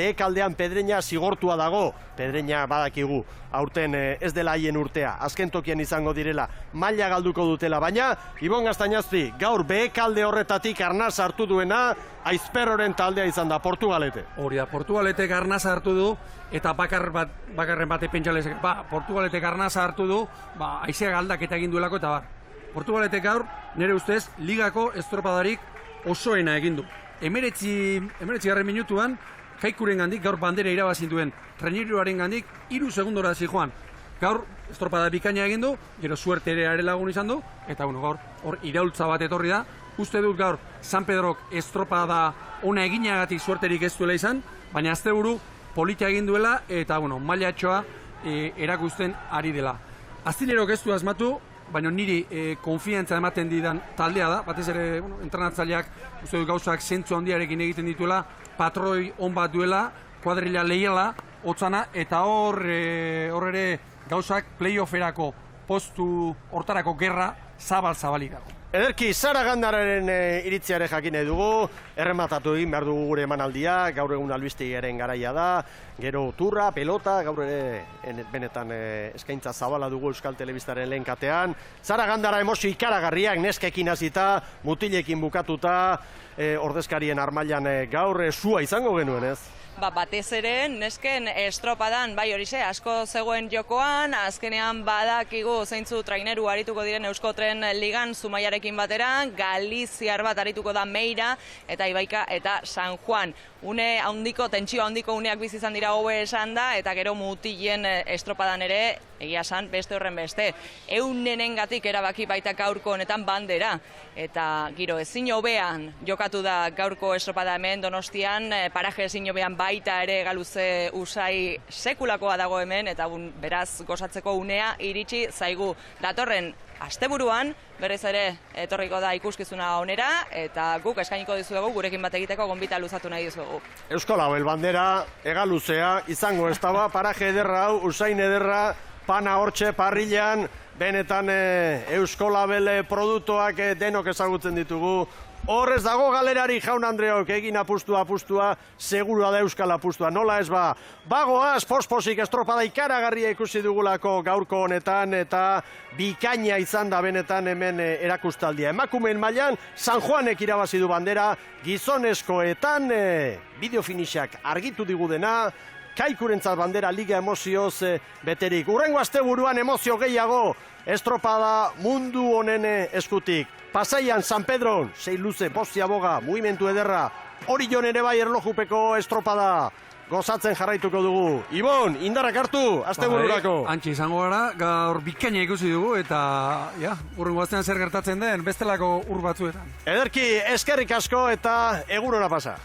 Pedreña zigortua dago, Pedreña badakigu, aurten ez dela haien urtea, azken tokian izango direla, maila galduko dutela, baina Ibon Gaztañazpi, gaur behekalde horretatik arnaz hartu duena, Aizperroren taldea izan da, Portugalete. Hori da, Portugaletek arnaz hartu du, eta bakarren bate pentsalezek, Portugaletek arnaz hartu du, aizeak aldaketa egin duelako eta bar. Portugaletek gaur, nire ustez, ligako estropadarik osoena egin du. 19. minutuan, Kaikuren gandik, gaur bandera irabazin duen Treñeroaren gandik, 3 segundora zijoan. Gaur, estropada bikaina egin du, gero suerte ere are lagun izan du, eta gaur, hor iraultza bat etorri da. Uste dut gaur, San Pedrok estropada ona eginagatik suerterik ez duela izan, baina asteburu polita egin duela, eta mailatxoa erakusten ari dela. Astilerok ez du asmatu, baina niri konfiantza ematen didan taldea da, batez ere entrenatzaileak uste dut gauzak zentzu handiarekin egiten dituela, patroi on bat duela, kuadrilla leiala, hotzana, eta hor ere gauzak playofferako postu hortarako gerra zabalik dago. Ederki, Sara Gandararen iritziare jakine dugu, errematatu egin behar dugu gure emanaldia, gaur egun albistegiaren garaia da, gero turra, pelota, gaur ere benetan eskaintza zabala dugu Euskal Telebistaren lehen katean. Sara Gandara emozio ikaragarriak, neskekin hasita, mutilekin bukatuta, ordezkarien armailan gaur sua izango genuen ez? Batez ere, nesken estropadan, bai horixe, asko zegoen jokoan, azkenean badakigu zeintzu traineru arituko diren Euskotren Ligan Zumaiarekin batera, Galiziar bat arituko da Meira, eta Ibaika eta San Juan. Une handiko, tentsio handiko uneak bizi izan dira hobe esan da, eta gero mutilen estropadan ere, egia esan, beste horren beste. Eunenengatik erabaki baita gaurko honetan bandera, eta giro ezin hobean jokatu da gaurko estropada hemen Donostian, paraje ezin hobean baita ere galuze usai sekulakoa dago hemen, eta beraz gozatzeko unea iritsi zaigu. Datorren asteburuan, berez ere etorriko da ikuskizuna onera, eta guk eskainiko dizuegu gurekin bat egiteko gonbita luzatu nahi dizuegu. Eusko Label bandera, hegaluzea, izango ez daba, paraje ederra hau, usain ederra, pana hortxe parrilan, benetan Eusko Label produktuak denok ezagutzen ditugu. Horrez dago galerari jaun Andreok, egin apustua, segurua da euskal apustua, nola ez ba. Bagoaz, posposik estropada ikaragarria ikusi dugulako gaurko honetan, eta bikaina izan da benetan hemen erakustaldia. Emakumeen mailan, San Juanek irabazi du bandera, gizonezkoetan bideo finishak argitu digu dena, Kaikurentzat bandera liga emozioz beterik. Urrengo asteburuan emozio gehiago, estropada mundu honen eskutik. Pasaian, San Pedron, 6 luze, Bostia Boga, mugimendu ederra, Orion ere bai erlojupeko estropada, gozatzen jarraituko dugu. Ibon, indarrak hartu, astebururako. Antxe izango gara, gaur bikaina ikusi dugu, eta urrengo astean zer gertatzen den, bestelako ur batzuetan. Ederki, eskerrik asko eta egun hona pasa.